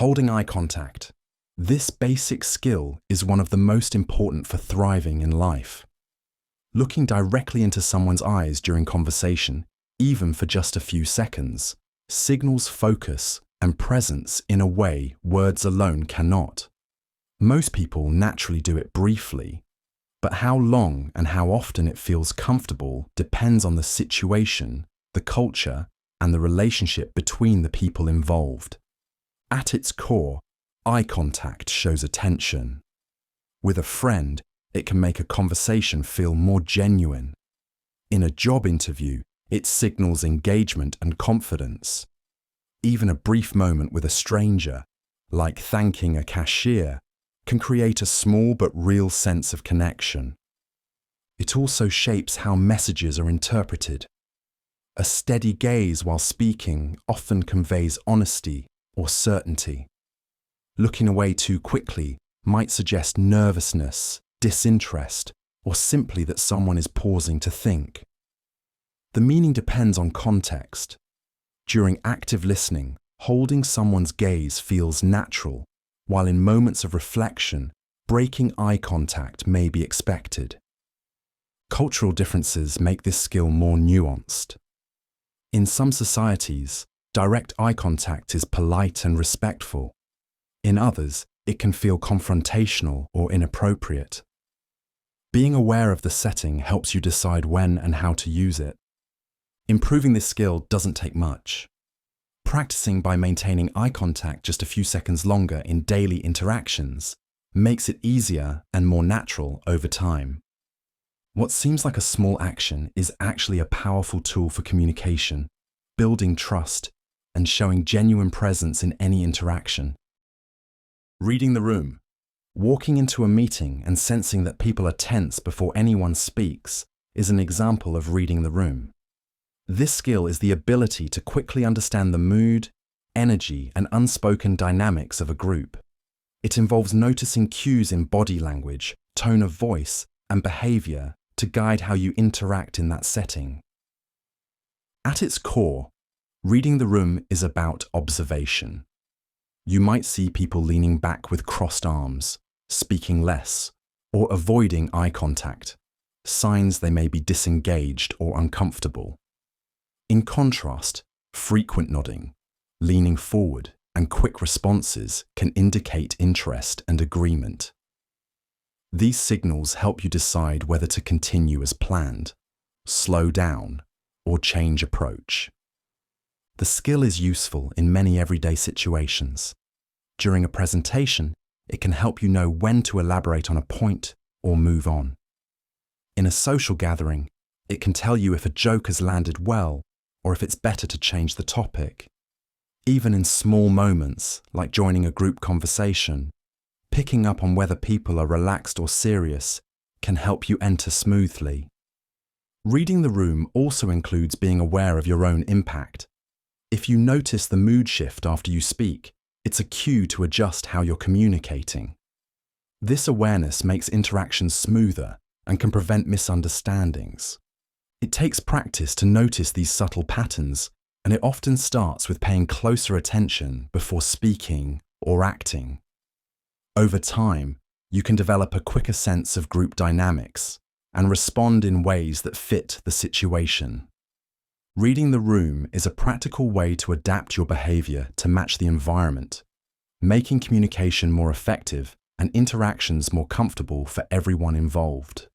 Holding eye contact. This basic skill is one of the most important for thriving in life. Looking directly into someone's eyes during conversation, even for just a few seconds, signals focus and presence in a way words alone cannot. Most people naturally do it briefly, but how long and how often it feels comfortable depends on the situation, the culture, and the relationship between the people involved. At its core, eye contact shows attention. With a friend, it can make a conversation feel more genuine. In a job interview, it signals engagement and confidence. Even a brief moment with a stranger, like thanking a cashier, can create a small but real sense of connection. It also shapes how messages are interpreted. A steady gaze while speaking often conveys honesty or certainty. Looking away too quickly might suggest nervousness, disinterest, or simply that someone is pausing to think. The meaning depends on context. During active listening, holding someone's gaze feels natural, while in moments of reflection, breaking eye contact may be expected. Cultural differences make this skill more nuanced. In some societies, direct eye contact is polite and respectful. In others, it can feel confrontational or inappropriate. Being aware of the setting helps you decide when and how to use it. Improving this skill doesn't take much. Practicing by maintaining eye contact just a few seconds longer in daily interactions makes it easier and more natural over time. What seems like a small action is actually a powerful tool for communication, building trust, and showing genuine presence in any interaction. Reading the room. Walking into a meeting and sensing that people are tense before anyone speaks is an example of reading the room. This skill is the ability to quickly understand the mood, energy, and unspoken dynamics of a group. It involves noticing cues in body language, tone of voice, and behavior to guide how you interact in that setting. At its core, reading the room is about observation. You might see people leaning back with crossed arms, speaking less, or avoiding eye contact, signs they may be disengaged or uncomfortable. In contrast, frequent nodding, leaning forward, and quick responses can indicate interest and agreement. These signals help you decide whether to continue as planned, slow down, or change approach. The skill is useful in many everyday situations. During a presentation, it can help you know when to elaborate on a point or move on. In a social gathering, it can tell you if a joke has landed well or if it's better to change the topic. Even in small moments, like joining a group conversation, picking up on whether people are relaxed or serious can help you enter smoothly. Reading the room also includes being aware of your own impact. If you notice the mood shift after you speak, it's a cue to adjust how you're communicating. This awareness makes interactions smoother and can prevent misunderstandings. It takes practice to notice these subtle patterns, and it often starts with paying closer attention before speaking or acting. Over time, you can develop a quicker sense of group dynamics and respond in ways that fit the situation. Reading the room is a practical way to adapt your behavior to match the environment, making communication more effective and interactions more comfortable for everyone involved.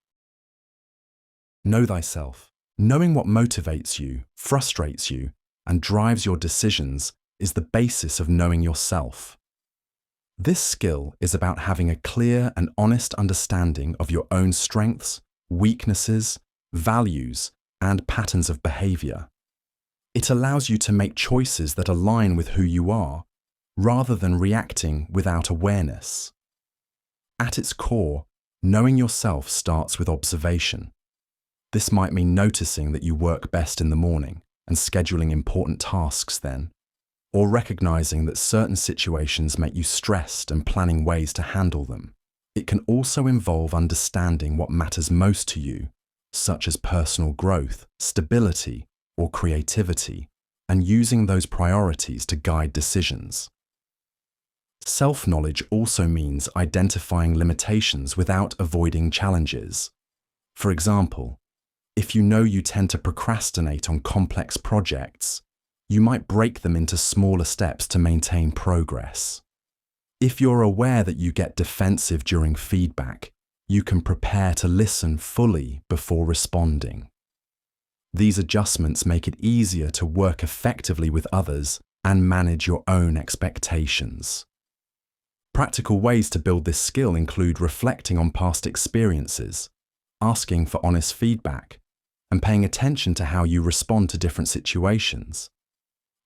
Know thyself. Knowing what motivates you, frustrates you, and drives your decisions is the basis of knowing yourself. This skill is about having a clear and honest understanding of your own strengths, weaknesses, values, and patterns of behavior. It allows you to make choices that align with who you are, rather than reacting without awareness. At its core, knowing yourself starts with observation. This might mean noticing that you work best in the morning and scheduling important tasks then, or recognizing that certain situations make you stressed and planning ways to handle them. It can also involve understanding what matters most to you, such as personal growth, stability, or creativity, and using those priorities to guide decisions. Self-knowledge also means identifying limitations without avoiding challenges. For example, if you know you tend to procrastinate on complex projects, you might break them into smaller steps to maintain progress. If you're aware that you get defensive during feedback, you can prepare to listen fully before responding. These adjustments make it easier to work effectively with others and manage your own expectations. Practical ways to build this skill include reflecting on past experiences, asking for honest feedback, and paying attention to how you respond to different situations.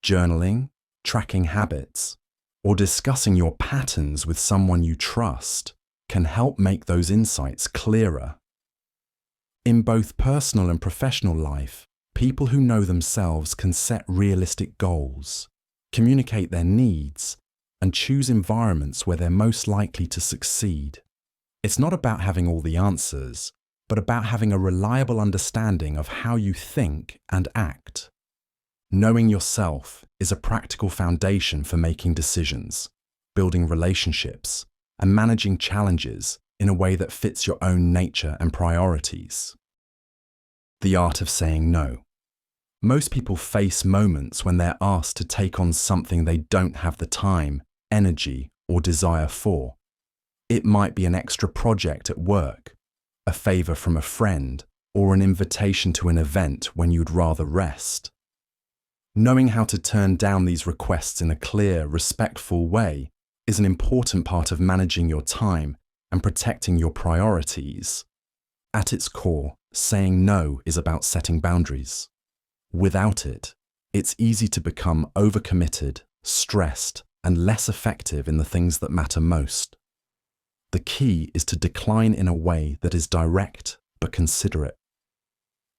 Journaling, tracking habits, or discussing your patterns with someone you trust can help make those insights clearer. In both personal and professional life, people who know themselves can set realistic goals, communicate their needs, and choose environments where they're most likely to succeed. It's not about having all the answers, but about having a reliable understanding of how you think and act. Knowing yourself is a practical foundation for making decisions, building relationships, and managing challenges in a way that fits your own nature and priorities. The art of saying no. Most people face moments when they're asked to take on something they don't have the time, energy, or desire for. It might be an extra project at work, a favor from a friend, or an invitation to an event when you'd rather rest. Knowing how to turn down these requests in a clear, respectful way is an important part of managing your time and protecting your priorities. At its core, saying no is about setting boundaries. Without it, it's easy to become overcommitted, stressed, and less effective in the things that matter most. The key is to decline in a way that is direct but considerate.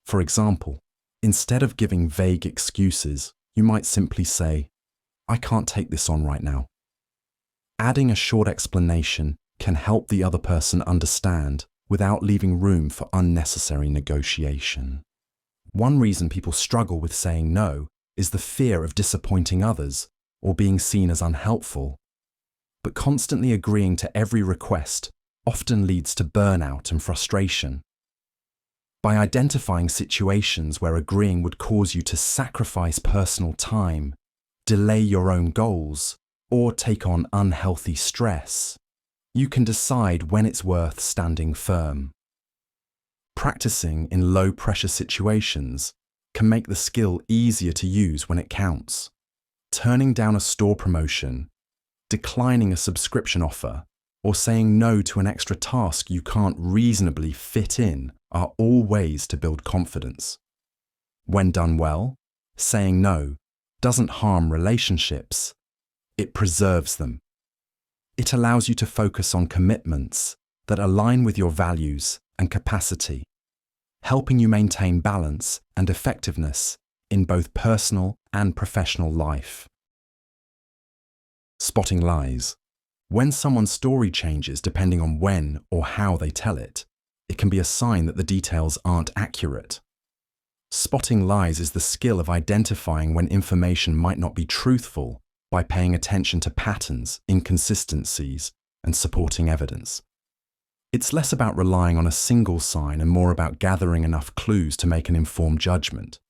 For example, instead of giving vague excuses, you might simply say, "I can't take this on right now." Adding a short explanation can help the other person understand without leaving room for unnecessary negotiation. One reason people struggle with saying no is the fear of disappointing others or being seen as unhelpful. But constantly agreeing to every request often leads to burnout and frustration. By identifying situations where agreeing would cause you to sacrifice personal time, delay your own goals, or take on unhealthy stress, you can decide when it's worth standing firm. Practicing in low-pressure situations can make the skill easier to use when it counts. Turning down a store promotion, declining a subscription offer, or saying no to an extra task you can't reasonably fit in are all ways to build confidence. When done well, saying no doesn't harm relationships, it preserves them. It allows you to focus on commitments that align with your values and capacity, helping you maintain balance and effectiveness in both personal and professional life. Spotting lies. When someone's story changes depending on when or how they tell it, it can be a sign that the details aren't accurate. Spotting lies is the skill of identifying when information might not be truthful by paying attention to patterns, inconsistencies, and supporting evidence. It's less about relying on a single sign and more about gathering enough clues to make an informed judgment.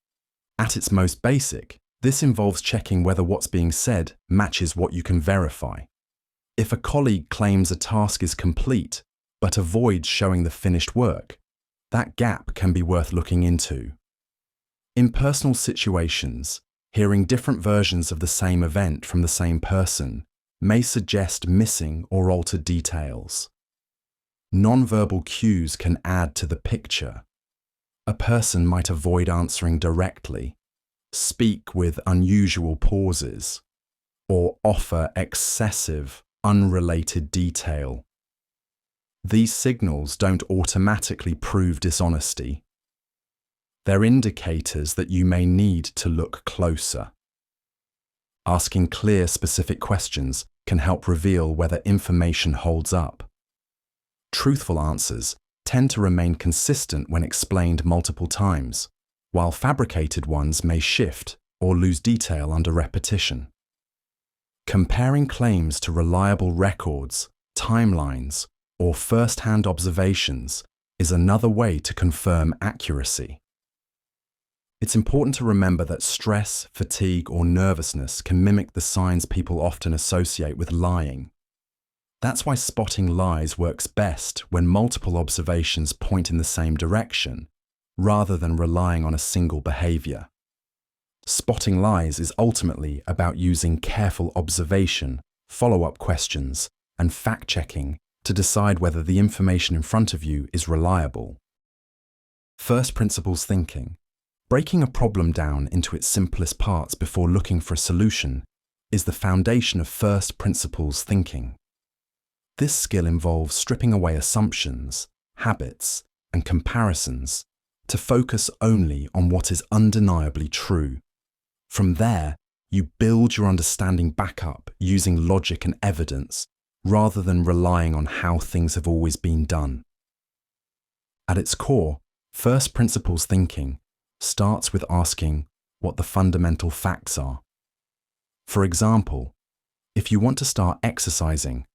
At its most basic, this involves checking whether what's being said matches what you can verify. If a colleague claims a task is complete but avoids showing the finished work, that gap can be worth looking into. In personal situations, hearing different versions of the same event from the same person may suggest missing or altered details. Non-verbal cues can add to the picture. A person might avoid answering directly, speak with unusual pauses, or offer excessive, unrelated detail. These signals don't automatically prove dishonesty. They're indicators that you may need to look closer. Asking clear, specific questions can help reveal whether information holds up. Truthful answers tend to remain consistent when explained multiple times, while fabricated ones may shift or lose detail under repetition. Comparing claims to reliable records, timelines, or first-hand observations is another way to confirm accuracy. It's important to remember that stress, fatigue, or nervousness can mimic the signs people often associate with lying. That's why spotting lies works best when multiple observations point in the same direction, rather than relying on a single behavior. Spotting lies is ultimately about using careful observation, follow-up questions, and fact-checking to decide whether the information in front of you is reliable. First principles thinking. Breaking a problem down into its simplest parts before looking for a solution is the foundation of first principles thinking. This skill involves stripping away assumptions, habits, and comparisons to focus only on what is undeniably true. From there, you build your understanding back up using logic and evidence rather than relying on how things have always been done. At its core, first principles thinking starts with asking what the fundamental facts are. For example, if you want to start exercising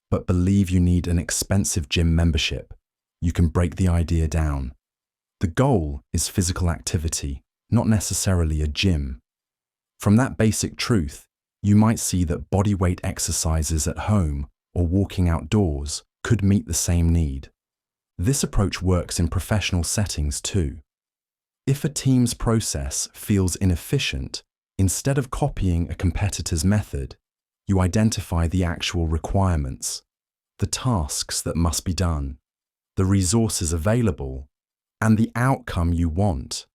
but believe you need an expensive gym membership, you can break the idea down. The goal is physical activity, not necessarily a gym. From that basic truth, you might see that bodyweight exercises at home or walking outdoors could meet the same need. This approach works in professional settings too. If a team's process feels inefficient, instead of copying a competitor's method, you identify the actual requirements, the tasks that must be done, the resources available, and the outcome you want.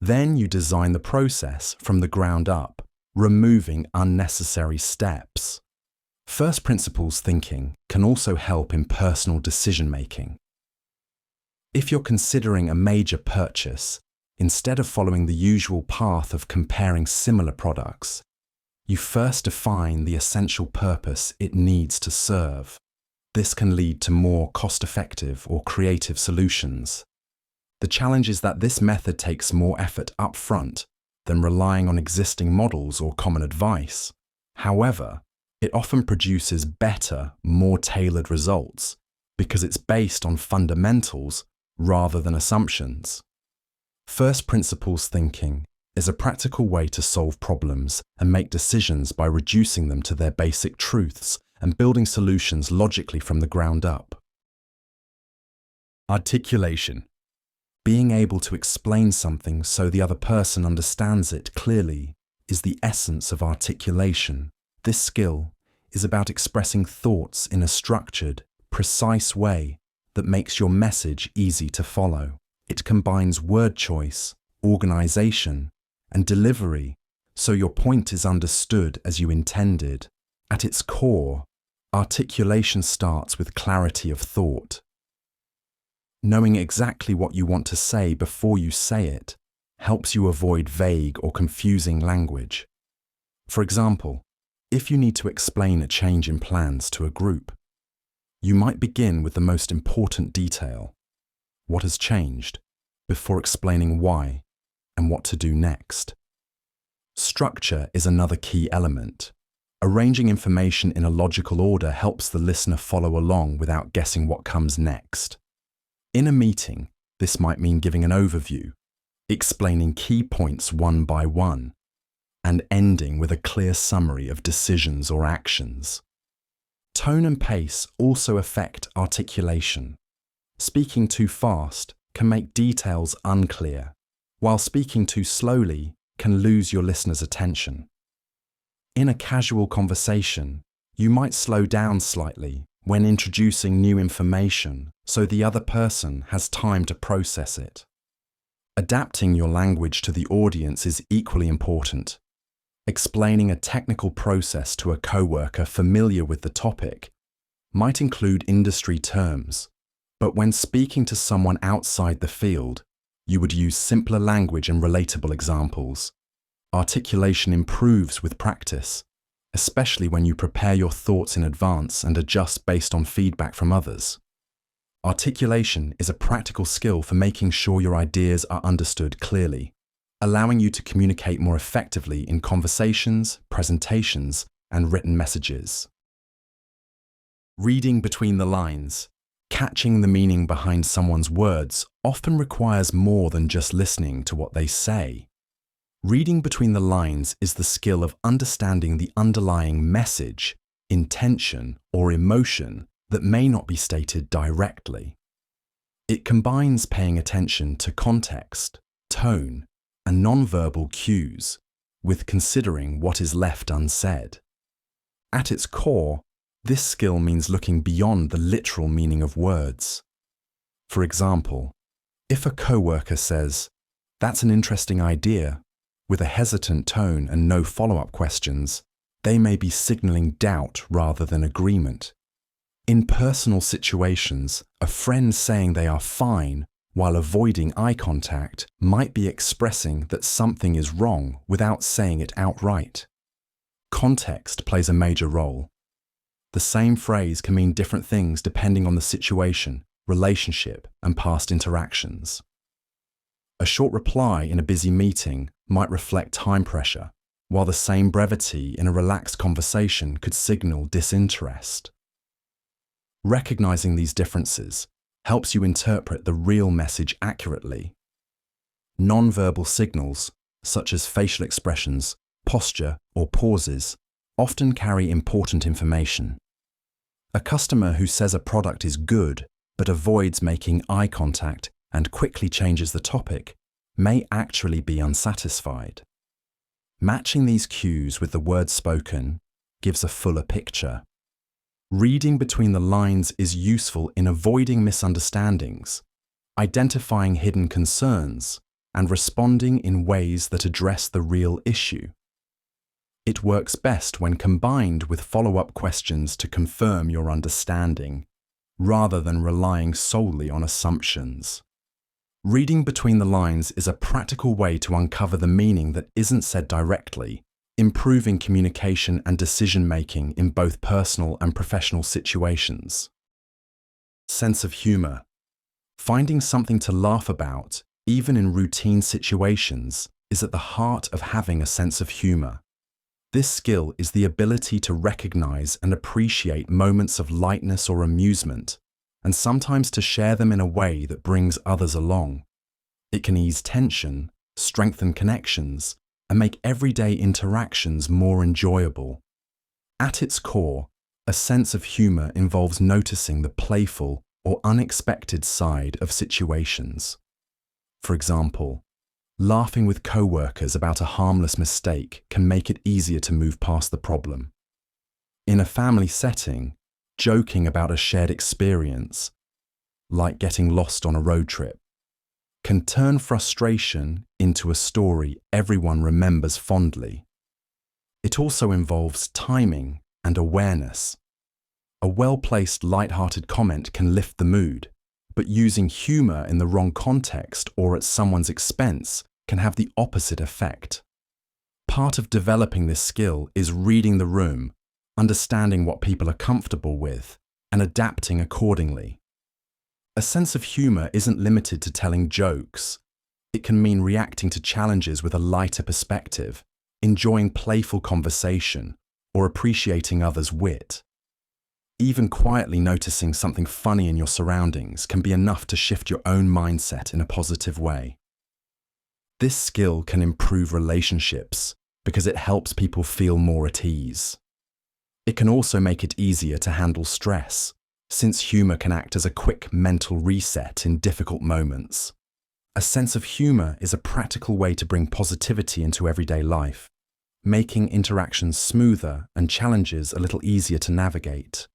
Then you design the process from the ground up, removing unnecessary steps. First principles thinking can also help in personal decision-making. If you're considering a major purchase, instead of following the usual path of comparing similar products, you first define the essential purpose it needs to serve. This can lead to more cost-effective or creative solutions. The challenge is that this method takes more effort up front than relying on existing models or common advice. However, it often produces better, more tailored results because it's based on fundamentals rather than assumptions. First principles thinking is a practical way to solve problems and make decisions by reducing them to their basic truths and building solutions logically from the ground up. Articulation. Being able to explain something so the other person understands it clearly is the essence of articulation. This skill is about expressing thoughts in a structured, precise way that makes your message easy to follow. It combines word choice, organization, and delivery so your point is understood as you intended. At its core, articulation starts with clarity of thought. Knowing exactly what you want to say before you say it helps you avoid vague or confusing language. For example, if you need to explain a change in plans to a group, you might begin with the most important detail, what has changed, before explaining why and what to do next. Structure is another key element. Arranging information in a logical order helps the listener follow along without guessing what comes next. In a meeting, this might mean giving an overview, explaining key points one by one, and ending with a clear summary of decisions or actions. Tone and pace also affect articulation. Speaking too fast can make details unclear, while speaking too slowly can lose your listener's attention. In a casual conversation, you might slow down slightly when introducing new information so the other person has time to process it. Adapting your language to the audience is equally important. Explaining a technical process to a coworker familiar with the topic might include industry terms, but when speaking to someone outside the field, you would use simpler language and relatable examples. Articulation improves with practice, especially when you prepare your thoughts in advance and adjust based on feedback from others. Articulation is a practical skill for making sure your ideas are understood clearly, allowing you to communicate more effectively in conversations, presentations, and written messages. Reading between the lines, catching the meaning behind someone's words often requires more than just listening to what they say. Reading between the lines is the skill of understanding the underlying message, intention, or emotion that may not be stated directly. It combines paying attention to context, tone, and non-verbal cues with considering what is left unsaid. At its core, this skill means looking beyond the literal meaning of words. For example, if a coworker says, "That's an interesting idea," with a hesitant tone and no follow-up questions, they may be signaling doubt rather than agreement. In personal situations, a friend saying they are fine while avoiding eye contact might be expressing that something is wrong without saying it outright. Context plays a major role. The same phrase can mean different things depending on the situation, relationship, and past interactions. A short reply in a busy meeting might reflect time pressure, while the same brevity in a relaxed conversation could signal disinterest. Recognizing these differences helps you interpret the real message accurately. Non-verbal signals, such as facial expressions, posture, or pauses, often carry important information. A customer who says a product is good but avoids making eye contact and quickly changes the topic may actually be unsatisfied. Matching these cues with the words spoken gives a fuller picture. Reading between the lines is useful in avoiding misunderstandings, identifying hidden concerns, and responding in ways that address the real issue. It works best when combined with follow-up questions to confirm your understanding, rather than relying solely on assumptions. Reading between the lines is a practical way to uncover the meaning that isn't said directly, improving communication and decision-making in both personal and professional situations. Sense of humour. Finding something to laugh about, even in routine situations, is at the heart of having a sense of humour. This skill is the ability to recognise and appreciate moments of lightness or amusement, and sometimes to share them in a way that brings others along. It can ease tension, strengthen connections, and make everyday interactions more enjoyable. At its core, a sense of humour involves noticing the playful or unexpected side of situations. For example, laughing with coworkers about a harmless mistake can make it easier to move past the problem. In a family setting, joking about a shared experience, like getting lost on a road trip, can turn frustration into a story everyone remembers fondly. It also involves timing and awareness. A well-placed, light-hearted comment can lift the mood, but using humour in the wrong context or at someone's expense can have the opposite effect. Part of developing this skill is reading the room, understanding what people are comfortable with, and adapting accordingly. A sense of humour isn't limited to telling jokes. It can mean reacting to challenges with a lighter perspective, enjoying playful conversation, or appreciating others' wit. Even quietly noticing something funny in your surroundings can be enough to shift your own mindset in a positive way. This skill can improve relationships because it helps people feel more at ease. It can also make it easier to handle stress, since humour can act as a quick mental reset in difficult moments. A sense of humour is a practical way to bring positivity into everyday life, making interactions smoother and challenges a little easier to navigate.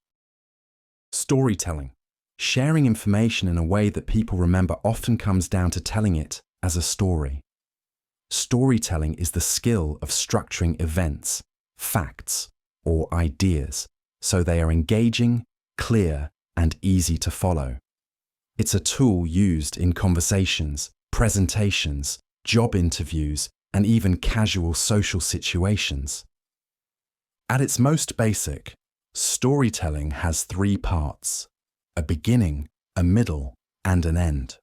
Storytelling. Sharing information in a way that people remember often comes down to telling it as a story. Storytelling is the skill of structuring events, facts, or ideas so they are engaging, clear, and easy to follow. It's a tool used in conversations, presentations, job interviews, and even casual social situations. At its most basic, storytelling has three parts: a beginning, a middle, and an end.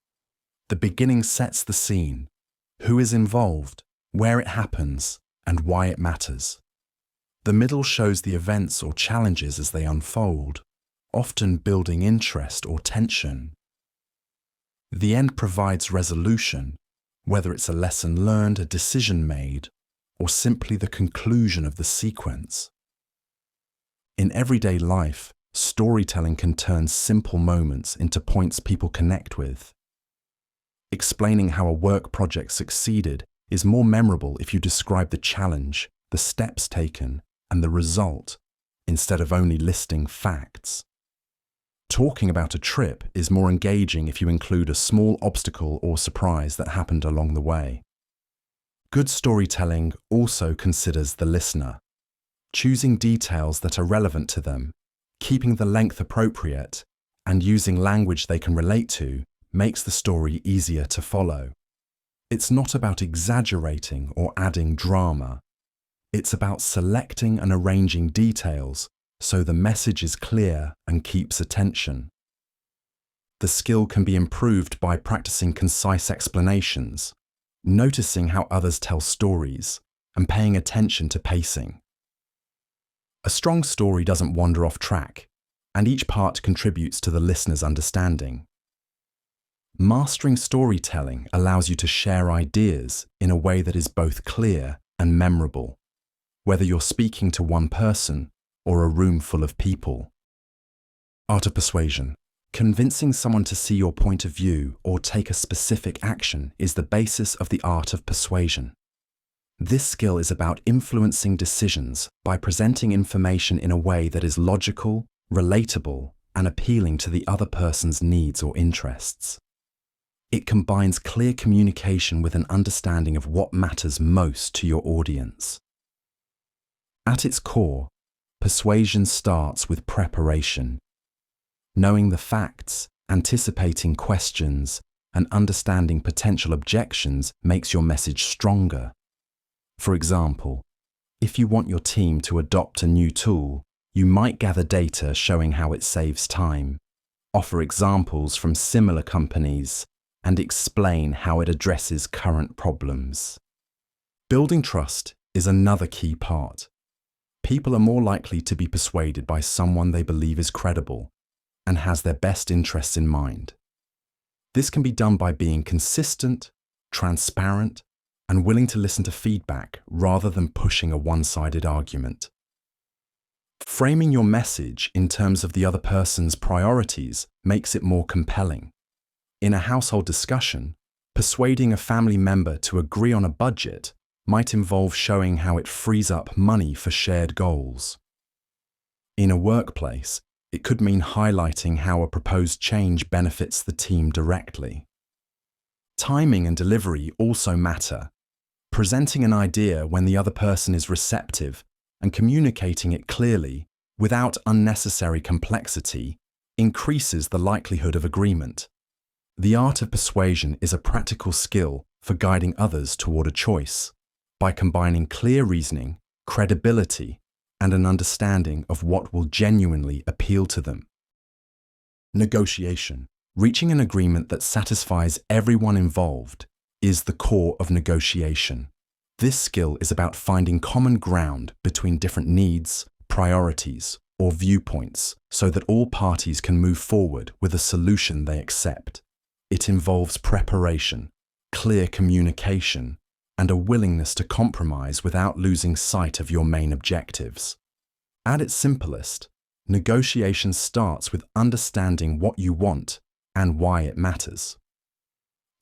The beginning sets the scene: who is involved, where it happens, and why it matters. The middle shows the events or challenges as they unfold, often building interest or tension. The end provides resolution, whether it's a lesson learned, a decision made, or simply the conclusion of the sequence. In everyday life, storytelling can turn simple moments into points people connect with. Explaining how a work project succeeded is more memorable if you describe the challenge, the steps taken, and the result, instead of only listing facts. Talking about a trip is more engaging if you include a small obstacle or surprise that happened along the way. Good storytelling also considers the listener, choosing details that are relevant to them, keeping the length appropriate, and using language they can relate to makes the story easier to follow. It's not about exaggerating or adding drama. It's about selecting and arranging details so the message is clear and keeps attention. The skill can be improved by practicing concise explanations, noticing how others tell stories, and paying attention to pacing. A strong story doesn't wander off track, and each part contributes to the listener's understanding. Mastering storytelling allows you to share ideas in a way that is both clear and memorable, whether you're speaking to one person or a room full of people. Art of persuasion. Convincing someone to see your point of view or take a specific action is the basis of the art of persuasion. This skill is about influencing decisions by presenting information in a way that is logical, relatable, and appealing to the other person's needs or interests. It combines clear communication with an understanding of what matters most to your audience. At its core, persuasion starts with preparation. Knowing the facts, anticipating questions, and understanding potential objections makes your message stronger. For example, if you want your team to adopt a new tool, you might gather data showing how it saves time, offer examples from similar companies, and explain how it addresses current problems. Building trust is another key part. People are more likely to be persuaded by someone they believe is credible and has their best interests in mind. This can be done by being consistent, transparent, and willing to listen to feedback rather than pushing a one-sided argument. Framing your message in terms of the other person's priorities makes it more compelling. In a household discussion, persuading a family member to agree on a budget might involve showing how it frees up money for shared goals. In a workplace, it could mean highlighting how a proposed change benefits the team directly. Timing and delivery also matter. Presenting an idea when the other person is receptive and communicating it clearly, without unnecessary complexity, increases the likelihood of agreement. The art of persuasion is a practical skill for guiding others toward a choice, by combining clear reasoning, credibility, and an understanding of what will genuinely appeal to them. Negotiation. Reaching an agreement that satisfies everyone involved is the core of negotiation. This skill is about finding common ground between different needs, priorities, or viewpoints so that all parties can move forward with a solution they accept. It involves preparation, clear communication, and a willingness to compromise without losing sight of your main objectives. At its simplest, negotiation starts with understanding what you want and why it matters.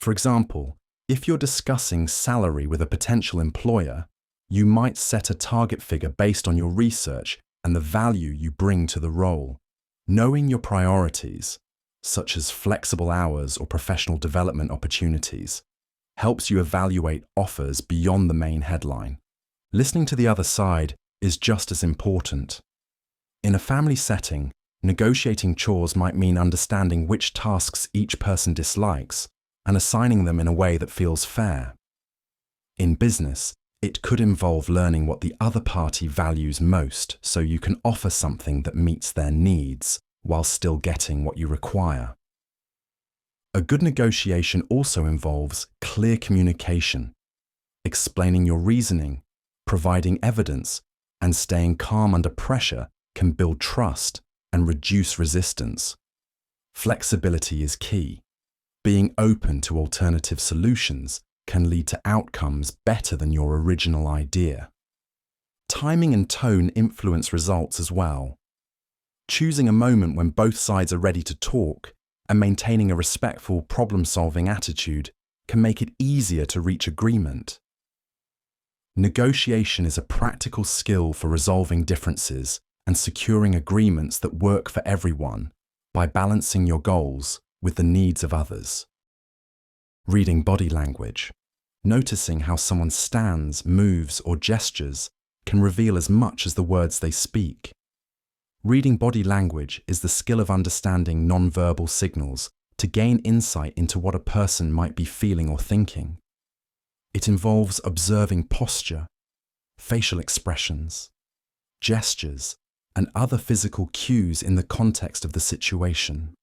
For example, if you're discussing salary with a potential employer, you might set a target figure based on your research and the value you bring to the role. Knowing your priorities, such as flexible hours or professional development opportunities, helps you evaluate offers beyond the main headline. Listening to the other side is just as important. In a family setting, negotiating chores might mean understanding which tasks each person dislikes and assigning them in a way that feels fair. In business, it could involve learning what the other party values most so you can offer something that meets their needs while still getting what you require. A good negotiation also involves clear communication, explaining your reasoning, providing evidence, and staying calm under pressure can build trust and reduce resistance. Flexibility is key. Being open to alternative solutions can lead to outcomes better than your original idea. Timing and tone influence results as well. Choosing a moment when both sides are ready to talk and maintaining a respectful problem-solving attitude can make it easier to reach agreement. Negotiation is a practical skill for resolving differences and securing agreements that work for everyone by balancing your goals with the needs of others. Reading body language. Noticing how someone stands, moves, or gestures can reveal as much as the words they speak. Reading body language is the skill of understanding non-verbal signals to gain insight into what a person might be feeling or thinking. It involves observing posture, facial expressions, gestures, and other physical cues in the context of the situation.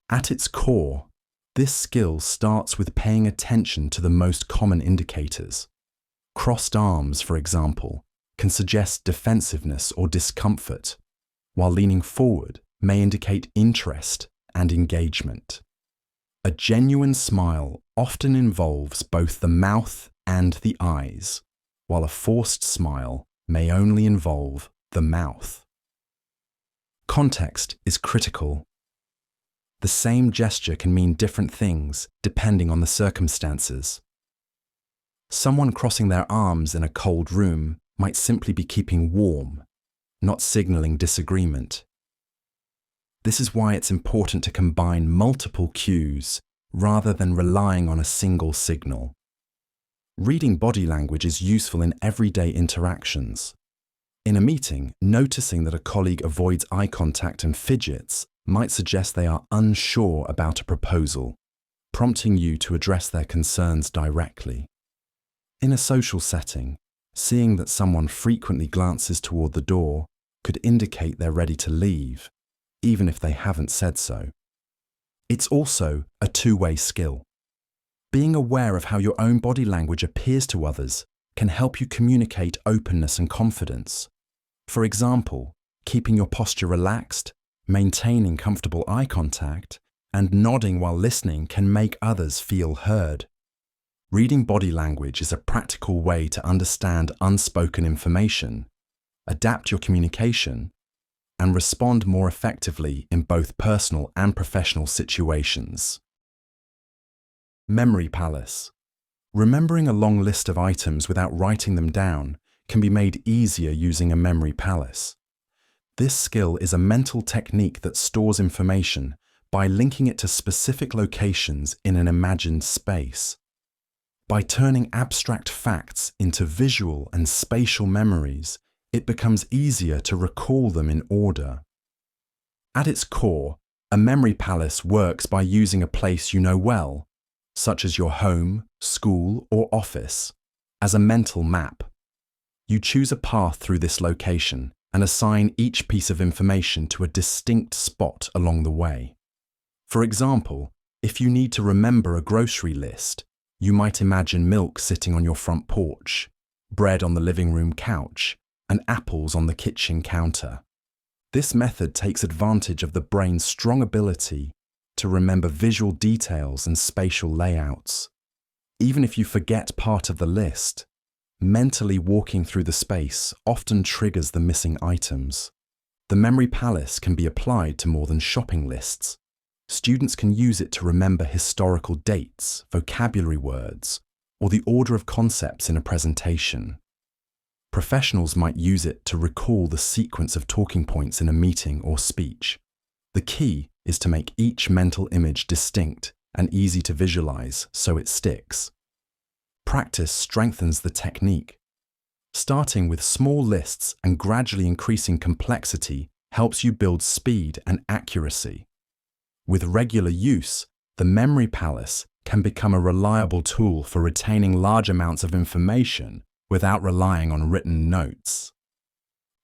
At its core, this skill starts with paying attention to the most common indicators. Crossed arms, for example, can suggest defensiveness or discomfort, while leaning forward may indicate interest and engagement. A genuine smile often involves both the mouth and the eyes, while a forced smile may only involve the mouth. Context is critical. The same gesture can mean different things depending on the circumstances. Someone crossing their arms in a cold room might simply be keeping warm, not signaling disagreement. This is why it's important to combine multiple cues rather than relying on a single signal. Reading body language is useful in everyday interactions. In a meeting, noticing that a colleague avoids eye contact and fidgets might suggest they are unsure about a proposal, prompting you to address their concerns directly. In a social setting, seeing that someone frequently glances toward the door could indicate they're ready to leave, even if they haven't said so. It's also a two-way skill. Being aware of how your own body language appears to others can help you communicate openness and confidence. For example, keeping your posture relaxed, maintaining comfortable eye contact, and nodding while listening can make others feel heard. Reading body language is a practical way to understand unspoken information, adapt your communication, and respond more effectively in both personal and professional situations. Memory palace. Remembering a long list of items without writing them down can be made easier using a memory palace. This skill is a mental technique that stores information by linking it to specific locations in an imagined space. By turning abstract facts into visual and spatial memories, it becomes easier to recall them in order. At its core, a memory palace works by using a place you know well, such as your home, school, or office, as a mental map. You choose a path through this location and assign each piece of information to a distinct spot along the way. For example, if you need to remember a grocery list, you might imagine milk sitting on your front porch, bread on the living room couch, and apples on the kitchen counter. This method takes advantage of the brain's strong ability to remember visual details and spatial layouts. Even if you forget part of the list, mentally walking through the space often triggers the missing items. The memory palace can be applied to more than shopping lists. Students can use it to remember historical dates, vocabulary words, or the order of concepts in a presentation. Professionals might use it to recall the sequence of talking points in a meeting or speech. The key is to make each mental image distinct and easy to visualize so it sticks. Practice strengthens the technique. Starting with small lists and gradually increasing complexity helps you build speed and accuracy. With regular use, the memory palace can become a reliable tool for retaining large amounts of information without relying on written notes.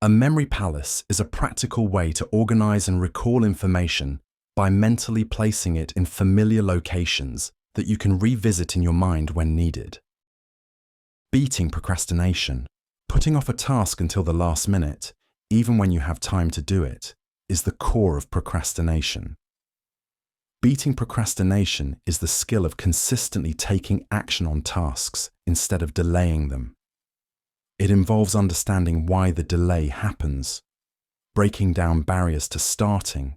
A memory palace is a practical way to organize and recall information by mentally placing it in familiar locations that you can revisit in your mind when needed. Beating procrastination. Putting off a task until the last minute, even when you have time to do it, is the core of procrastination. Beating procrastination is the skill of consistently taking action on tasks instead of delaying them. It involves understanding why the delay happens, breaking down barriers to starting,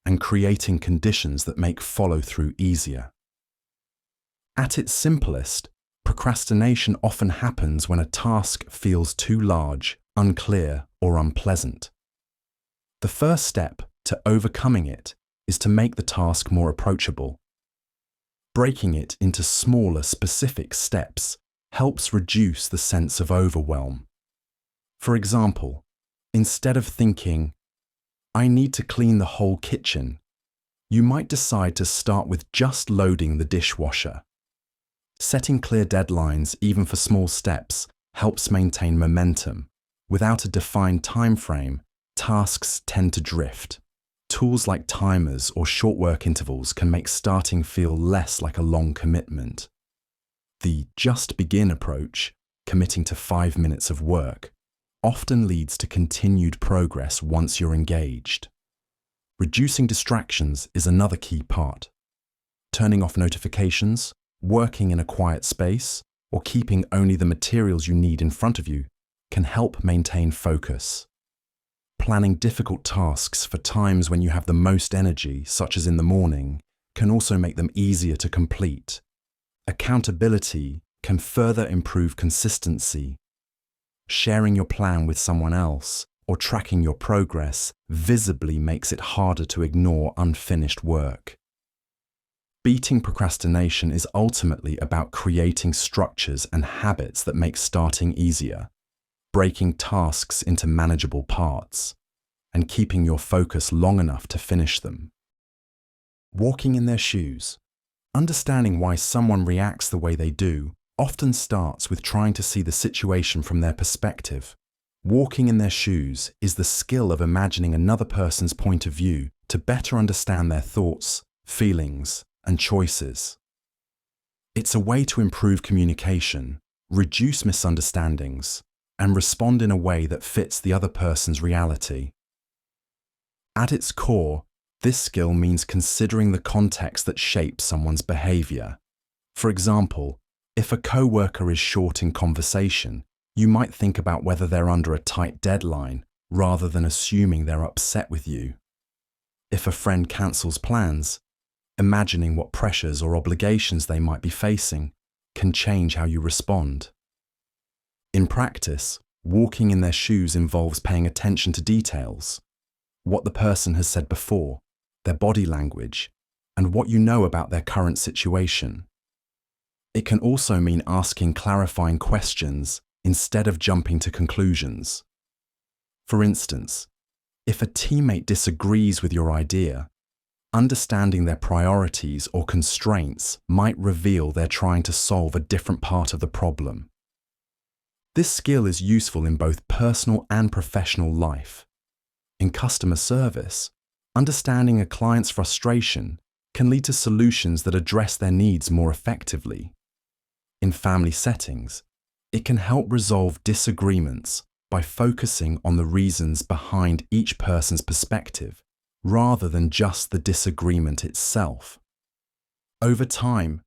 and creating conditions that make follow-through easier. At its simplest, procrastination often happens when a task feels too large, unclear, or unpleasant. The first step to overcoming it is to make the task more approachable. Breaking it into smaller, specific steps helps reduce the sense of overwhelm. For example, instead of thinking, "I need to clean the whole kitchen," you might decide to start with just loading the dishwasher. Setting clear deadlines, even for small steps, helps maintain momentum. Without a defined time frame, tasks tend to drift. Tools like timers or short work intervals can make starting feel less like a long commitment. The just begin approach, committing to 5 minutes of work, often leads to continued progress once you're engaged. Reducing distractions is another key part. Turning off notifications, working in a quiet space, or keeping only the materials you need in front of you can help maintain focus. Planning difficult tasks for times when you have the most energy, such as in the morning, can also make them easier to complete. Accountability can further improve consistency. Sharing your plan with someone else or tracking your progress visibly makes it harder to ignore unfinished work. Beating procrastination is ultimately about creating structures and habits that make starting easier, breaking tasks into manageable parts, and keeping your focus long enough to finish them. Walking in their shoes. Understanding why someone reacts the way they do often starts with trying to see the situation from their perspective. Walking in their shoes is the skill of imagining another person's point of view to better understand their thoughts, feelings, and choices. It's a way to improve communication, reduce misunderstandings, and respond in a way that fits the other person's reality. At its core, this skill means considering the context that shapes someone's behavior. For example, if a coworker is short in conversation, you might think about whether they're under a tight deadline rather than assuming they're upset with you. If a friend cancels plans, imagining what pressures or obligations they might be facing can change how you respond. In practice, walking in their shoes involves paying attention to details, what the person has said before, their body language, and what you know about their current situation. It can also mean asking clarifying questions instead of jumping to conclusions. For instance, if a teammate disagrees with your idea, understanding their priorities or constraints might reveal they're trying to solve a different part of the problem. This skill is useful in both personal and professional life. In customer service, understanding a client's frustration can lead to solutions that address their needs more effectively. In family settings, it can help resolve disagreements by focusing on the reasons behind each person's perspective, rather than just the disagreement itself. Over time,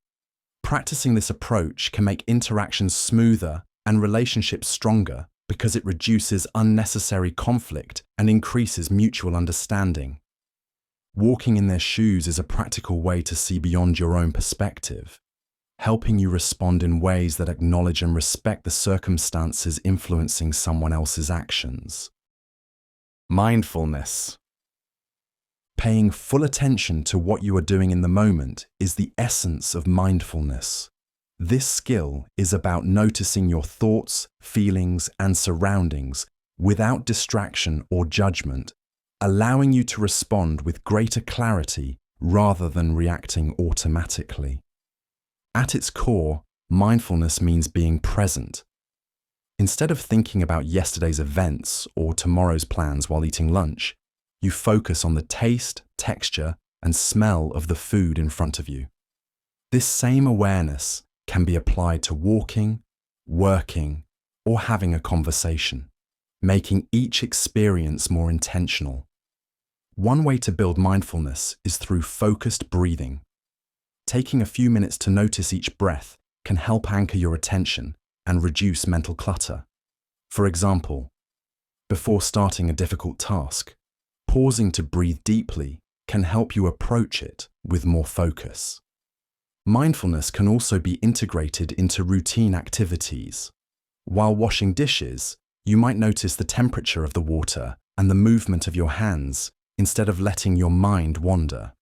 practicing this approach can make interactions smoother and relationships stronger because it reduces unnecessary conflict and increases mutual understanding. Walking in their shoes is a practical way to see beyond your own perspective, helping you respond in ways that acknowledge and respect the circumstances influencing someone else's actions. Mindfulness. Paying full attention to what you are doing in the moment is the essence of mindfulness. This skill is about noticing your thoughts, feelings, and surroundings without distraction or judgment, allowing you to respond with greater clarity rather than reacting automatically. At its core, mindfulness means being present. Instead of thinking about yesterday's events or tomorrow's plans while eating lunch, you focus on the taste, texture, and smell of the food in front of you. This same awareness can be applied to walking, working, or having a conversation, making each experience more intentional. One way to build mindfulness is through focused breathing. Taking a few minutes to notice each breath can help anchor your attention and reduce mental clutter. For example, before starting a difficult task, pausing to breathe deeply can help you approach it with more focus. Mindfulness can also be integrated into routine activities. While washing dishes, you might notice the temperature of the water and the movement of your hands instead of letting your mind wander.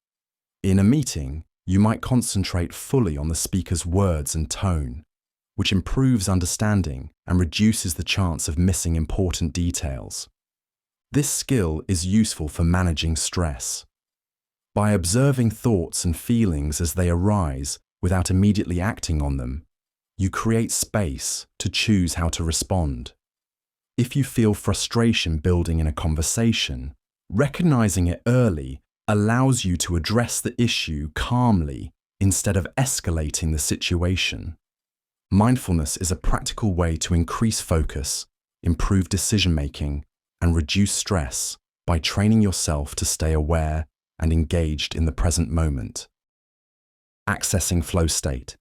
In a meeting, you might concentrate fully on the speaker's words and tone, which improves understanding and reduces the chance of missing important details. This skill is useful for managing stress. By observing thoughts and feelings as they arise without immediately acting on them, you create space to choose how to respond. If you feel frustration building in a conversation, recognizing it early allows you to address the issue calmly instead of escalating the situation. Mindfulness is a practical way to increase focus, improve decision-making, and reduce stress by training yourself to stay aware and engaged in the present moment. Accessing flow state.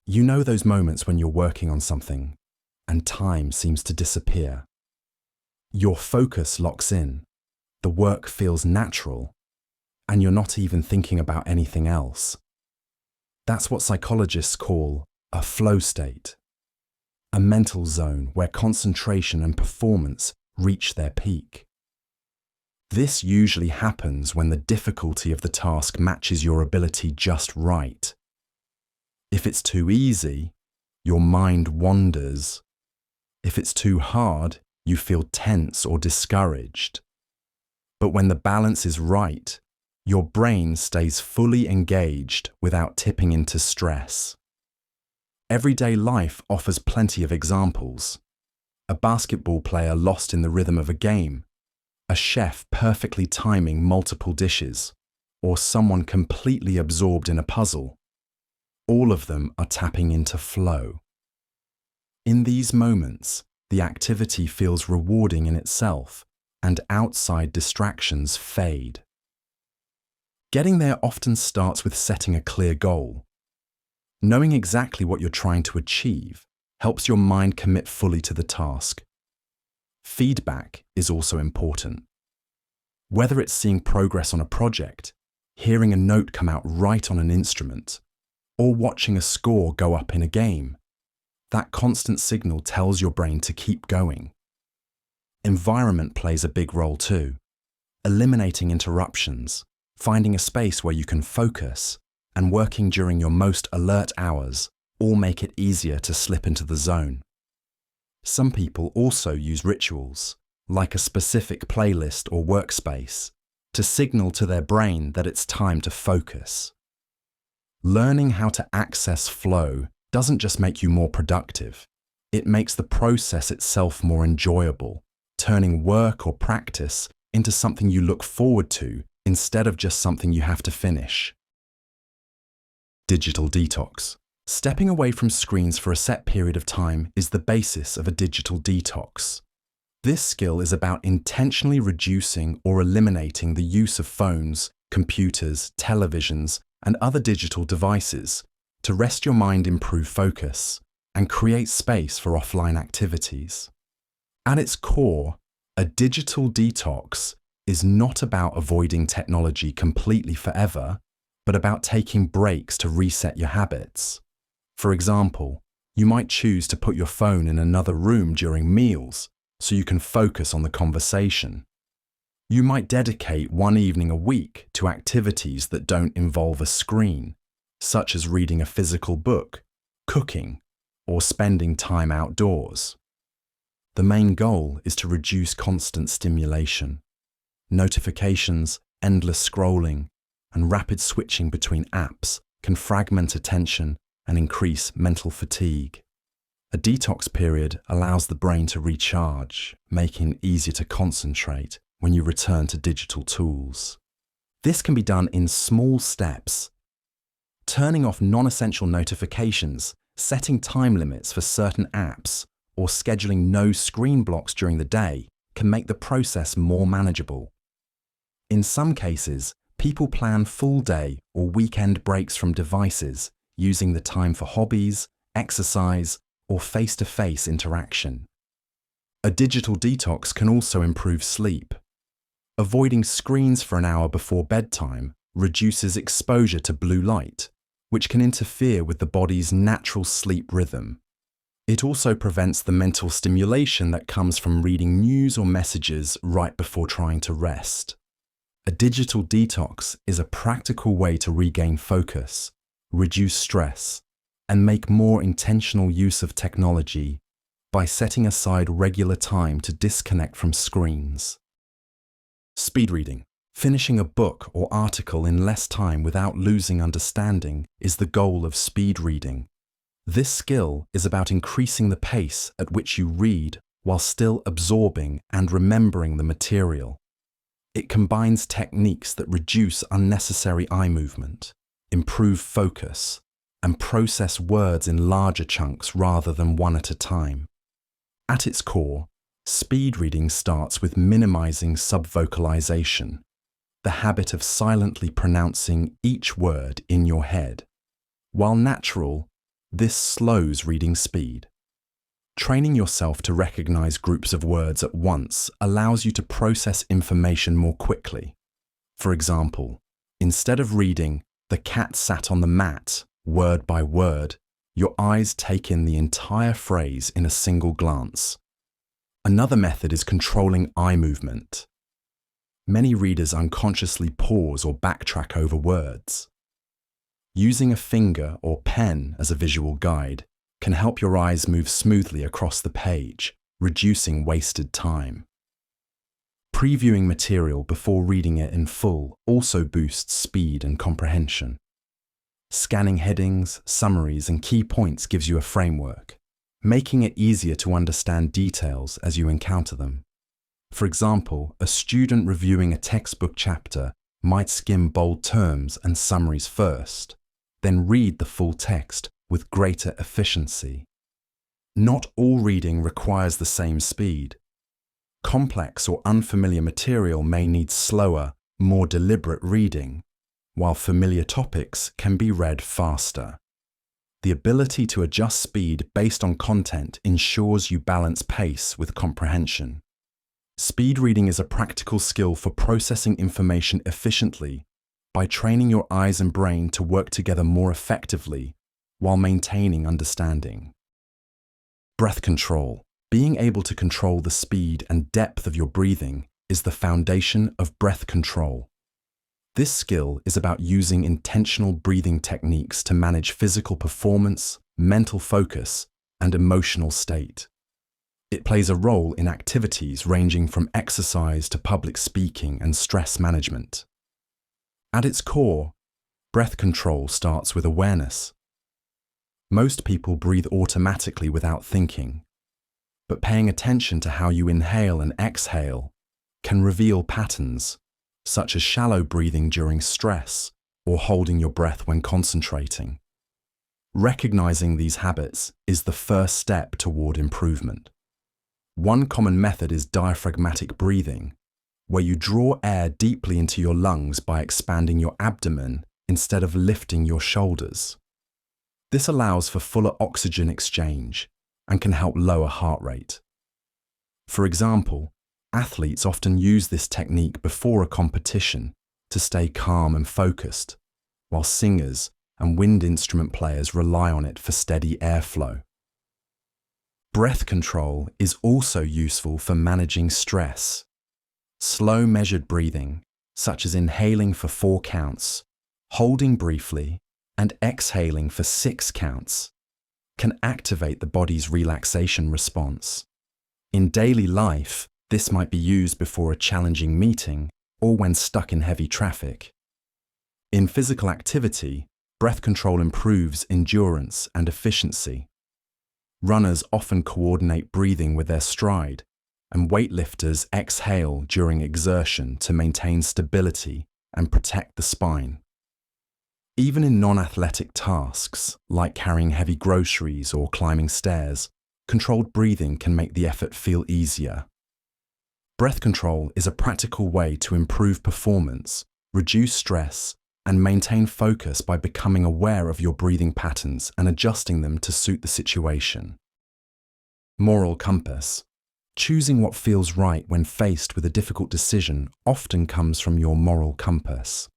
You know those moments when you're working on something and time seems to disappear. Your focus locks in, the work feels natural, and you're not even thinking about anything else. That's what psychologists call a flow state, a mental zone where concentration and performance reach their peak. This usually happens when the difficulty of the task matches your ability just right. If it's too easy, your mind wanders. If it's too hard, you feel tense or discouraged. But when the balance is right, your brain stays fully engaged without tipping into stress. Everyday life offers plenty of examples. A basketball player lost in the rhythm of a game, a chef perfectly timing multiple dishes, or someone completely absorbed in a puzzle. All of them are tapping into flow. In these moments, the activity feels rewarding in itself, and outside distractions fade. Getting there often starts with setting a clear goal. Knowing exactly what you're trying to achieve helps your mind commit fully to the task. Feedback is also important. Whether it's seeing progress on a project, hearing a note come out right on an instrument, or watching a score go up in a game, that constant signal tells your brain to keep going. Environment plays a big role too. Eliminating interruptions, finding a space where you can focus, and working during your most alert hours all make it easier to slip into the zone. Some people also use rituals, like a specific playlist or workspace, to signal to their brain that it's time to focus. Learning how to access flow doesn't just make you more productive, it makes the process itself more enjoyable, turning work or practice into something you look forward to instead of just something you have to finish. Digital detox. Stepping away from screens for a set period of time is the basis of a digital detox. This skill is about intentionally reducing or eliminating the use of phones, computers, televisions, and other digital devices to rest your mind, improve focus, and create space for offline activities. At its core, a digital detox is not about avoiding technology completely forever, but about taking breaks to reset your habits. For example, you might choose to put your phone in another room during meals so you can focus on the conversation. You might dedicate one evening a week to activities that don't involve a screen, such as reading a physical book, cooking, or spending time outdoors. The main goal is to reduce constant stimulation. Notifications, endless scrolling, and rapid switching between apps can fragment attention and increase mental fatigue. A detox period allows the brain to recharge, making it easier to concentrate when you return to digital tools. This can be done in small steps. Turning off non-essential notifications, setting time limits for certain apps, or scheduling no screen blocks during the day can make the process more manageable. In some cases, people plan full day or weekend breaks from devices, using the time for hobbies, exercise, or face-to-face interaction. A digital detox can also improve sleep. Avoiding screens for an hour before bedtime reduces exposure to blue light, which can interfere with the body's natural sleep rhythm. It also prevents the mental stimulation that comes from reading news or messages right before trying to rest. A digital detox is a practical way to regain focus, reduce stress, and make more intentional use of technology by setting aside regular time to disconnect from screens. Speed reading. Finishing a book or article in less time without losing understanding is the goal of speed reading. This skill is about increasing the pace at which you read while still absorbing and remembering the material. It combines techniques that reduce unnecessary eye movement, improve focus, and process words in larger chunks rather than one at a time. At its core, speed reading starts with minimizing subvocalization, the habit of silently pronouncing each word in your head. While natural, this slows reading speed. Training yourself to recognize groups of words at once allows you to process information more quickly. For example, instead of reading "the cat sat on the mat" word by word, your eyes take in the entire phrase in a single glance. Another method is controlling eye movement. Many readers unconsciously pause or backtrack over words. Using a finger or pen as a visual guide can help your eyes move smoothly across the page, reducing wasted time. Previewing material before reading it in full also boosts speed and comprehension. Scanning headings, summaries, and key points gives you a framework, making it easier to understand details as you encounter them. For example, a student reviewing a textbook chapter might skim bold terms and summaries first, then read the full text with greater efficiency. Not all reading requires the same speed. Complex or unfamiliar material may need slower, more deliberate reading, while familiar topics can be read faster. The ability to adjust speed based on content ensures you balance pace with comprehension. Speed reading is a practical skill for processing information efficiently by training your eyes and brain to work together more effectively while maintaining understanding. Breath control. Being able to control the speed and depth of your breathing is the foundation of breath control. This skill is about using intentional breathing techniques to manage physical performance, mental focus, and emotional state. It plays a role in activities ranging from exercise to public speaking and stress management. At its core, breath control starts with awareness. Most people breathe automatically without thinking, but paying attention to how you inhale and exhale can reveal patterns, such as shallow breathing during stress or holding your breath when concentrating. Recognizing these habits is the first step toward improvement. One common method is diaphragmatic breathing, where you draw air deeply into your lungs by expanding your abdomen instead of lifting your shoulders. This allows for fuller oxygen exchange and can help lower heart rate. For example, athletes often use this technique before a competition to stay calm and focused, while singers and wind instrument players rely on it for steady airflow. Breath control is also useful for managing stress. Slow measured breathing, such as inhaling for 4 counts, holding briefly, and exhaling for 6 counts, can activate the body's relaxation response. In daily life, this might be used before a challenging meeting or when stuck in heavy traffic. In physical activity, breath control improves endurance and efficiency. Runners often coordinate breathing with their stride, and weightlifters exhale during exertion to maintain stability and protect the spine. Even in non-athletic tasks, like carrying heavy groceries or climbing stairs, controlled breathing can make the effort feel easier. Breath control is a practical way to improve performance, reduce stress, and maintain focus by becoming aware of your breathing patterns and adjusting them to suit the situation. Moral compass. Choosing what feels right when faced with a difficult decision often comes from your moral compass.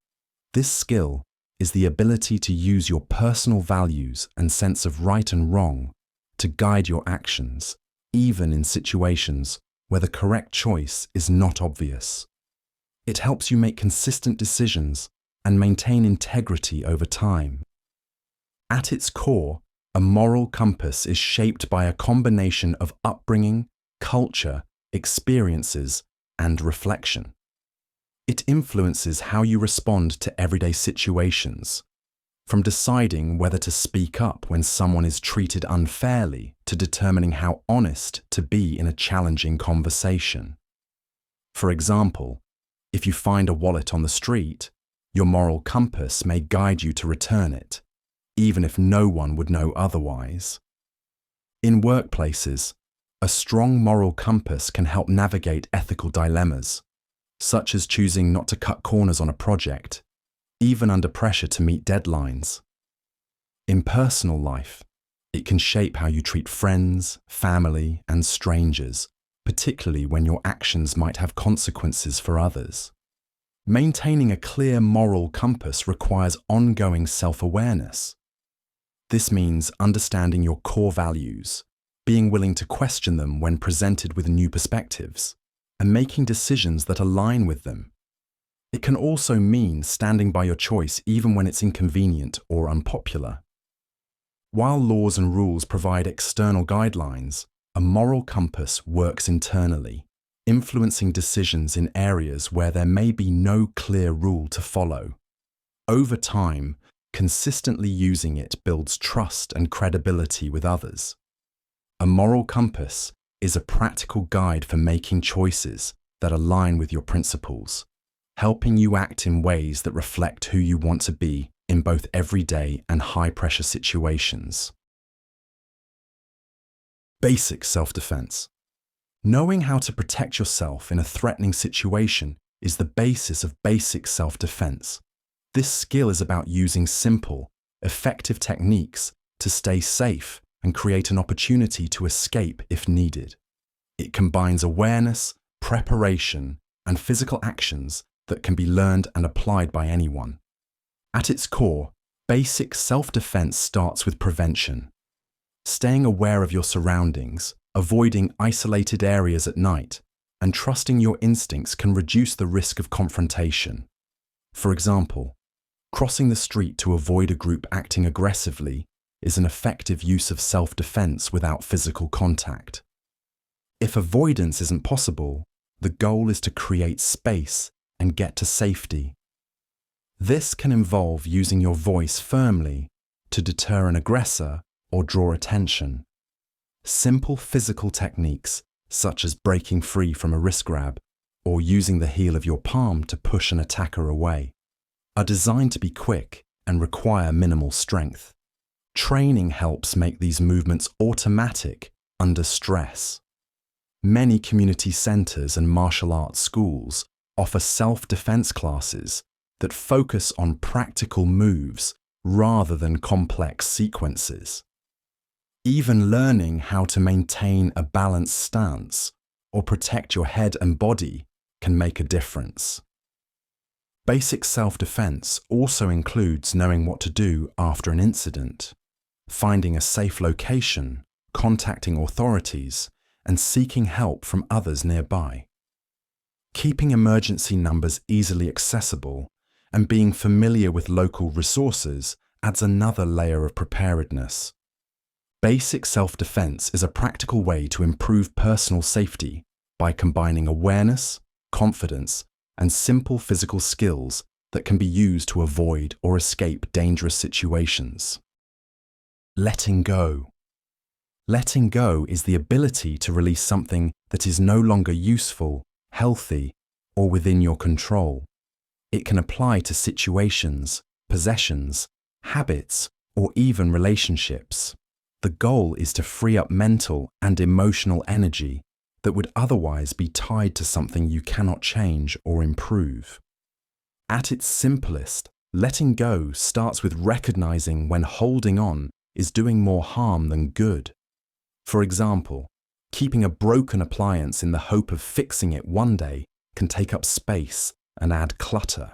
This skill is the ability to use your personal values and sense of right and wrong to guide your actions, even in situations where the correct choice is not obvious. It helps you make consistent decisions and maintain integrity over time. At its core, a moral compass is shaped by a combination of upbringing, culture, experiences, and reflection. It influences how you respond to everyday situations, from deciding whether to speak up when someone is treated unfairly to determining how honest to be in a challenging conversation. For example, if you find a wallet on the street, your moral compass may guide you to return it, even if no one would know otherwise. In workplaces, a strong moral compass can help navigate ethical dilemmas, such as choosing not to cut corners on a project, even under pressure to meet deadlines. In personal life, it can shape how you treat friends, family, and strangers, particularly when your actions might have consequences for others. Maintaining a clear moral compass requires ongoing self-awareness. This means understanding your core values, being willing to question them when presented with new perspectives, and making decisions that align with them. It can also mean standing by your choice even when it's inconvenient or unpopular. While laws and rules provide external guidelines, a moral compass works internally, influencing decisions in areas where there may be no clear rule to follow. Over time, consistently using it builds trust and credibility with others. A moral compass is a practical guide for making choices that align with your principles, helping you act in ways that reflect who you want to be in both everyday and high-pressure situations. Basic self-defense. Knowing how to protect yourself in a threatening situation is the basis of basic self-defense. This skill is about using simple, effective techniques to stay safe and create an opportunity to escape if needed. It combines awareness, preparation, and physical actions that can be learned and applied by anyone. At its core, basic self-defense starts with prevention. Staying aware of your surroundings, avoiding isolated areas at night, and trusting your instincts can reduce the risk of confrontation. For example, crossing the street to avoid a group acting aggressively is an effective use of self-defense without physical contact. If avoidance isn't possible, the goal is to create space and get to safety. This can involve using your voice firmly to deter an aggressor or draw attention. Simple physical techniques, such as breaking free from a wrist grab or using the heel of your palm to push an attacker away, are designed to be quick and require minimal strength. Training helps make these movements automatic under stress. Many community centers and martial arts schools offer self-defense classes that focus on practical moves rather than complex sequences. Even learning how to maintain a balanced stance or protect your head and body can make a difference. Basic self-defense also includes knowing what to do after an incident, finding a safe location, contacting authorities, and seeking help from others nearby. Keeping emergency numbers easily accessible and being familiar with local resources adds another layer of preparedness. Basic self-defense is a practical way to improve personal safety by combining awareness, confidence, and simple physical skills that can be used to avoid or escape dangerous situations. Letting go. Letting go is the ability to release something that is no longer useful, healthy, or within your control. It can apply to situations, possessions, habits, or even relationships. The goal is to free up mental and emotional energy that would otherwise be tied to something you cannot change or improve. At its simplest, letting go starts with recognizing when holding on is doing more harm than good. For example, keeping a broken appliance in the hope of fixing it one day can take up space and add clutter.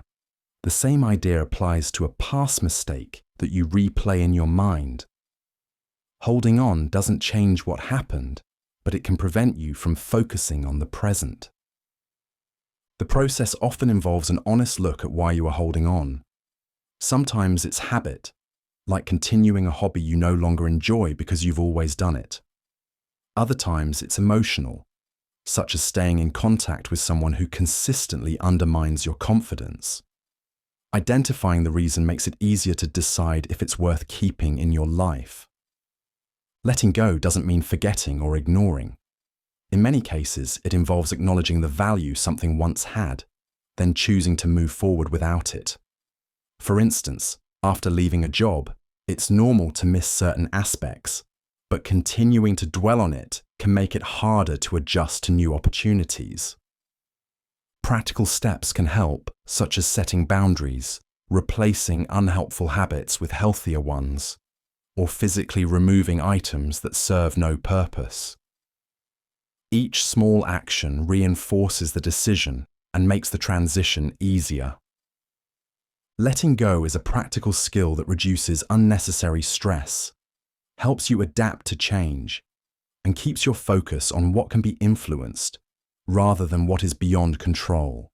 The same idea applies to a past mistake that you replay in your mind. Holding on doesn't change what happened, but it can prevent you from focusing on the present. The process often involves an honest look at why you are holding on. Sometimes it's habit, like continuing a hobby you no longer enjoy because you've always done it. Other times it's emotional, such as staying in contact with someone who consistently undermines your confidence. Identifying the reason makes it easier to decide if it's worth keeping in your life. Letting go doesn't mean forgetting or ignoring. In many cases, it involves acknowledging the value something once had, then choosing to move forward without it. For instance, after leaving a job, it's normal to miss certain aspects, but continuing to dwell on it can make it harder to adjust to new opportunities. Practical steps can help, such as setting boundaries, replacing unhelpful habits with healthier ones, or physically removing items that serve no purpose. Each small action reinforces the decision and makes the transition easier. Letting go is a practical skill that reduces unnecessary stress, helps you adapt to change, and keeps your focus on what can be influenced rather than what is beyond control.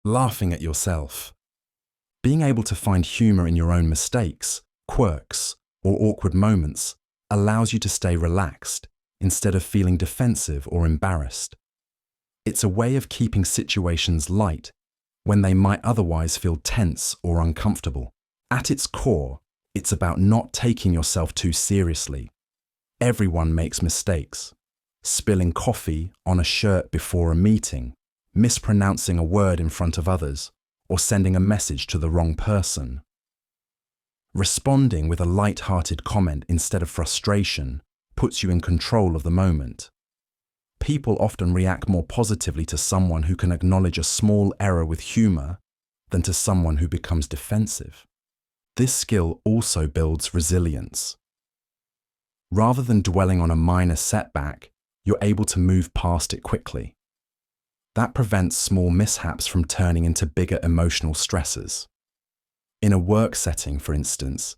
Laughing at yourself. Being able to find humour in your own mistakes, quirks, or awkward moments allows you to stay relaxed instead of feeling defensive or embarrassed. It's a way of keeping situations light when they might otherwise feel tense or uncomfortable. At its core, it's about not taking yourself too seriously. Everyone makes mistakes. Spilling coffee on a shirt before a meeting, mispronouncing a word in front of others, or sending a message to the wrong person. Responding with a light-hearted comment instead of frustration puts you in control of the moment. People often react more positively to someone who can acknowledge a small error with humour than to someone who becomes defensive. This skill also builds resilience. Rather than dwelling on a minor setback, you're able to move past it quickly. That prevents small mishaps from turning into bigger emotional stresses. In a work setting, for instance,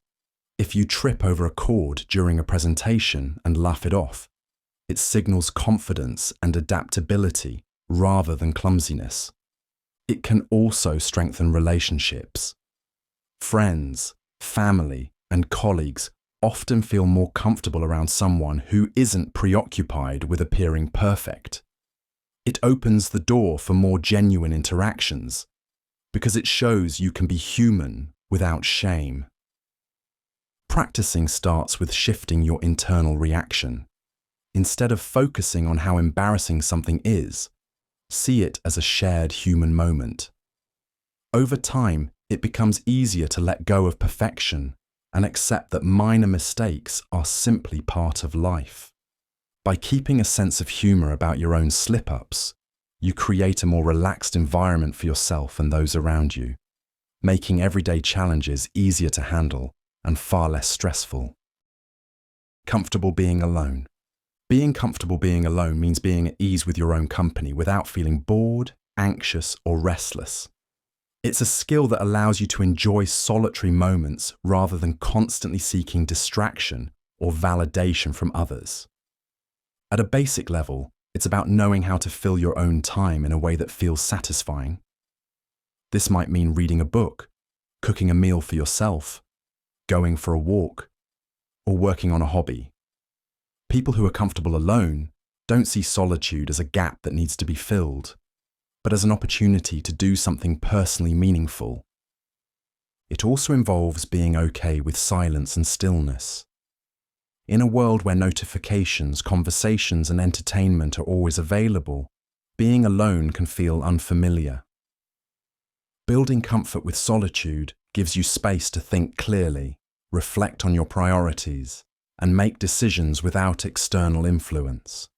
if you trip over a chord during a presentation and laugh it off, it signals confidence and adaptability rather than clumsiness. It can also strengthen relationships. Friends, family, and colleagues often feel more comfortable around someone who isn't preoccupied with appearing perfect. It opens the door for more genuine interactions because it shows you can be human without shame. Practicing starts with shifting your internal reaction. Instead of focusing on how embarrassing something is, see it as a shared human moment. Over time, it becomes easier to let go of perfection and accept that minor mistakes are simply part of life. By keeping a sense of humour about your own slip-ups, you create a more relaxed environment for yourself and those around you, making everyday challenges easier to handle and far less stressful. Comfortable being alone. Being comfortable being alone means being at ease with your own company without feeling bored, anxious, or restless. It's a skill that allows you to enjoy solitary moments rather than constantly seeking distraction or validation from others. At a basic level, it's about knowing how to fill your own time in a way that feels satisfying. This might mean reading a book, cooking a meal for yourself, going for a walk, or working on a hobby. People who are comfortable alone don't see solitude as a gap that needs to be filled, but as an opportunity to do something personally meaningful. It also involves being okay with silence and stillness. In a world where notifications, conversations, and entertainment are always available, being alone can feel unfamiliar. Building comfort with solitude gives you space to think clearly, reflect on your priorities, and make decisions without external influence.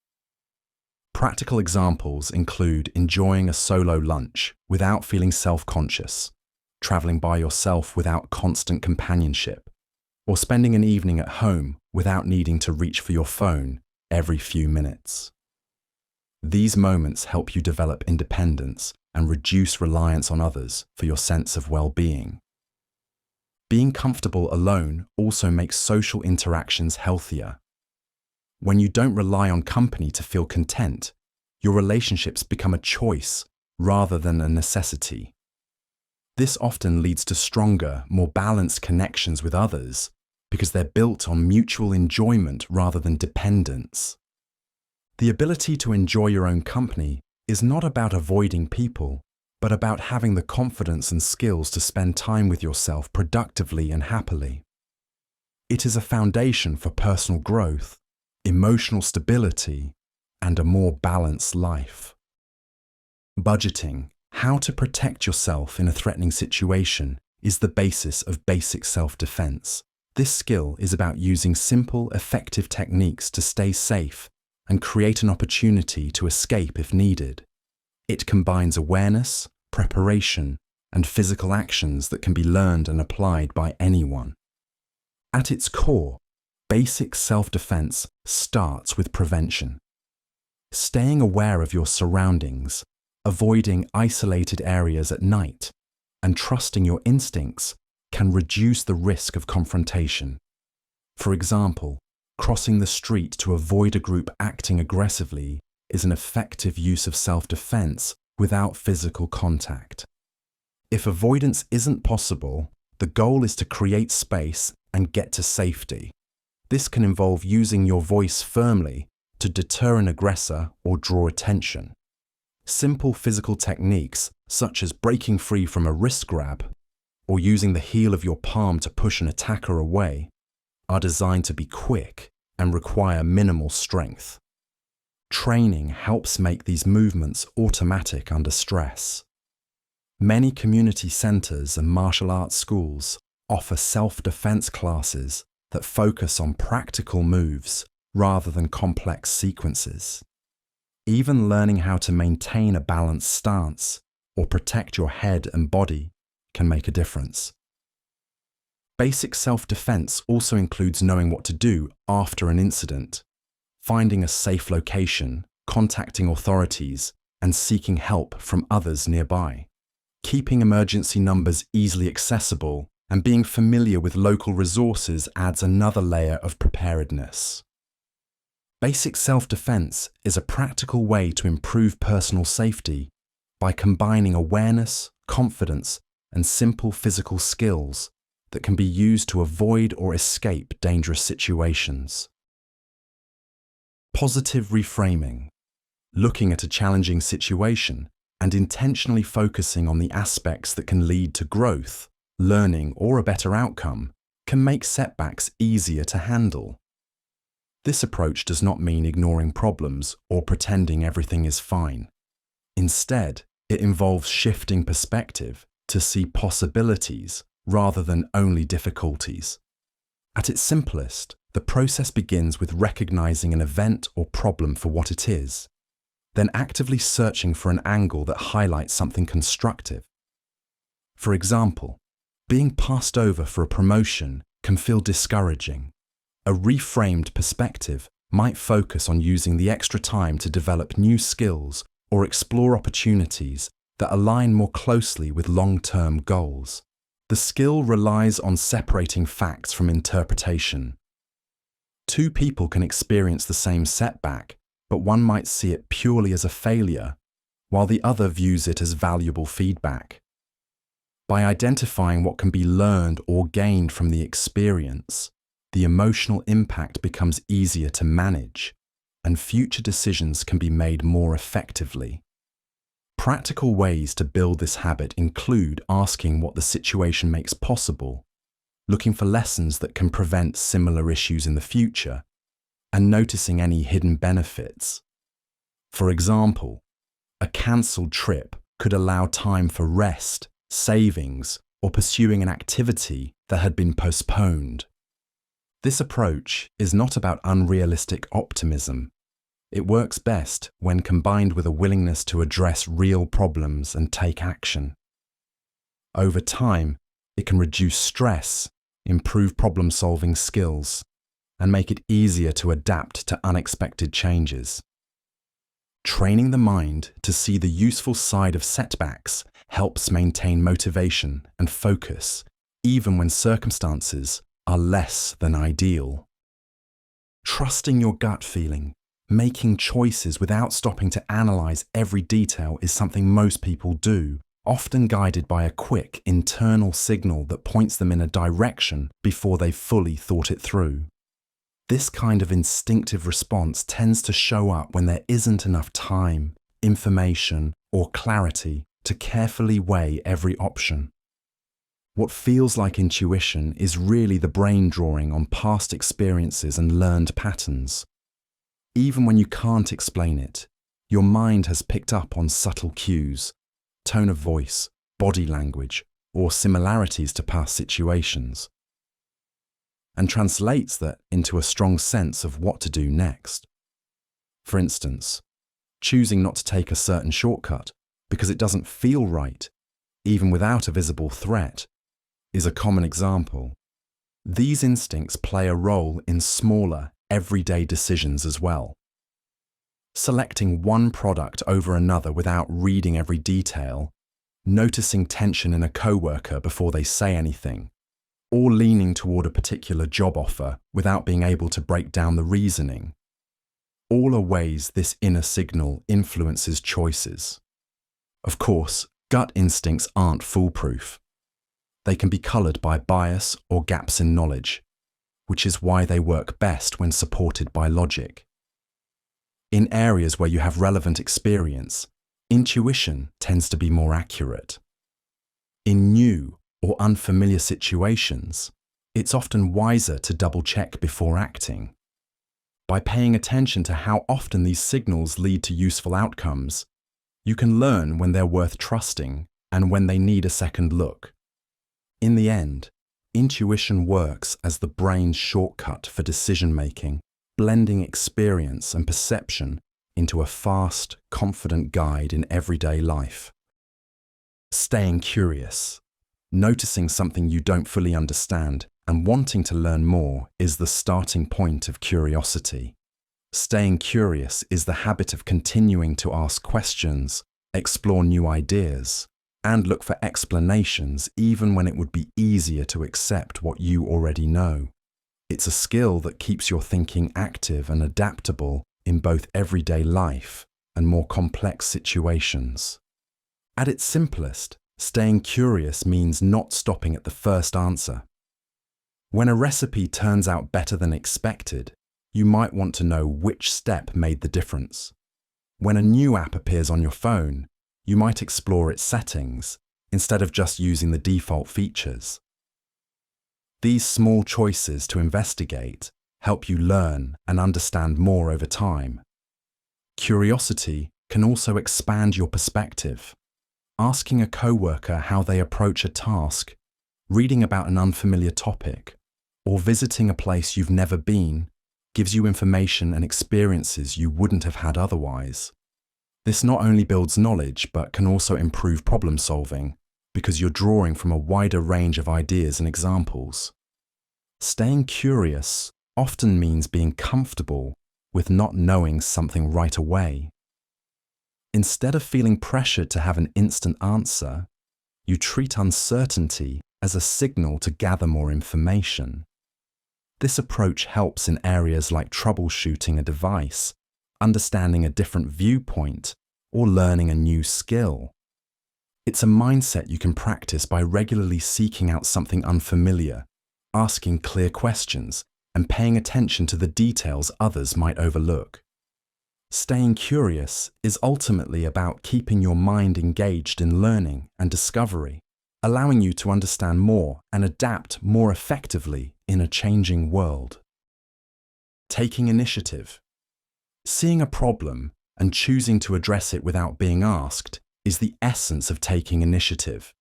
Practical examples include enjoying a solo lunch without feeling self-conscious, traveling by yourself without constant companionship, or spending an evening at home without needing to reach for your phone every few minutes. These moments help you develop independence and reduce reliance on others for your sense of well-being. Being comfortable alone also makes social interactions healthier. When you don't rely on company to feel content, your relationships become a choice rather than a necessity. This often leads to stronger, more balanced connections with others because they're built on mutual enjoyment rather than dependence. The ability to enjoy your own company is not about avoiding people, but about having the confidence and skills to spend time with yourself productively and happily. It is a foundation for personal growth, emotional stability, and a more balanced life. Budgeting, how to protect yourself in a threatening situation, is the basis of basic self-defense. This skill is about using simple, effective techniques to stay safe and create an opportunity to escape if needed. It combines awareness, preparation, and physical actions that can be learned and applied by anyone. At its core, basic self-defense starts with prevention. Staying aware of your surroundings, avoiding isolated areas at night, and trusting your instincts can reduce the risk of confrontation. For example, crossing the street to avoid a group acting aggressively is an effective use of self-defense without physical contact. If avoidance isn't possible, the goal is to create space and get to safety. This can involve using your voice firmly to deter an aggressor or draw attention. Simple physical techniques, such as breaking free from a wrist grab or using the heel of your palm to push an attacker away, are designed to be quick and require minimal strength. Training helps make these movements automatic under stress. Many community centers and martial arts schools offer self-defense classes that focus on practical moves rather than complex sequences. Even learning how to maintain a balanced stance or protect your head and body can make a difference. Basic self-defense also includes knowing what to do after an incident, finding a safe location, contacting authorities, and seeking help from others nearby. Keeping emergency numbers easily accessible and being familiar with local resources adds another layer of preparedness. Basic self-defense is a practical way to improve personal safety by combining awareness, confidence, and simple physical skills that can be used to avoid or escape dangerous situations. Positive reframing, looking at a challenging situation and intentionally focusing on the aspects that can lead to growth, learning, or a better outcome, can make setbacks easier to handle. This approach does not mean ignoring problems or pretending everything is fine. Instead, it involves shifting perspective to see possibilities rather than only difficulties. At its simplest, the process begins with recognizing an event or problem for what it is, then actively searching for an angle that highlights something constructive. For example, being passed over for a promotion can feel discouraging. A reframed perspective might focus on using the extra time to develop new skills or explore opportunities that align more closely with long-term goals. The skill relies on separating facts from interpretation. Two people can experience the same setback, but one might see it purely as a failure, while the other views it as valuable feedback. By identifying what can be learned or gained from the experience, the emotional impact becomes easier to manage, and future decisions can be made more effectively. Practical ways to build this habit include asking what the situation makes possible, looking for lessons that can prevent similar issues in the future, and noticing any hidden benefits. For example, a cancelled trip could allow time for rest, savings, or pursuing an activity that had been postponed. This approach is not about unrealistic optimism. It works best when combined with a willingness to address real problems and take action. Over time, it can reduce stress, improve problem-solving skills, and make it easier to adapt to unexpected changes. Training the mind to see the useful side of setbacks helps maintain motivation and focus, even when circumstances are less than ideal. Trusting your gut feeling, making choices without stopping to analyze every detail is something most people do, often guided by a quick internal signal that points them in a direction before they've fully thought it through. This kind of instinctive response tends to show up when there isn't enough time, information, or clarity to carefully weigh every option. What feels like intuition is really the brain drawing on past experiences and learned patterns. Even when you can't explain it, your mind has picked up on subtle cues, tone of voice, body language, or similarities to past situations, and translates that into a strong sense of what to do next. For instance, choosing not to take a certain shortcut because it doesn't feel right, even without a visible threat, is a common example. These instincts play a role in smaller, everyday decisions as well. Selecting one product over another without reading every detail, noticing tension in a coworker before they say anything, or leaning toward a particular job offer without being able to break down the reasoning. All are ways this inner signal influences choices. Of course, gut instincts aren't foolproof. They can be colored by bias or gaps in knowledge, which is why they work best when supported by logic. In areas where you have relevant experience, intuition tends to be more accurate. In new or unfamiliar situations, it's often wiser to double-check before acting. By paying attention to how often these signals lead to useful outcomes, you can learn when they're worth trusting and when they need a second look. In the end, intuition works as the brain's shortcut for decision-making, blending experience and perception into a fast, confident guide in everyday life. Staying curious, noticing something you don't fully understand and wanting to learn more is the starting point of curiosity. Staying curious is the habit of continuing to ask questions, explore new ideas, and look for explanations even when it would be easier to accept what you already know. It's a skill that keeps your thinking active and adaptable in both everyday life and more complex situations. At its simplest, staying curious means not stopping at the first answer. When a recipe turns out better than expected, you might want to know which step made the difference. When a new app appears on your phone, you might explore its settings instead of just using the default features. These small choices to investigate help you learn and understand more over time. Curiosity can also expand your perspective. Asking a coworker how they approach a task, reading about an unfamiliar topic, or visiting a place you've never been gives you information and experiences you wouldn't have had otherwise. This not only builds knowledge, but can also improve problem solving because you're drawing from a wider range of ideas and examples. Staying curious often means being comfortable with not knowing something right away. Instead of feeling pressured to have an instant answer, you treat uncertainty as a signal to gather more information. This approach helps in areas like troubleshooting a device, understanding a different viewpoint, or learning a new skill. It's a mindset you can practice by regularly seeking out something unfamiliar, asking clear questions, and paying attention to the details others might overlook. Staying curious is ultimately about keeping your mind engaged in learning and discovery, allowing you to understand more and adapt more effectively in a changing world. Taking initiative. Seeing a problem and choosing to address it without being asked is the essence of taking initiative.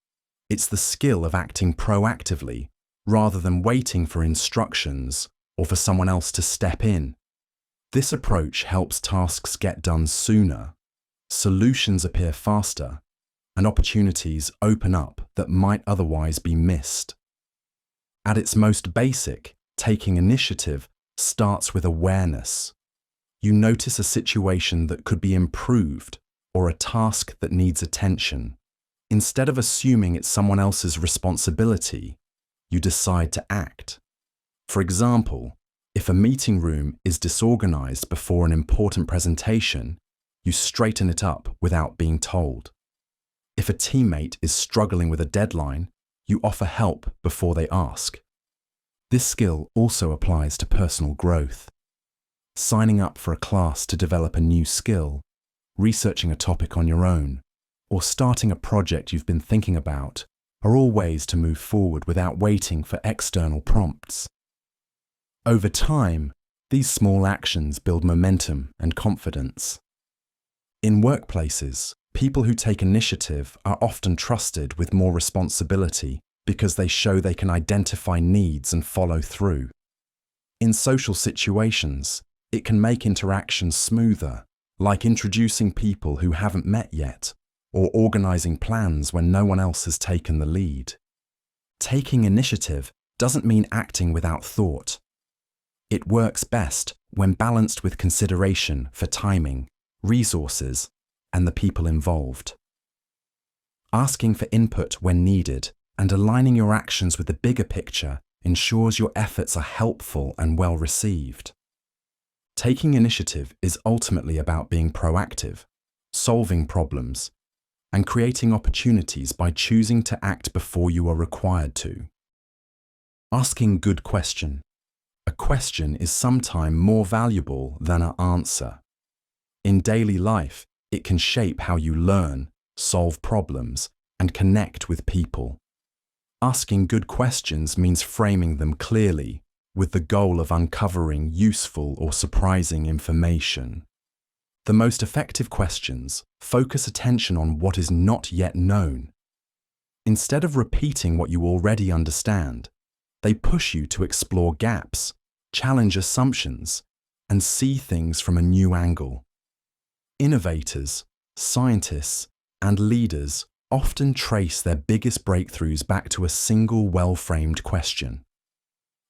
It's the skill of acting proactively rather than waiting for instructions or for someone else to step in. This approach helps tasks get done sooner, solutions appear faster, and opportunities open up that might otherwise be missed. At its most basic, taking initiative starts with awareness. You notice a situation that could be improved or a task that needs attention. Instead of assuming it's someone else's responsibility, you decide to act. For example, if a meeting room is disorganized before an important presentation, you straighten it up without being told. If a teammate is struggling with a deadline, you offer help before they ask. This skill also applies to personal growth. Signing up for a class to develop a new skill, researching a topic on your own, or starting a project you've been thinking about are all ways to move forward without waiting for external prompts. Over time, these small actions build momentum and confidence. In workplaces, people who take initiative are often trusted with more responsibility because they show they can identify needs and follow through. In social situations, it can make interactions smoother, like introducing people who haven't met yet, or organizing plans when no one else has taken the lead. Taking initiative doesn't mean acting without thought. It works best when balanced with consideration for timing, resources, and the people involved. Asking for input when needed and aligning your actions with the bigger picture ensures your efforts are helpful and well received. Taking initiative is ultimately about being proactive, solving problems, and creating opportunities by choosing to act before you are required to. Asking good question. A question is sometimes more valuable than an answer. In daily life, it can shape how you learn, solve problems, and connect with people. Asking good questions means framing them clearly, with the goal of uncovering useful or surprising information. The most effective questions focus attention on what is not yet known. Instead of repeating what you already understand, they push you to explore gaps, challenge assumptions, and see things from a new angle. Innovators, scientists, and leaders often trace their biggest breakthroughs back to a single well-framed question.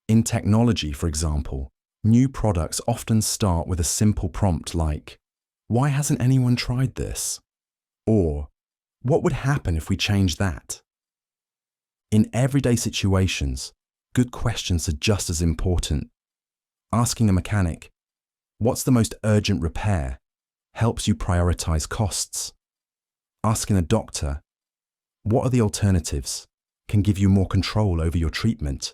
In technology, for example, new products often start with a simple prompt like, "Why hasn't anyone tried this?" Or, "What would happen if we changed that?" In everyday situations, good questions are just as important. Asking a mechanic, "What's the most urgent repair?" helps you prioritize costs. Asking a doctor, "What are the alternatives?" can give you more control over your treatment.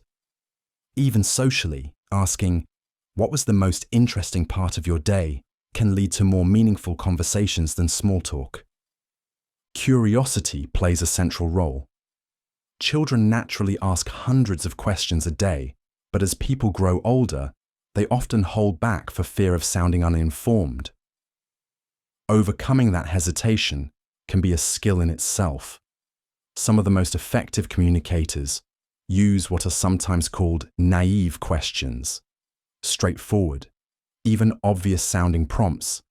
Even socially, asking, "What was the most interesting part of your day?" can lead to more meaningful conversations than small talk. Curiosity plays a central role. Children naturally ask hundreds of questions a day, but as people grow older, they often hold back for fear of sounding uninformed. Overcoming that hesitation can be a skill in itself. Some of the most effective communicators use what are sometimes called naive questions, straightforward, even obvious-sounding prompts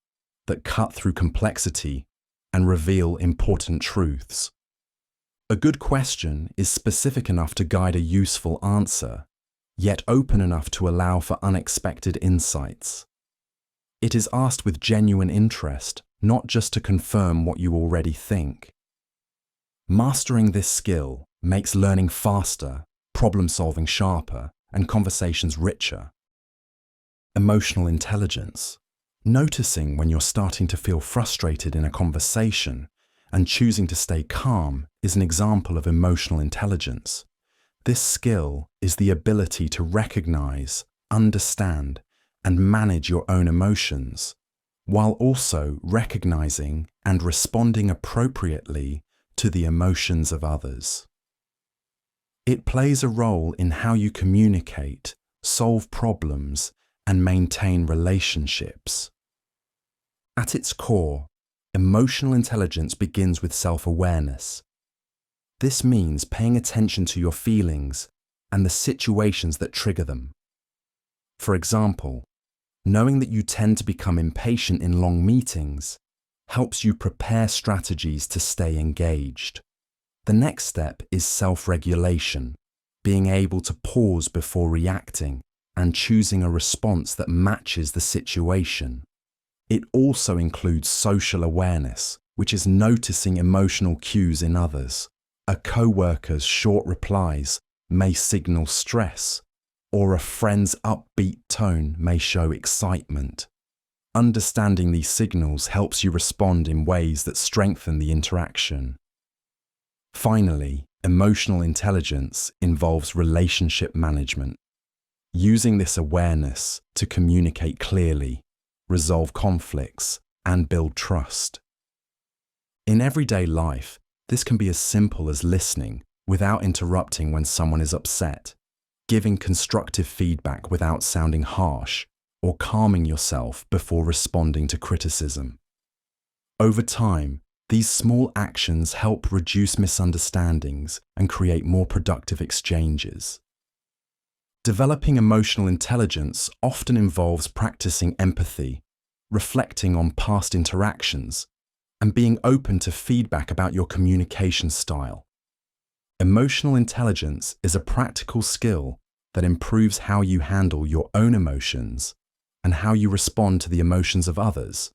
that cut through complexity and reveal important truths. A good question is specific enough to guide a useful answer, yet open enough to allow for unexpected insights. It is asked with genuine interest, not just to confirm what you already think. Mastering this skill makes learning faster, problem-solving sharper, and conversations richer. Emotional intelligence. Noticing when you're starting to feel frustrated in a conversation and choosing to stay calm is an example of emotional intelligence. This skill is the ability to recognize, understand, and manage your own emotions, while also recognizing and responding appropriately to the emotions of others. It plays a role in how you communicate, solve problems, and maintain relationships. At its core, emotional intelligence begins with self-awareness. This means paying attention to your feelings and the situations that trigger them. For example, knowing that you tend to become impatient in long meetings helps you prepare strategies to stay engaged. The next step is self-regulation, being able to pause before reacting and choosing a response that matches the situation. It also includes social awareness, which is noticing emotional cues in others. A coworker's short replies may signal stress, or a friend's upbeat tone may show excitement. Understanding these signals helps you respond in ways that strengthen the interaction. Finally, emotional intelligence involves relationship management. Using this awareness to communicate clearly, resolve conflicts, and build trust. In everyday life, this can be as simple as listening without interrupting when someone is upset, giving constructive feedback without sounding harsh, or calming yourself before responding to criticism. Over time, these small actions help reduce misunderstandings and create more productive exchanges. Developing emotional intelligence often involves practicing empathy, reflecting on past interactions, and being open to feedback about your communication style. Emotional intelligence is a practical skill that improves how you handle your own emotions and how you respond to the emotions of others,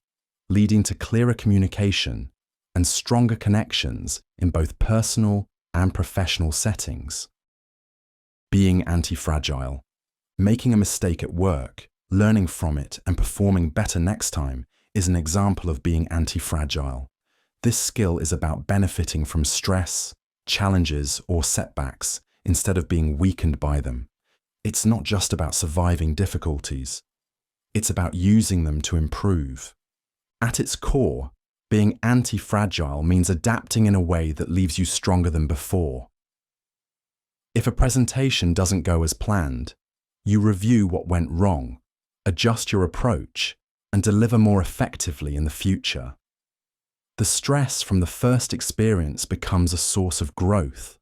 leading to clearer communication and stronger connections in both personal and professional settings. Being antifragile. Making a mistake at work, learning from it, and performing better next time is an example of being antifragile. This skill is about benefiting from stress, challenges, or setbacks instead of being weakened by them. It's not just about surviving difficulties. It's about using them to improve. At its core, being anti-fragile means adapting in a way that leaves you stronger than before. If a presentation doesn't go as planned, you review what went wrong, adjust your approach, and deliver more effectively in the future. The stress from the first experience becomes a source of growth.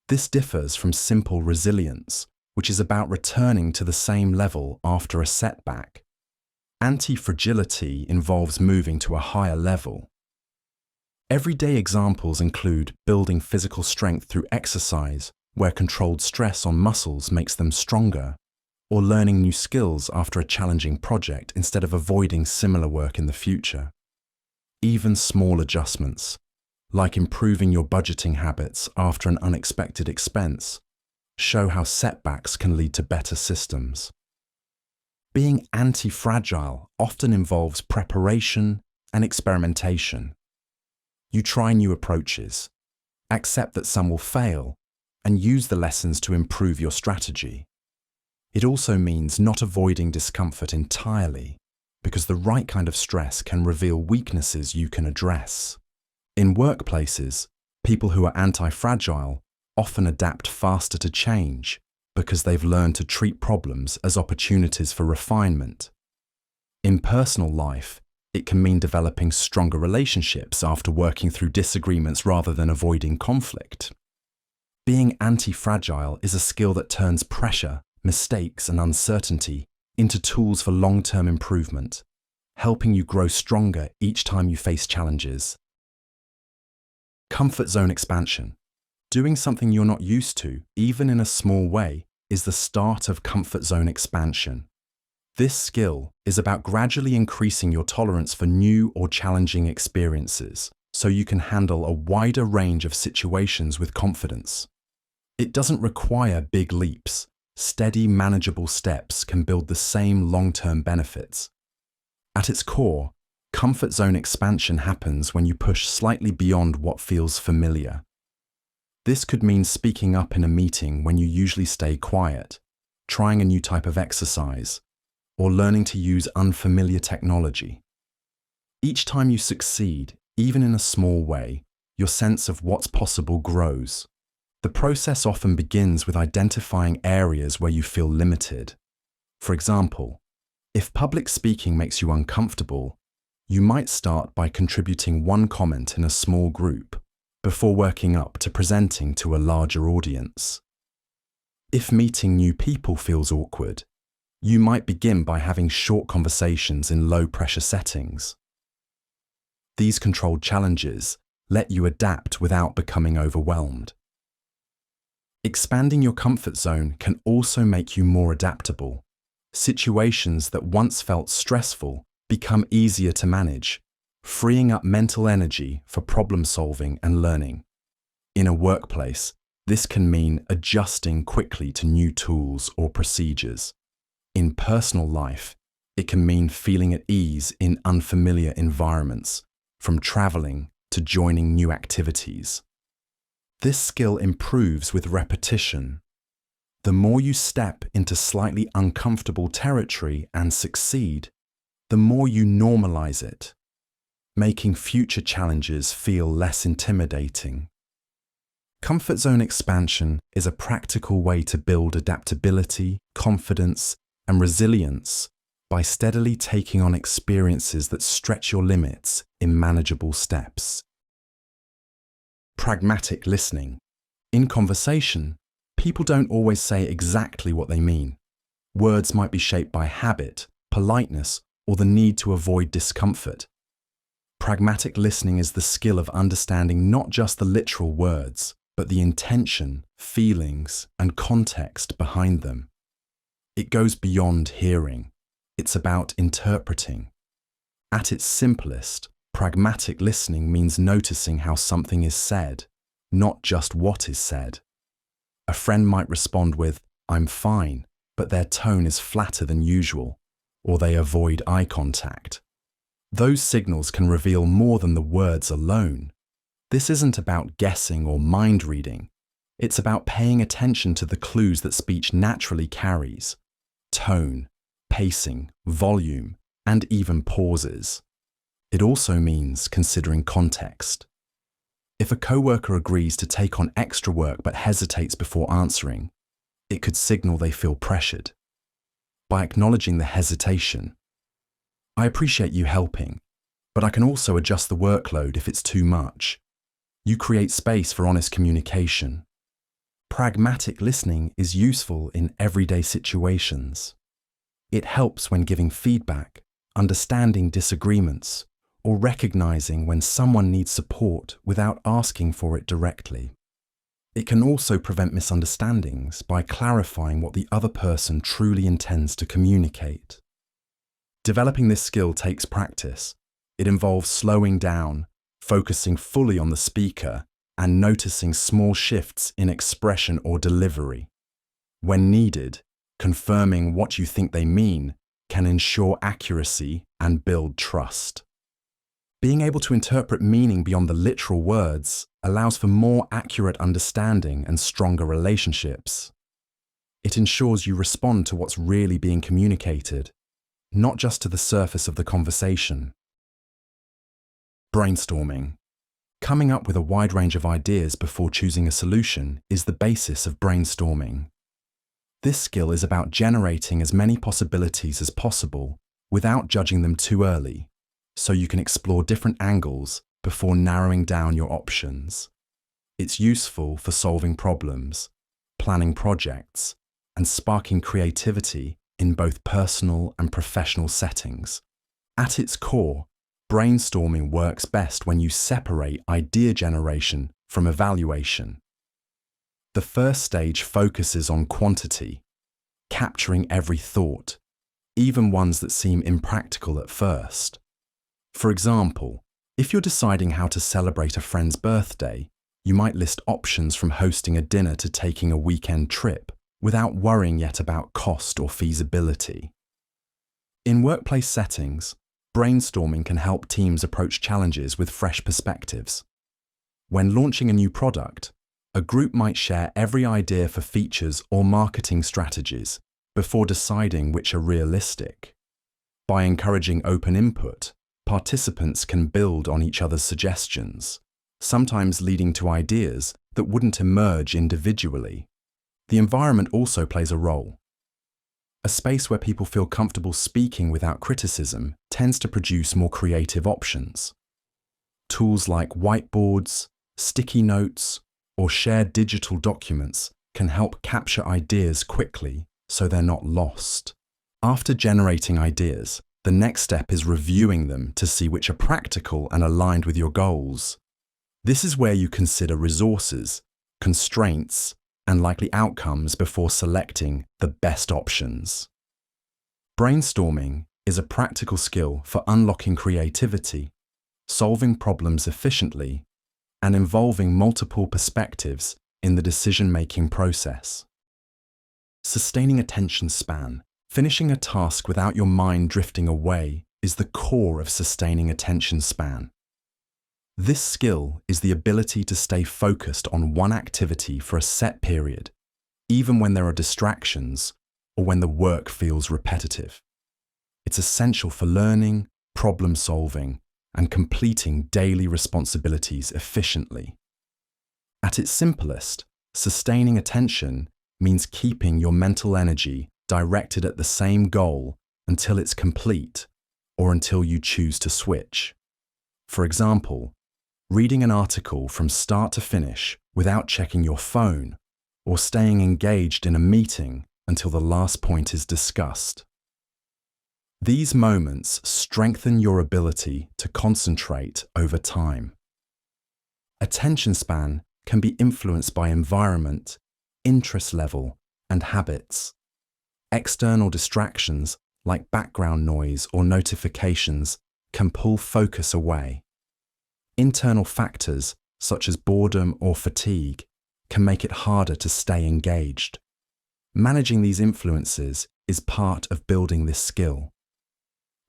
This differs from simple resilience, which is about returning to the same level after a setback. Anti-fragility involves moving to a higher level. Everyday examples include building physical strength through exercise, where controlled stress on muscles makes them stronger, or learning new skills after a challenging project instead of avoiding similar work in the future. Even small adjustments, like improving your budgeting habits after an unexpected expense, show how setbacks can lead to better systems. Being anti-fragile often involves preparation and experimentation. You try new approaches, accept that some will fail, and use the lessons to improve your strategy. It also means not avoiding discomfort entirely, because the right kind of stress can reveal weaknesses you can address. In workplaces, people who are anti-fragile often adapt faster to change because they've learned to treat problems as opportunities for refinement. In personal life, it can mean developing stronger relationships after working through disagreements rather than avoiding conflict. Being anti-fragile is a skill that turns pressure, mistakes, and uncertainty into tools for long-term improvement, helping you grow stronger each time you face challenges. Comfort zone expansion. Doing something you're not used to, even in a small way, is the start of comfort zone expansion. This skill is about gradually increasing your tolerance for new or challenging experiences, so you can handle a wider range of situations with confidence. It doesn't require big leaps. Steady, manageable steps can build the same long-term benefits. At its core, comfort zone expansion happens when you push slightly beyond what feels familiar. This could mean speaking up in a meeting when you usually stay quiet, trying a new type of exercise, or learning to use unfamiliar technology. Each time you succeed, even in a small way, your sense of what's possible grows. The process often begins with identifying areas where you feel limited. For example, if public speaking makes you uncomfortable, you might start by contributing one comment in a small group before working up to presenting to a larger audience. If meeting new people feels awkward, You might begin by having short conversations in low-pressure settings. These controlled challenges let you adapt without becoming overwhelmed. Expanding your comfort zone can also make you more adaptable. Situations that once felt stressful become easier to manage, freeing up mental energy for problem-solving and learning. In a workplace, this can mean adjusting quickly to new tools or procedures. In personal life, it can mean feeling at ease in unfamiliar environments, from traveling to joining new activities. This skill improves with repetition. The more you step into slightly uncomfortable territory and succeed, the more you normalize it, making future challenges feel less intimidating. Comfort zone expansion is a practical way to build adaptability, confidence, and resilience by steadily taking on experiences that stretch your limits in manageable steps. Pragmatic listening. In conversation, people don't always say exactly what they mean. Words might be shaped by habit, politeness, or the need to avoid discomfort. Pragmatic listening is the skill of understanding not just the literal words, but the intention, feelings, and context behind them. It goes beyond hearing. It's about interpreting. At its simplest, pragmatic listening means noticing how something is said, not just what is said. A friend might respond with, "I'm fine," but their tone is flatter than usual, or they avoid eye contact. Those signals can reveal more than the words alone. This isn't about guessing or mind reading. It's about paying attention to the clues that speech naturally carries: tone, pacing, volume, and even pauses. It also means considering context. If a coworker agrees to take on extra work but hesitates before answering, it could signal they feel pressured. By acknowledging the hesitation, "I appreciate you helping, but I can also adjust the workload if it's too much," you create space for honest communication. Pragmatic listening is useful in everyday situations. It helps when giving feedback, understanding disagreements, or recognizing when someone needs support without asking for it directly. It can also prevent misunderstandings by clarifying what the other person truly intends to communicate. Developing this skill takes practice. It involves slowing down, focusing fully on the speaker, and noticing small shifts in expression or delivery. When needed, confirming what you think they mean can ensure accuracy and build trust. Being able to interpret meaning beyond the literal words allows for more accurate understanding and stronger relationships. It ensures you respond to what's really being communicated, not just to the surface of the conversation. Brainstorming. Coming up with a wide range of ideas before choosing a solution is the basis of brainstorming. This skill is about generating as many possibilities as possible without judging them too early, so you can explore different angles before narrowing down your options. It's useful for solving problems, planning projects, and sparking creativity in both personal and professional settings. At its core, brainstorming works best when you separate idea generation from evaluation. The first stage focuses on quantity, capturing every thought, even ones that seem impractical at first. For example, if you're deciding how to celebrate a friend's birthday, you might list options from hosting a dinner to taking a weekend trip without worrying yet about cost or feasibility. In workplace settings, brainstorming can help teams approach challenges with fresh perspectives. When launching a new product, a group might share every idea for features or marketing strategies before deciding which are realistic. By encouraging open input, participants can build on each other's suggestions, sometimes leading to ideas that wouldn't emerge individually. The environment also plays a role. A space where people feel comfortable speaking without criticism tends to produce more creative options. Tools like whiteboards, sticky notes, or shared digital documents can help capture ideas quickly so they're not lost. After generating ideas, the next step is reviewing them to see which are practical and aligned with your goals. This is where you consider resources, constraints, and likely outcomes before selecting the best options. Brainstorming is a practical skill for unlocking creativity, solving problems efficiently, and involving multiple perspectives in the decision-making process. Sustaining attention span. Finishing a task without your mind drifting away is the core of sustaining attention span. This skill is the ability to stay focused on one activity for a set period, even when there are distractions or when the work feels repetitive. It's essential for learning, problem solving, and completing daily responsibilities efficiently. At its simplest, sustaining attention means keeping your mental energy directed at the same goal until it's complete or until you choose to switch. For example, reading an article from start to finish without checking your phone, or staying engaged in a meeting until the last point is discussed. These moments strengthen your ability to concentrate over time. Attention span can be influenced by environment, interest level, and habits. External distractions like background noise or notifications can pull focus away. Internal factors such as boredom or fatigue can make it harder to stay engaged. Managing these influences is part of building this skill.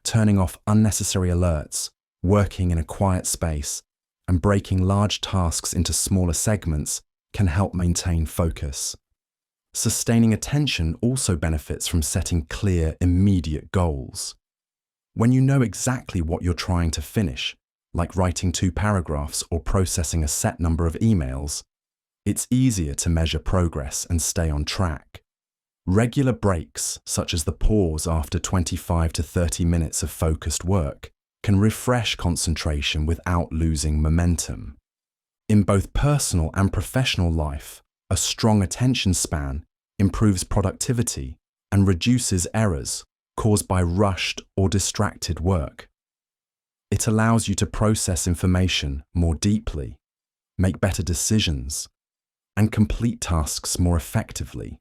Turning off unnecessary alerts, working in a quiet space, and breaking large tasks into smaller segments can help maintain focus. Sustaining attention also benefits from setting clear, immediate goals. When you know exactly what you're trying to finish, like writing 2 paragraphs or processing a set number of emails, it's easier to measure progress and stay on track. Regular breaks, such as the pause after 25 to 30 minutes of focused work, can refresh concentration without losing momentum. In both personal and professional life, a strong attention span improves productivity and reduces errors caused by rushed or distracted work. It allows you to process information more deeply, make better decisions, and complete tasks more effectively.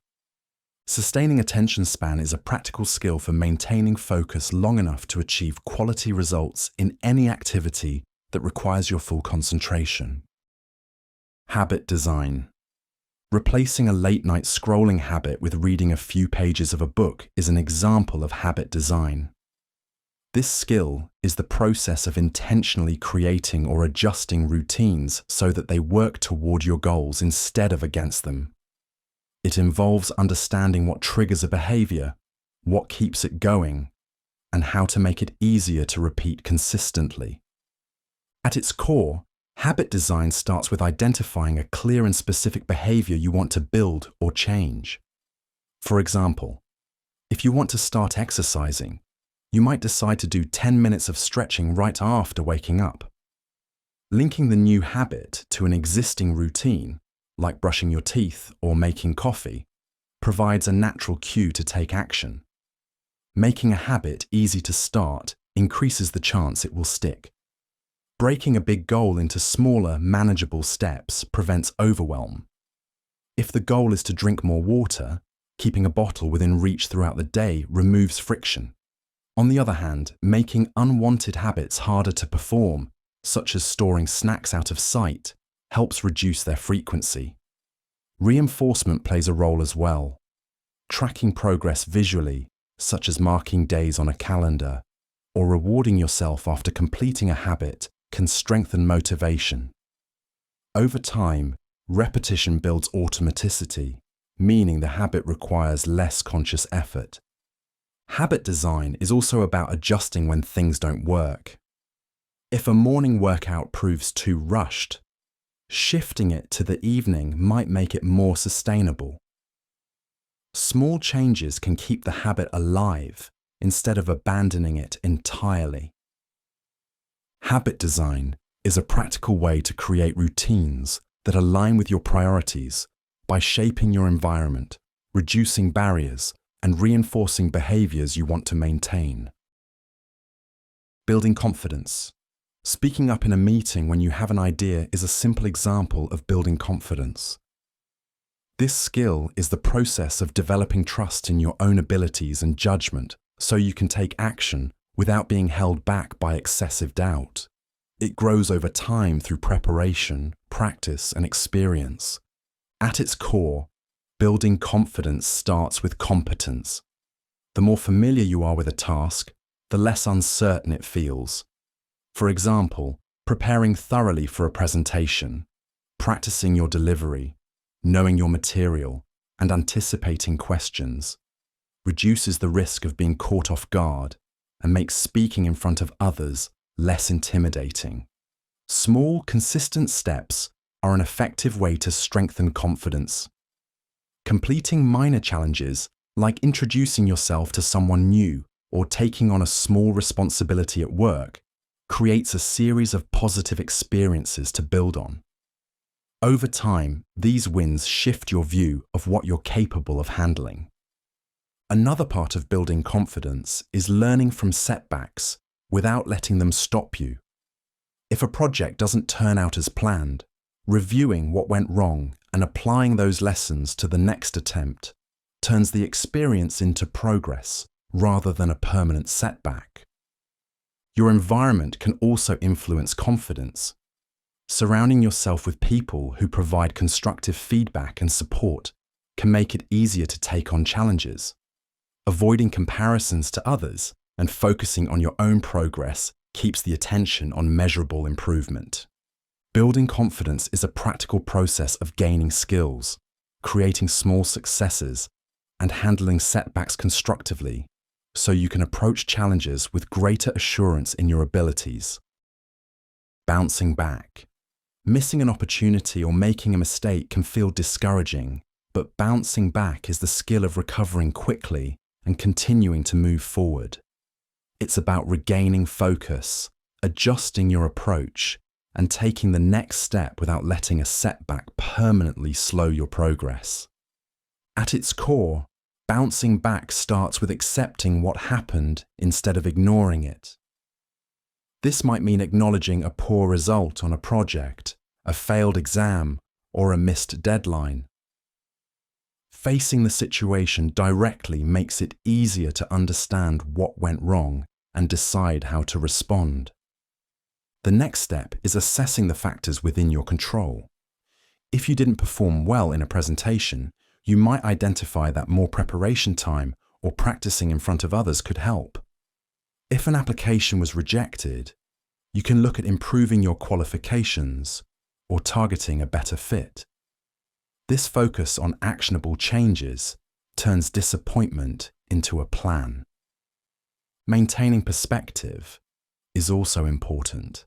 Sustaining attention span is a practical skill for maintaining focus long enough to achieve quality results in any activity that requires your full concentration. Habit design. Replacing a late-night scrolling habit with reading a few pages of a book is an example of habit design. This skill is the process of intentionally creating or adjusting routines so that they work toward your goals instead of against them. It involves understanding what triggers a behavior, what keeps it going, and how to make it easier to repeat consistently. At its core, habit design starts with identifying a clear and specific behavior you want to build or change. For example, if you want to start exercising, you might decide to do 10 minutes of stretching right after waking up. Linking the new habit to an existing routine, like brushing your teeth or making coffee, provides a natural cue to take action. Making a habit easy to start increases the chance it will stick. Breaking a big goal into smaller, manageable steps prevents overwhelm. If the goal is to drink more water, keeping a bottle within reach throughout the day removes friction. On the other hand, making unwanted habits harder to perform, such as storing snacks out of sight, helps reduce their frequency. Reinforcement plays a role as well. Tracking progress visually, such as marking days on a calendar, or rewarding yourself after completing a habit, can strengthen motivation. Over time, repetition builds automaticity, meaning the habit requires less conscious effort. Habit design is also about adjusting when things don't work. If a morning workout proves too rushed, shifting it to the evening might make it more sustainable. Small changes can keep the habit alive instead of abandoning it entirely. Habit design is a practical way to create routines that align with your priorities by shaping your environment, reducing barriers, and reinforcing behaviors you want to maintain. Building confidence. Speaking up in a meeting when you have an idea is a simple example of building confidence. This skill is the process of developing trust in your own abilities and judgment so you can take action without being held back by excessive doubt. It grows over time through preparation, practice, and experience. At its core, building confidence starts with competence. The more familiar you are with a task, the less uncertain it feels. For example, preparing thoroughly for a presentation, practicing your delivery, knowing your material, and anticipating questions reduces the risk of being caught off guard and makes speaking in front of others less intimidating. Small, consistent steps are an effective way to strengthen confidence. Completing minor challenges, like introducing yourself to someone new or taking on a small responsibility at work, creates a series of positive experiences to build on. Over time, these wins shift your view of what you're capable of handling. Another part of building confidence is learning from setbacks without letting them stop you. If a project doesn't turn out as planned, reviewing what went wrong and applying those lessons to the next attempt turns the experience into progress rather than a permanent setback. Your environment can also influence confidence. Surrounding yourself with people who provide constructive feedback and support can make it easier to take on challenges. Avoiding comparisons to others and focusing on your own progress keeps the attention on measurable improvement. Building confidence is a practical process of gaining skills, creating small successes, and handling setbacks constructively, so you can approach challenges with greater assurance in your abilities. Bouncing back. Missing an opportunity or making a mistake can feel discouraging, but bouncing back is the skill of recovering quickly and continuing to move forward. It's about regaining focus, adjusting your approach, and taking the next step without letting a setback permanently slow your progress. At its core, bouncing back starts with accepting what happened instead of ignoring it. This might mean acknowledging a poor result on a project, a failed exam, or a missed deadline. Facing the situation directly makes it easier to understand what went wrong and decide how to respond. The next step is assessing the factors within your control. If you didn't perform well in a presentation, you might identify that more preparation time or practicing in front of others could help. If an application was rejected, you can look at improving your qualifications or targeting a better fit. This focus on actionable changes turns disappointment into a plan. Maintaining perspective is also important.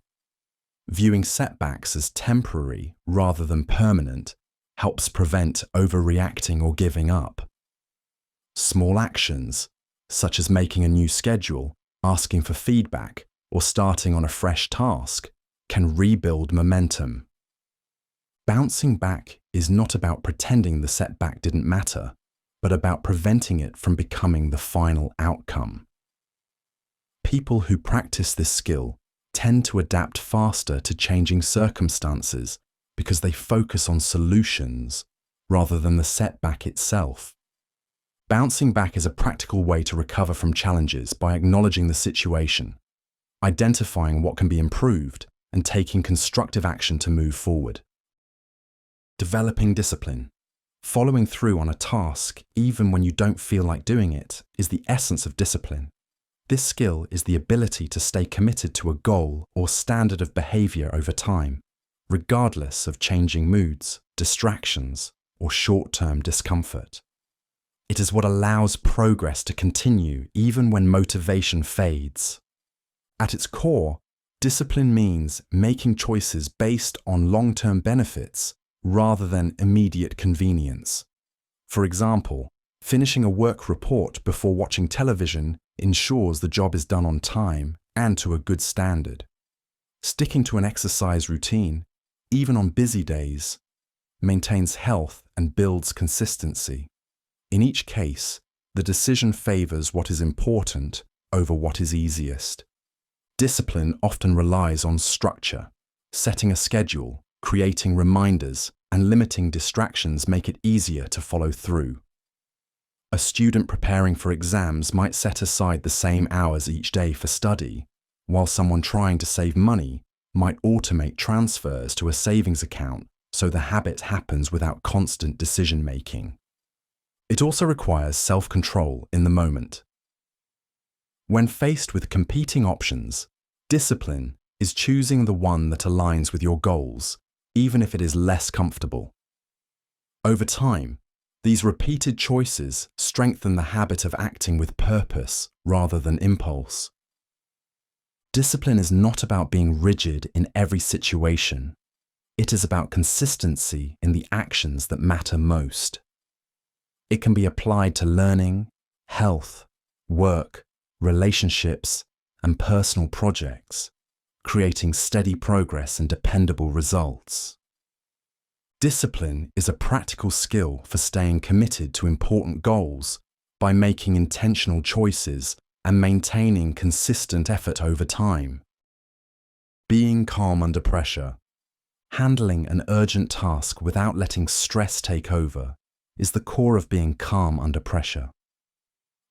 Viewing setbacks as temporary rather than permanent helps prevent overreacting or giving up. Small actions, such as making a new schedule, asking for feedback, or starting on a fresh task, can rebuild momentum. Bouncing back is not about pretending the setback didn't matter, but about preventing it from becoming the final outcome. People who practice this skill tend to adapt faster to changing circumstances because they focus on solutions rather than the setback itself. Bouncing back is a practical way to recover from challenges by acknowledging the situation, identifying what can be improved, and taking constructive action to move forward. Developing discipline. Following through on a task, even when you don't feel like doing it, is the essence of discipline. This skill is the ability to stay committed to a goal or standard of behavior over time, regardless of changing moods, distractions, or short-term discomfort. It is what allows progress to continue even when motivation fades. At its core, discipline means making choices based on long-term benefits rather than immediate convenience. For example, finishing a work report before watching television ensures the job is done on time and to a good standard. Sticking to an exercise routine, even on busy days, maintains health and builds consistency. In each case, The decision favors what is important over what is easiest. Discipline often relies on structure. Setting a schedule, creating reminders, and limiting distractions make it easier to follow through. A student preparing for exams might set aside the same hours each day for study, while someone trying to save money might automate transfers to a savings account so the habit happens without constant decision-making. It also requires self-control in the moment. When faced with competing options, discipline is choosing the one that aligns with your goals, even if it is less comfortable. Over time, these repeated choices strengthen the habit of acting with purpose rather than impulse. Discipline is not about being rigid in every situation. It is about consistency in the actions that matter most. It can be applied to learning, health, work, relationships, and personal projects, creating steady progress and dependable results. Discipline is a practical skill for staying committed to important goals by making intentional choices and maintaining consistent effort over time. Being calm under pressure. Handling an urgent task without letting stress take over is the core of being calm under pressure.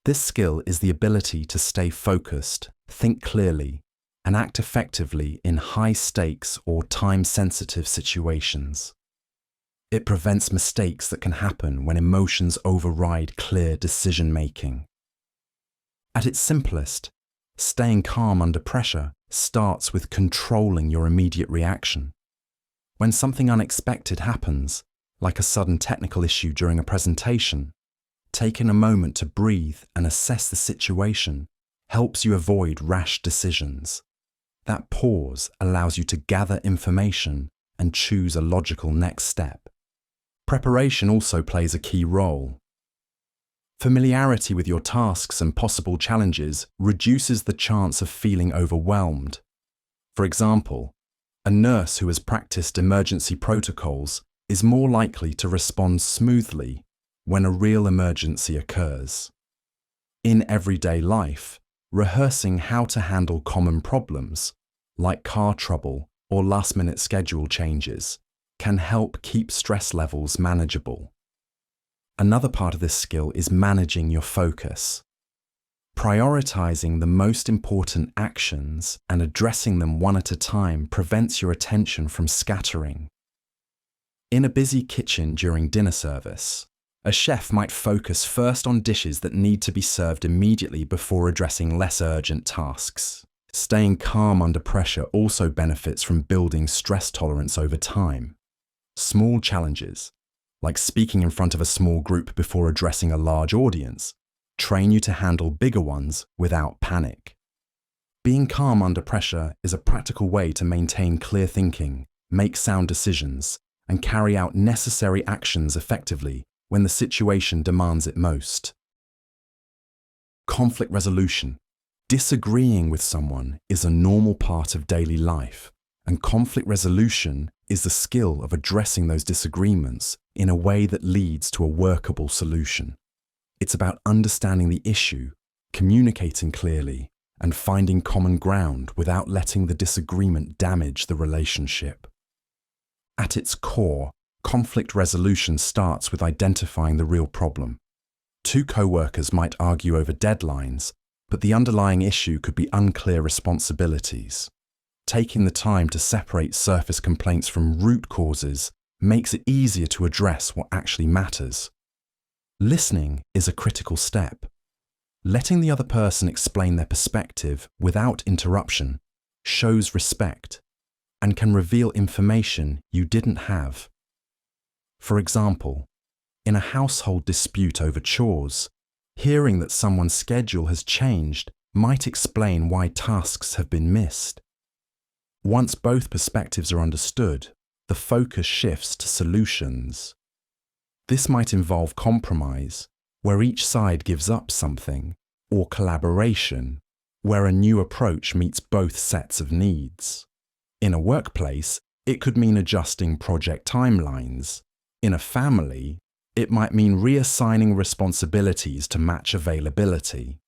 This skill is the ability to stay focused, think clearly, and act effectively in high-stakes or time-sensitive situations. It prevents mistakes that can happen when emotions override clear decision-making. At its simplest, staying calm under pressure starts with controlling your immediate reaction. When something unexpected happens, like a sudden technical issue during a presentation, taking a moment to breathe and assess the situation helps you avoid rash decisions. That pause allows you to gather information and choose a logical next step. Preparation also plays a key role. Familiarity with your tasks and possible challenges reduces the chance of feeling overwhelmed. For example, a nurse who has practiced emergency protocols is more likely to respond smoothly when a real emergency occurs. In everyday life, rehearsing how to handle common problems, like car trouble or last-minute schedule changes, can help keep stress levels manageable. Another part of this skill is managing your focus. Prioritizing the most important actions and addressing them one at a time prevents your attention from scattering. In a busy kitchen during dinner service, a chef might focus first on dishes that need to be served immediately before addressing less urgent tasks. Staying calm under pressure also benefits from building stress tolerance over time. Small challenges, like speaking in front of a small group before addressing a large audience, train you to handle bigger ones without panic. Being calm under pressure is a practical way to maintain clear thinking, make sound decisions, and carry out necessary actions effectively when the situation demands it most. Conflict resolution. Disagreeing with someone is a normal part of daily life, and conflict resolution is the skill of addressing those disagreements in a way that leads to a workable solution. It's about understanding the issue, communicating clearly, and finding common ground without letting the disagreement damage the relationship. At its core, conflict resolution starts with identifying the real problem. Two co-workers might argue over deadlines, but the underlying issue could be unclear responsibilities. Taking the time to separate surface complaints from root causes makes it easier to address what actually matters. Listening is a critical step. Letting the other person explain their perspective without interruption shows respect and can reveal information you didn't have. For example, in a household dispute over chores, hearing that someone's schedule has changed might explain why tasks have been missed. Once both perspectives are understood, the focus shifts to solutions. This might involve compromise, where each side gives up something, or collaboration, where a new approach meets both sets of needs. In a workplace, it could mean adjusting project timelines. In a family, It might mean reassigning responsibilities to match availability.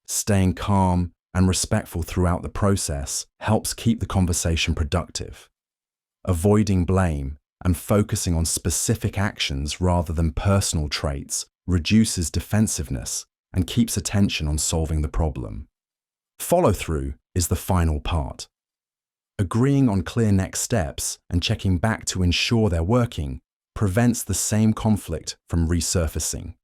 Staying calm and respectful throughout the process helps keep the conversation productive. Avoiding blame and focusing on specific actions rather than personal traits reduces defensiveness and keeps attention on solving the problem. Follow-through is the final part. Agreeing on clear next steps and checking back to ensure they're working prevents the same conflict from resurfacing.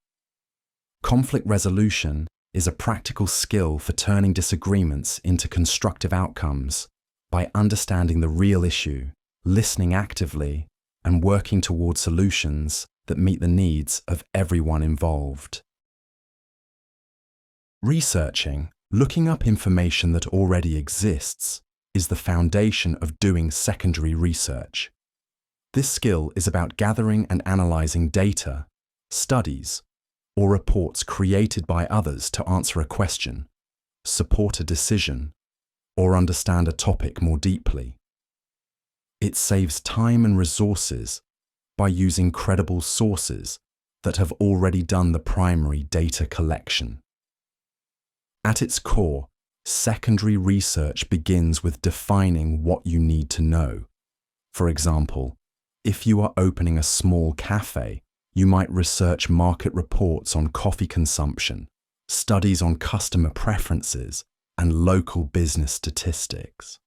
Conflict resolution is a practical skill for turning disagreements into constructive outcomes by understanding the real issue, listening actively, and working toward solutions that meet the needs of everyone involved. Researching, looking up information that already exists, is the foundation of doing secondary research. This skill is about gathering and analyzing data, studies, or reports created by others to answer a question, support a decision, or understand a topic more deeply. It saves time and resources by using credible sources that have already done the primary data collection. At its core, secondary research begins with defining what you need to know. For example, if you are opening a small cafe, you might research market reports on coffee consumption, studies on customer preferences, and local business statistics.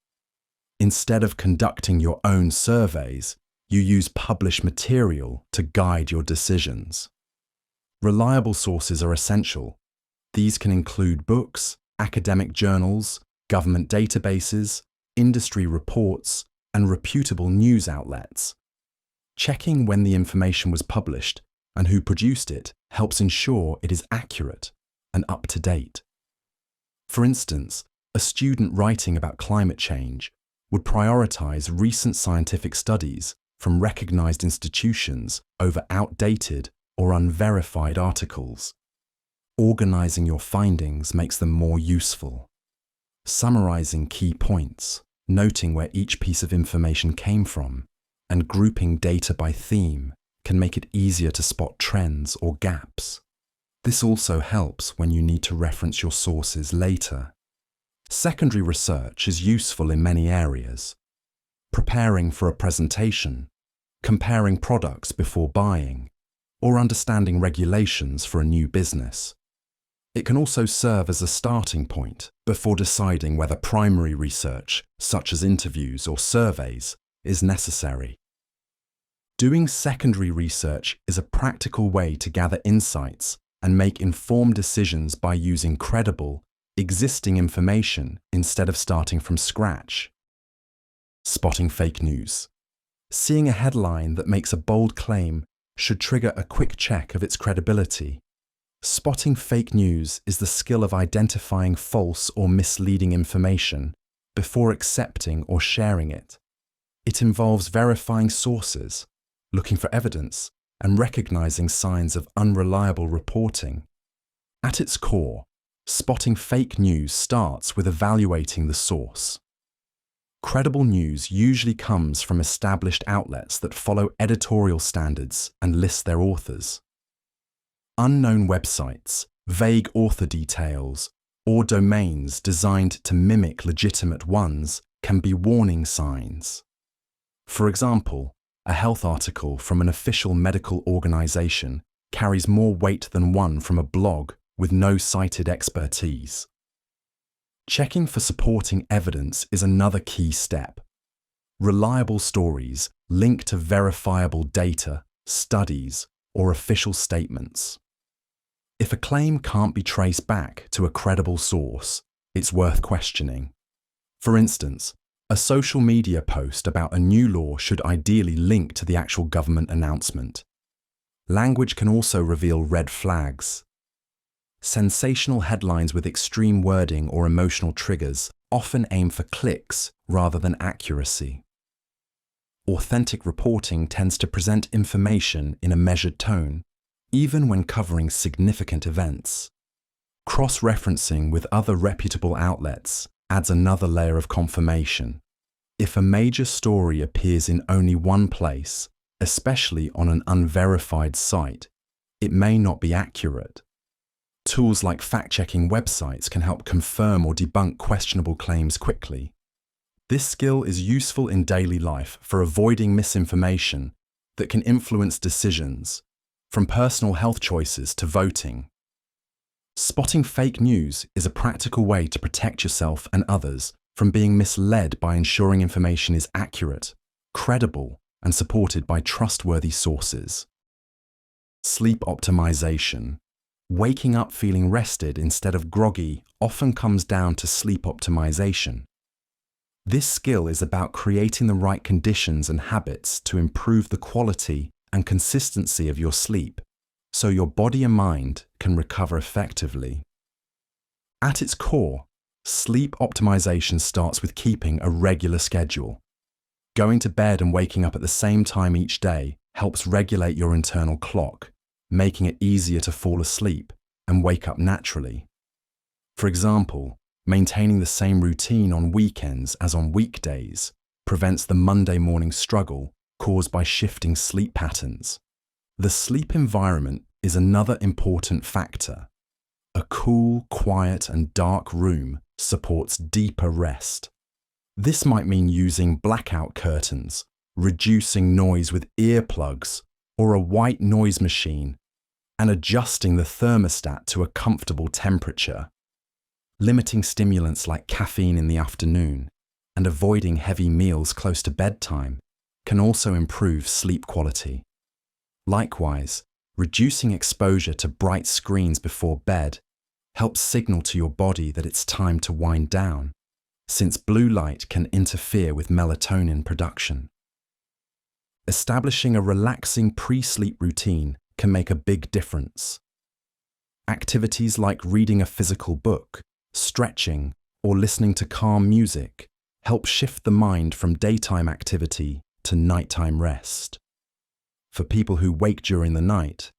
Instead of conducting your own surveys, you use published material to guide your decisions. Reliable sources are essential. These can include books, academic journals, government databases, industry reports, and reputable news outlets. Checking when the information was published and who produced it helps ensure it is accurate and up to date. For instance, a student writing about climate change would prioritize recent scientific studies from recognized institutions over outdated or unverified articles. Organizing your findings makes them more useful. Summarizing key points, noting where each piece of information came from, and grouping data by theme can make it easier to spot trends or gaps. This also helps when you need to reference your sources later. Secondary research is useful in many areas. Preparing for a presentation, comparing products before buying, or understanding regulations for a new business. It can also serve as a starting point before deciding whether primary research, such as interviews or surveys, is necessary. Doing secondary research is a practical way to gather insights and make informed decisions by using credible, existing information instead of starting from scratch. Spotting fake news. Seeing a headline that makes a bold claim should trigger a quick check of its credibility. Spotting fake news is the skill of identifying false or misleading information before accepting or sharing it. It involves verifying sources, looking for evidence, and recognizing signs of unreliable reporting. At its core, spotting fake news starts with evaluating the source. Credible news usually comes from established outlets that follow editorial standards and list their authors. Unknown websites, vague author details, or domains designed to mimic legitimate ones can be warning signs. For example, a health article from an official medical organization carries more weight than one from a blog with no cited expertise. Checking for supporting evidence is another key step. Reliable stories link to verifiable data, studies, or official statements. If a claim can't be traced back to a credible source, it's worth questioning. For instance, a social media post about a new law should ideally link to the actual government announcement. Language can also reveal red flags. Sensational headlines with extreme wording or emotional triggers often aim for clicks rather than accuracy. Authentic reporting tends to present information in a measured tone, even when covering significant events. Cross-referencing with other reputable outlets adds another layer of confirmation. If a major story appears in only one place, especially on an unverified site. It may not be accurate. Tools like fact-checking websites can help confirm or debunk questionable claims quickly. This skill is useful in daily life for avoiding misinformation that can influence decisions, from personal health choices to voting. Spotting fake news is a practical way to protect yourself and others from being misled by ensuring information is accurate, credible, and supported by trustworthy sources. Sleep optimization. Waking up feeling rested instead of groggy often comes down to sleep optimization. This skill is about creating the right conditions and habits to improve the quality and consistency of your sleep, so your body and mind can recover effectively. At its core, sleep optimization starts with keeping a regular schedule. Going to bed and waking up at the same time each day helps regulate your internal clock, making it easier to fall asleep and wake up naturally. For example, maintaining the same routine on weekends as on weekdays prevents the Monday morning struggle caused by shifting sleep patterns. The sleep environment is another important factor. A cool, quiet, and dark room supports deeper rest. This might mean using blackout curtains, reducing noise with earplugs or a white noise machine, and adjusting the thermostat to a comfortable temperature. Limiting stimulants like caffeine in the afternoon and avoiding heavy meals close to bedtime can also improve sleep quality. Likewise, reducing exposure to bright screens before bed helps signal to your body that it's time to wind down, since blue light can interfere with melatonin production. Establishing a relaxing pre-sleep routine can make a big difference. Activities like reading a physical book, stretching, or listening to calm music help shift the mind from daytime activity to nighttime rest. For people who wake during the night,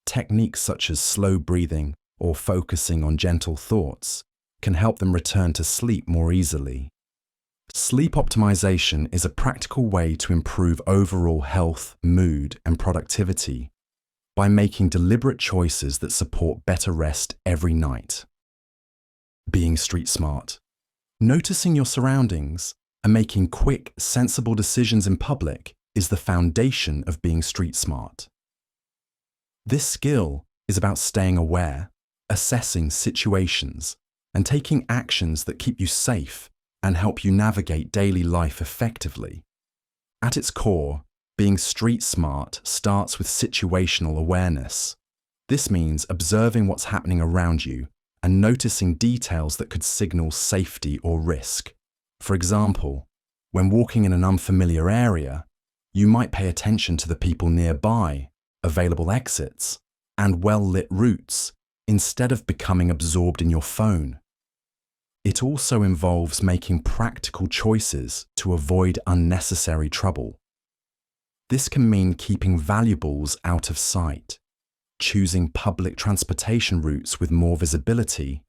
techniques such as slow breathing or focusing on gentle thoughts can help them return to sleep more easily. Sleep optimization is a practical way to improve overall health, mood, and productivity by making deliberate choices that support better rest every night. Being street smart. Noticing your surroundings and making quick, sensible decisions in public is the foundation of being street smart. This skill is about staying aware, assessing situations, and taking actions that keep you safe and help you navigate daily life effectively. At its core, being street smart starts with situational awareness. This means observing what's happening around you and noticing details that could signal safety or risk. For example, when walking in an unfamiliar area, you might pay attention to the people nearby, available exits, and well-lit routes, instead of becoming absorbed in your phone. It also involves making practical choices to avoid unnecessary trouble. This can mean keeping valuables out of sight, choosing public transportation routes with more visibility,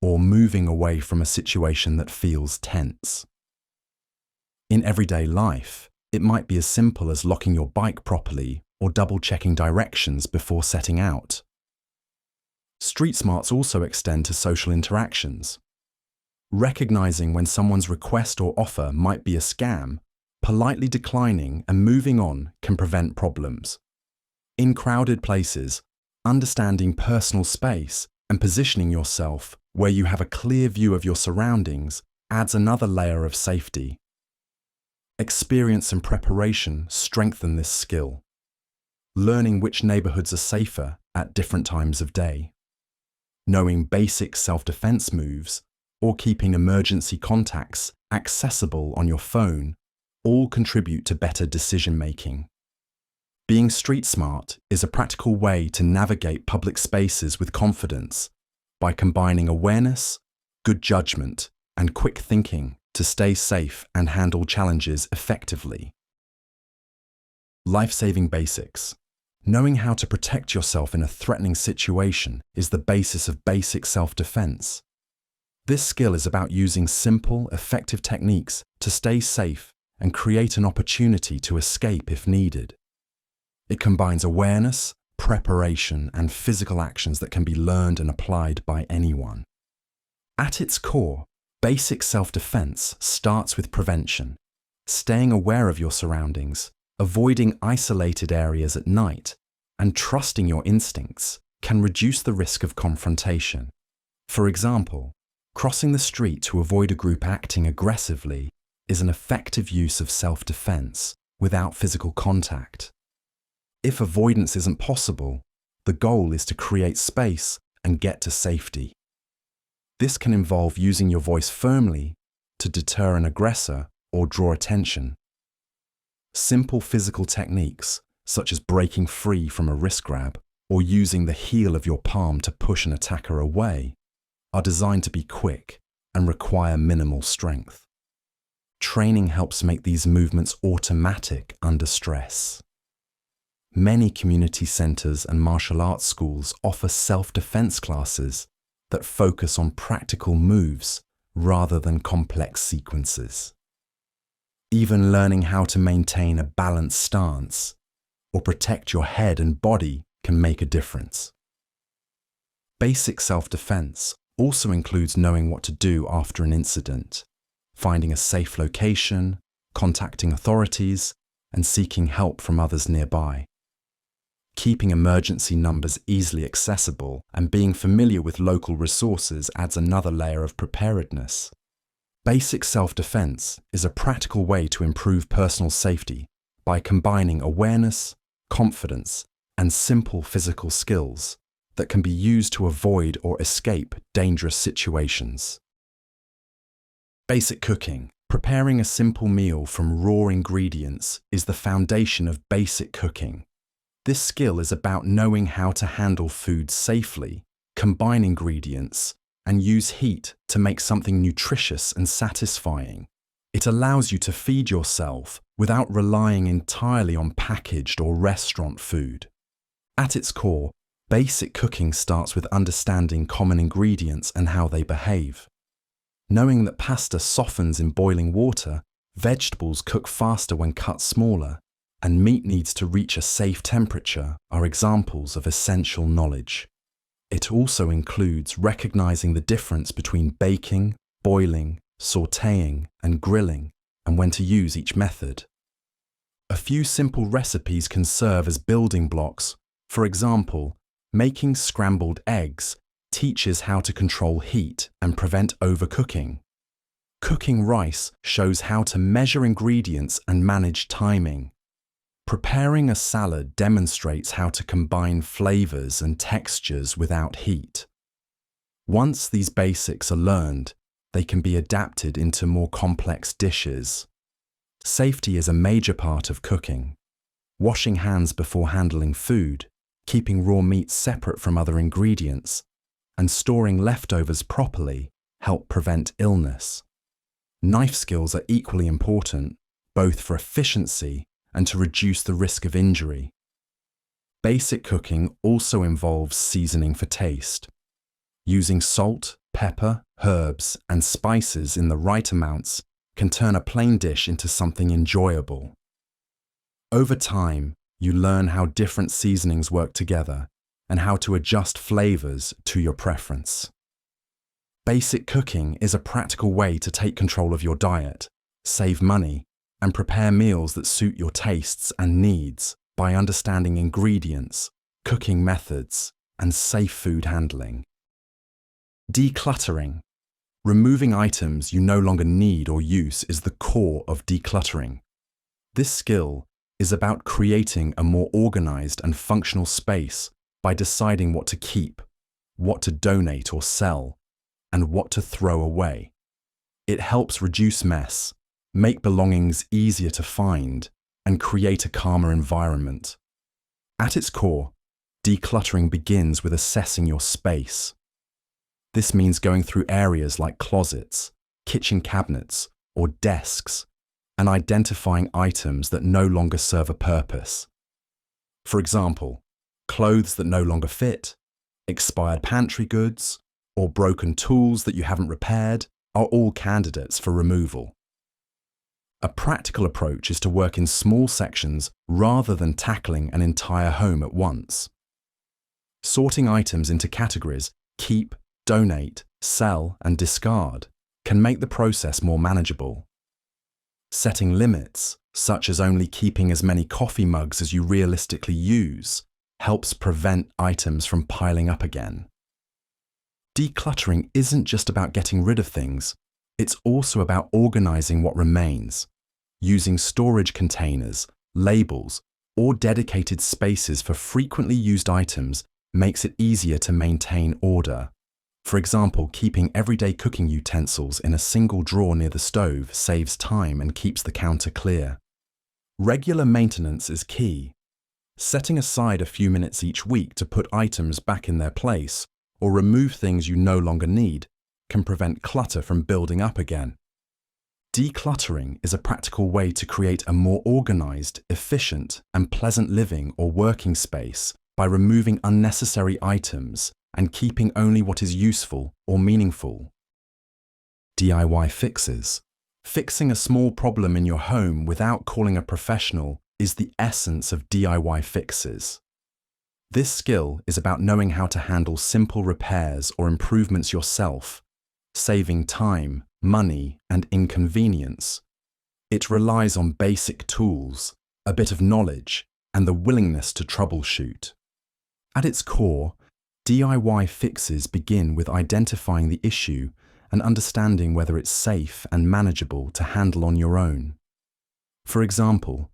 or moving away from a situation that feels tense. In everyday life, it might be as simple as locking your bike properly or double-checking directions before setting out. Street smarts also extend to social interactions. Recognizing when someone's request or offer might be a scam, politely declining and moving on can prevent problems. In crowded places, understanding personal space and positioning yourself where you have a clear view of your surroundings adds another layer of safety. Experience and preparation strengthen this skill. Learning which neighborhoods are safer at different times of day, knowing basic self-defense moves, or keeping emergency contacts accessible on your phone all contribute to better decision-making. Being street smart is a practical way to navigate public spaces with confidence by combining awareness, good judgment, and quick thinking to stay safe and handle challenges effectively. Life-saving basics. Knowing how to protect yourself in a threatening situation is the basis of basic self-defense. This skill is about using simple, effective techniques to stay safe and create an opportunity to escape if needed. It combines awareness, preparation, and physical actions that can be learned and applied by anyone. At its core, basic self-defense starts with prevention, staying aware of your surroundings, avoiding isolated areas at night, and trusting your instincts can reduce the risk of confrontation. For example, crossing the street to avoid a group acting aggressively is an effective use of self-defense without physical contact. If avoidance isn't possible, the goal is to create space and get to safety. This can involve using your voice firmly to deter an aggressor or draw attention. Simple physical techniques, such as breaking free from a wrist grab or using the heel of your palm to push an attacker away, are designed to be quick and require minimal strength. Training helps make these movements automatic under stress. Many community centers and martial arts schools offer self-defense classes that focus on practical moves rather than complex sequences. Even learning how to maintain a balanced stance or protect your head and body can make a difference. Basic self-defense also includes knowing what to do after an incident, finding a safe location, contacting authorities, and seeking help from others nearby. Keeping emergency numbers easily accessible and being familiar with local resources adds another layer of preparedness. Basic self-defense is a practical way to improve personal safety by combining awareness, confidence, and simple physical skills that can be used to avoid or escape dangerous situations. Basic cooking. Preparing a simple meal from raw ingredients is the foundation of basic cooking. This skill is about knowing how to handle food safely, combine ingredients, and use heat to make something nutritious and satisfying. It allows you to feed yourself without relying entirely on packaged or restaurant food. At its core, basic cooking starts with understanding common ingredients and how they behave. Knowing that pasta softens in boiling water, vegetables cook faster when cut smaller, and meat needs to reach a safe temperature are examples of essential knowledge. It also includes recognizing the difference between baking, boiling, sautéing, and grilling, and when to use each method. A few simple recipes can serve as building blocks. For example, making scrambled eggs teaches how to control heat and prevent overcooking. Cooking rice shows how to measure ingredients and manage timing. Preparing a salad demonstrates how to combine flavors and textures without heat. Once these basics are learned, they can be adapted into more complex dishes. Safety is a major part of cooking. Washing hands before handling food, keeping raw meats separate from other ingredients, and storing leftovers properly help prevent illness. Knife skills are equally important, both for efficiency and to reduce the risk of injury. Basic cooking also involves seasoning for taste. Using salt, pepper, herbs, and spices in the right amounts can turn a plain dish into something enjoyable. Over time, you learn how different seasonings work together and how to adjust flavors to your preference. Basic cooking is a practical way to take control of your diet, save money, and prepare meals that suit your tastes and needs by understanding ingredients, cooking methods, and safe food handling. Decluttering. Removing items you no longer need or use is the core of decluttering. This skill is about creating a more organized and functional space by deciding what to keep, what to donate or sell, and what to throw away. It helps reduce mess, make belongings easier to find, and create a calmer environment. At its core, decluttering begins with assessing your space. This means going through areas like closets, kitchen cabinets, or desks, and identifying items that no longer serve a purpose. For example, clothes that no longer fit, expired pantry goods, or broken tools that you haven't repaired are all candidates for removal. A practical approach is to work in small sections rather than tackling an entire home at once. Sorting items into categories, keep, donate, sell, and discard, can make the process more manageable. Setting limits, such as only keeping as many coffee mugs as you realistically use, helps prevent items from piling up again. Decluttering isn't just about getting rid of things, it's also about organizing what remains. Using storage containers, labels, or dedicated spaces for frequently used items makes it easier to maintain order. For example, keeping everyday cooking utensils in a single drawer near the stove saves time and keeps the counter clear. Regular maintenance is key. Setting aside a few minutes each week to put items back in their place or remove things you no longer need can prevent clutter from building up again. Decluttering is a practical way to create a more organized, efficient, and pleasant living or working space by removing unnecessary items and keeping only what is useful or meaningful. DIY fixes. Fixing a small problem in your home without calling a professional is the essence of DIY fixes. This skill is about knowing how to handle simple repairs or improvements yourself, saving time, money, and inconvenience. It relies on basic tools, a bit of knowledge, and the willingness to troubleshoot. At its core, DIY fixes begin with identifying the issue and understanding whether it's safe and manageable to handle on your own. For example,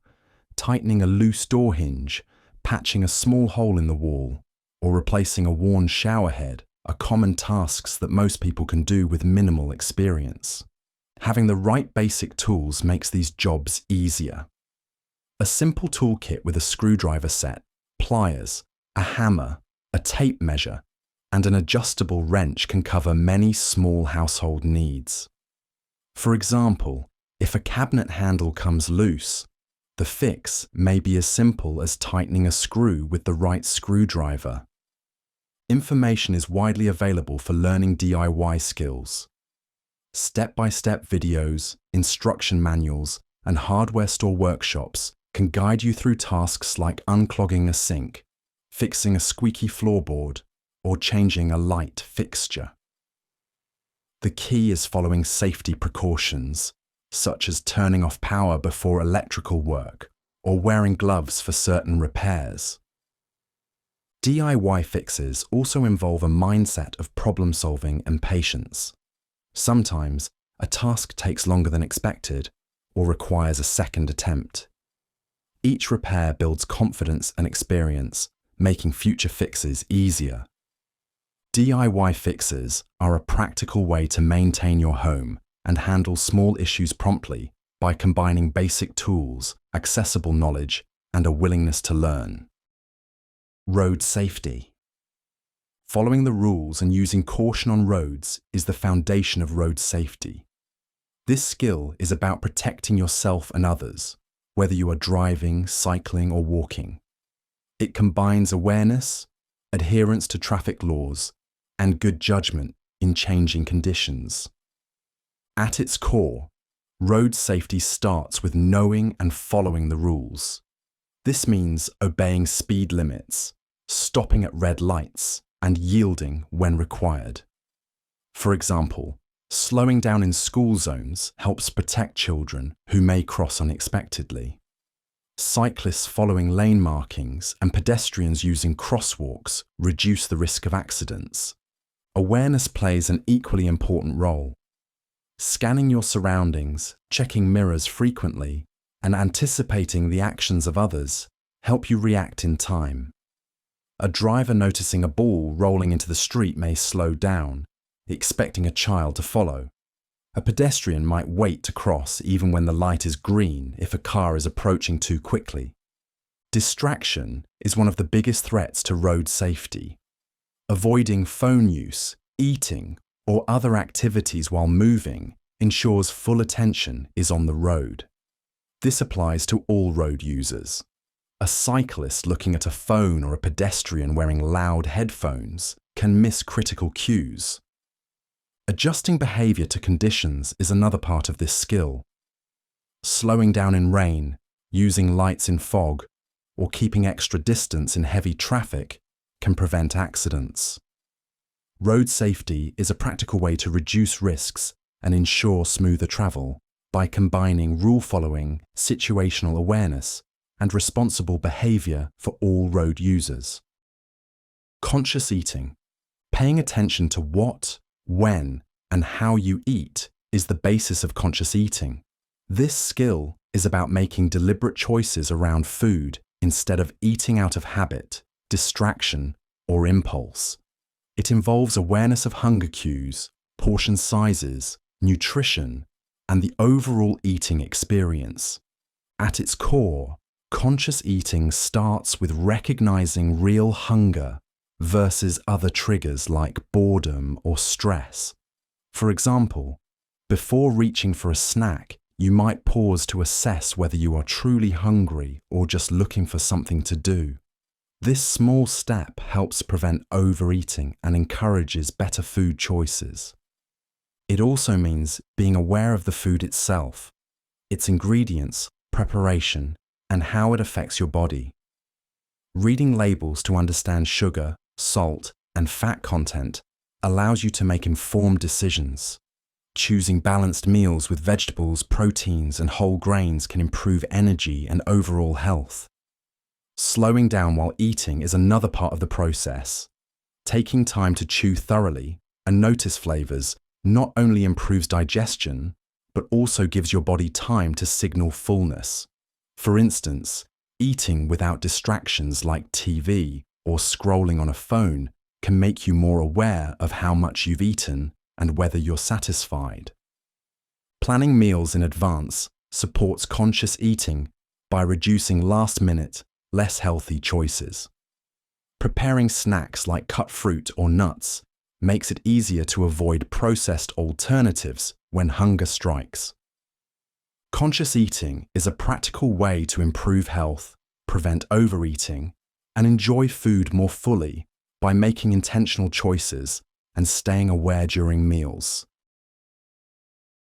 tightening a loose door hinge, patching a small hole in the wall, or replacing a worn shower head are common tasks that most people can do with minimal experience. Having the right basic tools makes these jobs easier. A simple toolkit with a screwdriver set, pliers, a hammer, a tape measure, and an adjustable wrench can cover many small household needs. For example, if a cabinet handle comes loose, the fix may be as simple as tightening a screw with the right screwdriver. Information is widely available for learning DIY skills. Step-by-step videos, instruction manuals, and hardware store workshops can guide you through tasks like unclogging a sink, fixing a squeaky floorboard, or changing a light fixture. The key is following safety precautions, such as turning off power before electrical work or wearing gloves for certain repairs. DIY fixes also involve a mindset of problem-solving and patience. Sometimes, a task takes longer than expected or requires a second attempt. Each repair builds confidence and experience, making future fixes easier. DIY fixes are a practical way to maintain your home and handle small issues promptly by combining basic tools, accessible knowledge, and a willingness to learn. Road safety. Following the rules and using caution on roads is the foundation of road safety. This skill is about protecting yourself and others, whether you are driving, cycling, or walking. It combines awareness, adherence to traffic laws, and good judgment in changing conditions. At its core, road safety starts with knowing and following the rules. This means obeying speed limits, stopping at red lights, and yielding when required. For example, slowing down in school zones helps protect children who may cross unexpectedly. Cyclists following lane markings and pedestrians using crosswalks reduce the risk of accidents. Awareness plays an equally important role. Scanning your surroundings, checking mirrors frequently, and anticipating the actions of others help you react in time. A driver noticing a ball rolling into the street may slow down, expecting a child to follow. A pedestrian might wait to cross even when the light is green if a car is approaching too quickly. Distraction is one of the biggest threats to road safety. Avoiding phone use, eating, or other activities while moving ensures full attention is on the road. This applies to all road users. A cyclist looking at a phone or a pedestrian wearing loud headphones can miss critical cues. Adjusting behavior to conditions is another part of this skill. Slowing down in rain, using lights in fog, or keeping extra distance in heavy traffic can prevent accidents. Road safety is a practical way to reduce risks and ensure smoother travel by combining rule-following, situational awareness, and responsible behavior for all road users. Conscious eating. Paying attention to what, when, and how you eat is the basis of conscious eating. This skill is about making deliberate choices around food instead of eating out of habit, distraction, or impulse. It involves awareness of hunger cues, portion sizes, nutrition, and the overall eating experience. At its core, conscious eating starts with recognizing real hunger versus other triggers like boredom or stress. For example, before reaching for a snack, you might pause to assess whether you are truly hungry or just looking for something to do. This small step helps prevent overeating and encourages better food choices. It also means being aware of the food itself, its ingredients, preparation, and how it affects your body. Reading labels to understand sugar, salt, and fat content allows you to make informed decisions. Choosing balanced meals with vegetables, proteins, and whole grains can improve energy and overall health. Slowing down while eating is another part of the process. Taking time to chew thoroughly and notice flavors not only improves digestion, but also gives your body time to signal fullness. For instance, eating without distractions like TV or scrolling on a phone can make you more aware of how much you've eaten and whether you're satisfied. Planning meals in advance supports conscious eating by reducing last-minute, less healthy choices. Preparing snacks like cut fruit or nuts makes it easier to avoid processed alternatives when hunger strikes. Conscious eating is a practical way to improve health, prevent overeating, and enjoy food more fully by making intentional choices and staying aware during meals.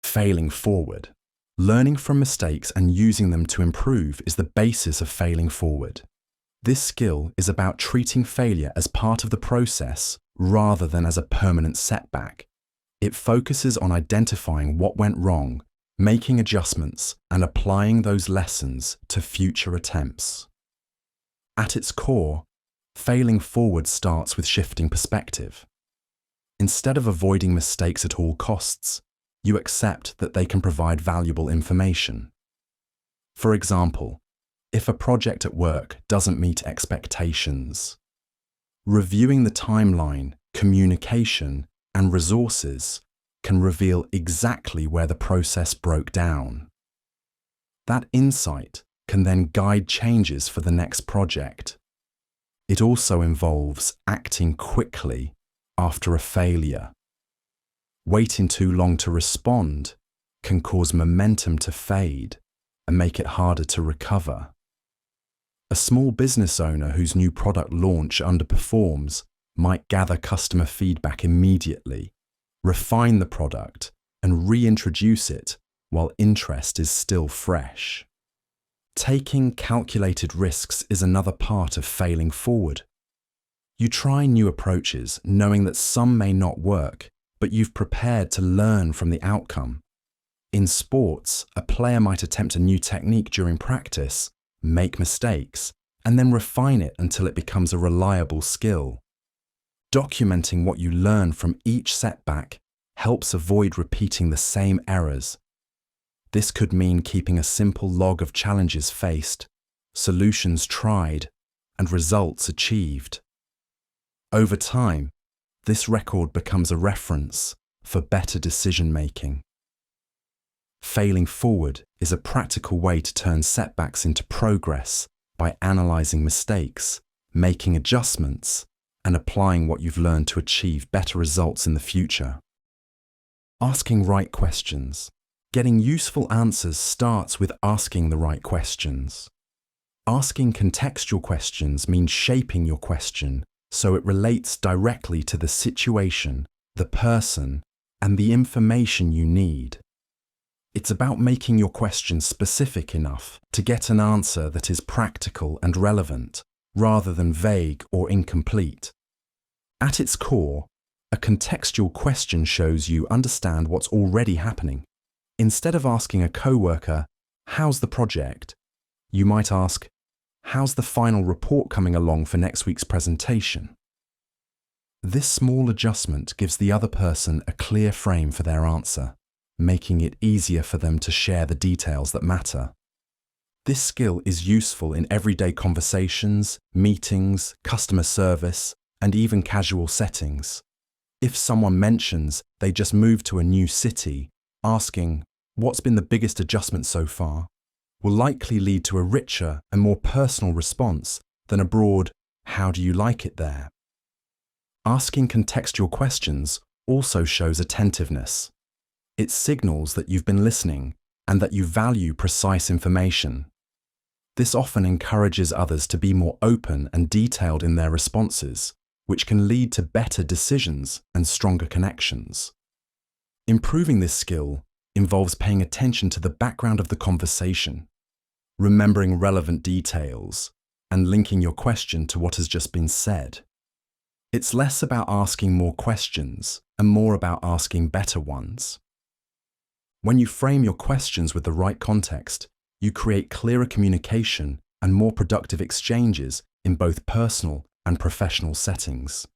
Failing forward. Learning from mistakes and using them to improve is the basis of failing forward. This skill is about treating failure as part of the process rather than as a permanent setback. It focuses on identifying what went wrong, making adjustments, and applying those lessons to future attempts. At its core, failing forward starts with shifting perspective. Instead of avoiding mistakes at all costs, you accept that they can provide valuable information. For example, if a project at work doesn't meet expectations, reviewing the timeline, communication, and resources can reveal exactly where the process broke down. That insight can then guide changes for the next project. It also involves acting quickly after a failure. Waiting too long to respond can cause momentum to fade and make it harder to recover. A small business owner whose new product launch underperforms might gather customer feedback immediately, refine the product, and reintroduce it while interest is still fresh. Taking calculated risks is another part of failing forward. You try new approaches knowing that some may not work, but you've prepared to learn from the outcome. In sports, a player might attempt a new technique during practice, make mistakes, and then refine it until it becomes a reliable skill. Documenting what you learn from each setback helps avoid repeating the same errors. This could mean keeping a simple log of challenges faced, solutions tried, and results achieved. Over time, this record becomes a reference for better decision-making. Failing forward is a practical way to turn setbacks into progress by analysing mistakes, making adjustments, and applying what you've learned to achieve better results in the future. Asking right questions. Getting useful answers starts with asking the right questions. Asking contextual questions means shaping your question so it relates directly to the situation, the person, and the information you need. It's about making your question specific enough to get an answer that is practical and relevant, rather than vague or incomplete. At its core, a contextual question shows you understand what's already happening. Instead of asking a coworker, "How's the project?" you might ask, "How's the final report coming along for next week's presentation?" This small adjustment gives the other person a clear frame for their answer, making it easier for them to share the details that matter. This skill is useful in everyday conversations, meetings, customer service, and even casual settings. If someone mentions they just moved to a new city, asking, "What's been the biggest adjustment so far?" will likely lead to a richer and more personal response than a broad, "How do you like it there?" Asking contextual questions also shows attentiveness. It signals that you've been listening and that you value precise information. This often encourages others to be more open and detailed in their responses, which can lead to better decisions and stronger connections. Improving this skill involves paying attention to the background of the conversation, remembering relevant details, and linking your question to what has just been said. It's less about asking more questions and more about asking better ones. When you frame your questions with the right context, you create clearer communication and more productive exchanges in both personal and professional settings.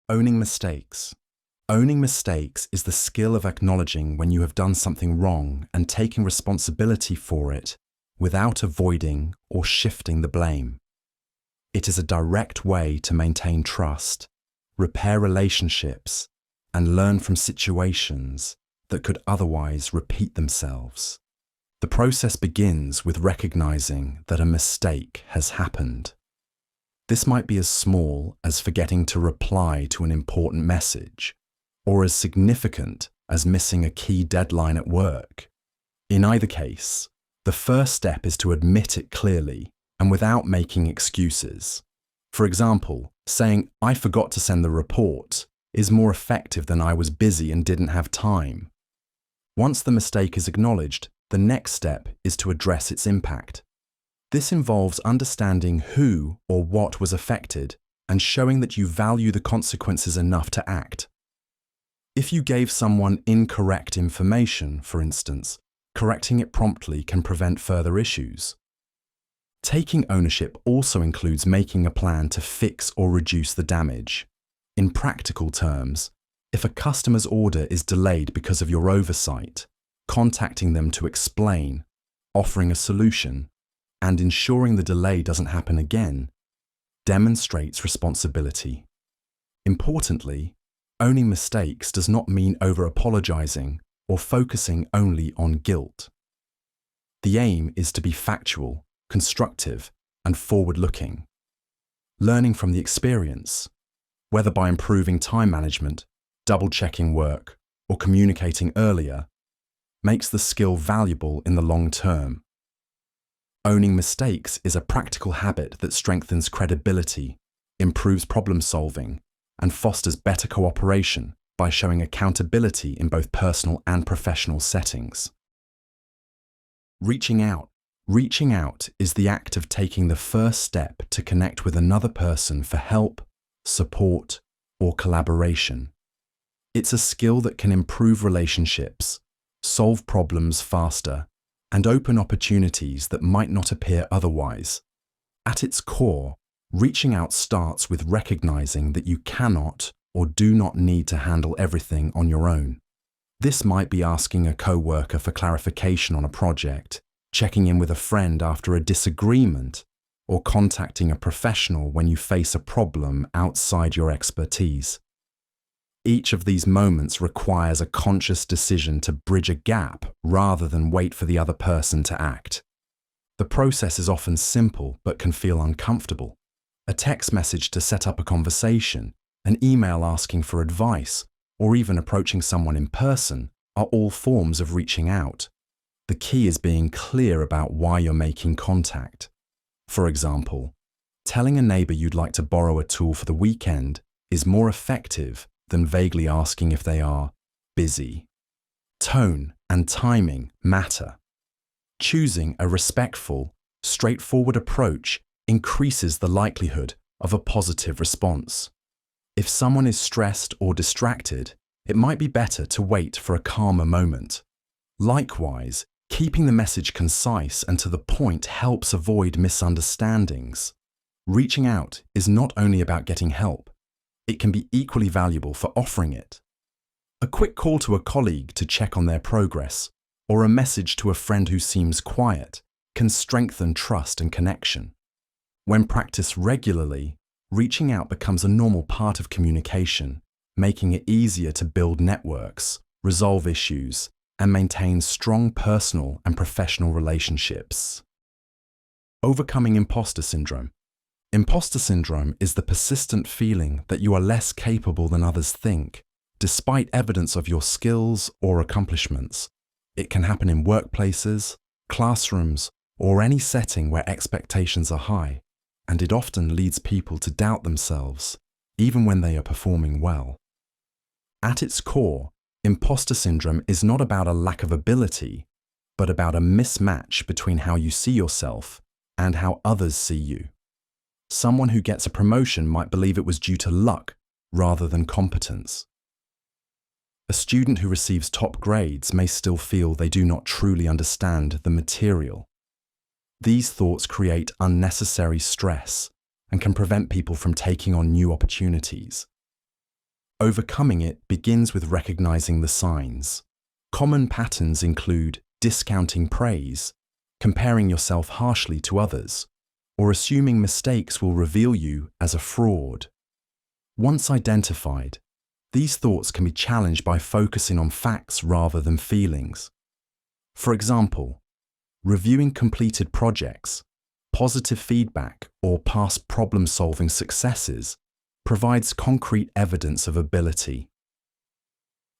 Owning mistakes. Owning mistakes is the skill of acknowledging when you have done something wrong and taking responsibility for it without avoiding or shifting the blame. It is a direct way to maintain trust, repair relationships, and learn from situations that could otherwise repeat themselves. The process begins with recognizing that a mistake has happened. This might be as small as forgetting to reply to an important message, or as significant as missing a key deadline at work. In either case, the first step is to admit it clearly and without making excuses. For example, saying, "I forgot to send the report," is more effective than "I was busy and didn't have time." Once the mistake is acknowledged, the next step is to address its impact. This involves understanding who or what was affected and showing that you value the consequences enough to act. If you gave someone incorrect information, for instance, correcting it promptly can prevent further issues. Taking ownership also includes making a plan to fix or reduce the damage. In practical terms, if a customer's order is delayed because of your oversight, contacting them to explain, offering a solution, and ensuring the delay doesn't happen again, demonstrates responsibility. Importantly, owning mistakes does not mean over-apologizing or focusing only on guilt. The aim is to be factual, constructive, and forward-looking. Learning from the experience, whether by improving time management, double-checking work, or communicating earlier, makes the skill valuable in the long term. Owning mistakes is a practical habit that strengthens credibility, improves problem-solving, and fosters better cooperation by showing accountability in both personal and professional settings. Reaching out. Reaching out is the act of taking the first step to connect with another person for help, support, or collaboration. It's a skill that can improve relationships, solve problems faster, and open opportunities that might not appear otherwise. At its core, reaching out starts with recognizing that you cannot or do not need to handle everything on your own. This might be asking a coworker for clarification on a project, checking in with a friend after a disagreement, or contacting a professional when you face a problem outside your expertise. Each of these moments requires a conscious decision to bridge a gap rather than wait for the other person to act. The process is often simple but can feel uncomfortable. A text message to set up a conversation, an email asking for advice, or even approaching someone in person are all forms of reaching out. The key is being clear about why you're making contact. For example, telling a neighbor you'd like to borrow a tool for the weekend is more effective than vaguely asking if they are busy. Tone and timing matter. Choosing a respectful, straightforward approach increases the likelihood of a positive response. If someone is stressed or distracted, it might be better to wait for a calmer moment. Likewise, keeping the message concise and to the point helps avoid misunderstandings. Reaching out is not only about getting help, it can be equally valuable for offering it. A quick call to a colleague to check on their progress, or a message to a friend who seems quiet, can strengthen trust and connection. When practiced regularly, reaching out becomes a normal part of communication, making it easier to build networks, resolve issues, and maintain strong personal and professional relationships. Overcoming imposter syndrome. Imposter syndrome is the persistent feeling that you are less capable than others think, despite evidence of your skills or accomplishments. It can happen in workplaces, classrooms, or any setting where expectations are high, and it often leads people to doubt themselves, even when they are performing well. At its core, imposter syndrome is not about a lack of ability, but about a mismatch between how you see yourself and how others see you. Someone who gets a promotion might believe it was due to luck rather than competence. A student who receives top grades may still feel they do not truly understand the material. These thoughts create unnecessary stress and can prevent people from taking on new opportunities. Overcoming it begins with recognizing the signs. Common patterns include discounting praise, comparing yourself harshly to others, or assuming mistakes will reveal you as a fraud. Once identified, these thoughts can be challenged by focusing on facts rather than feelings. For example, reviewing completed projects, positive feedback, or past problem-solving successes provides concrete evidence of ability.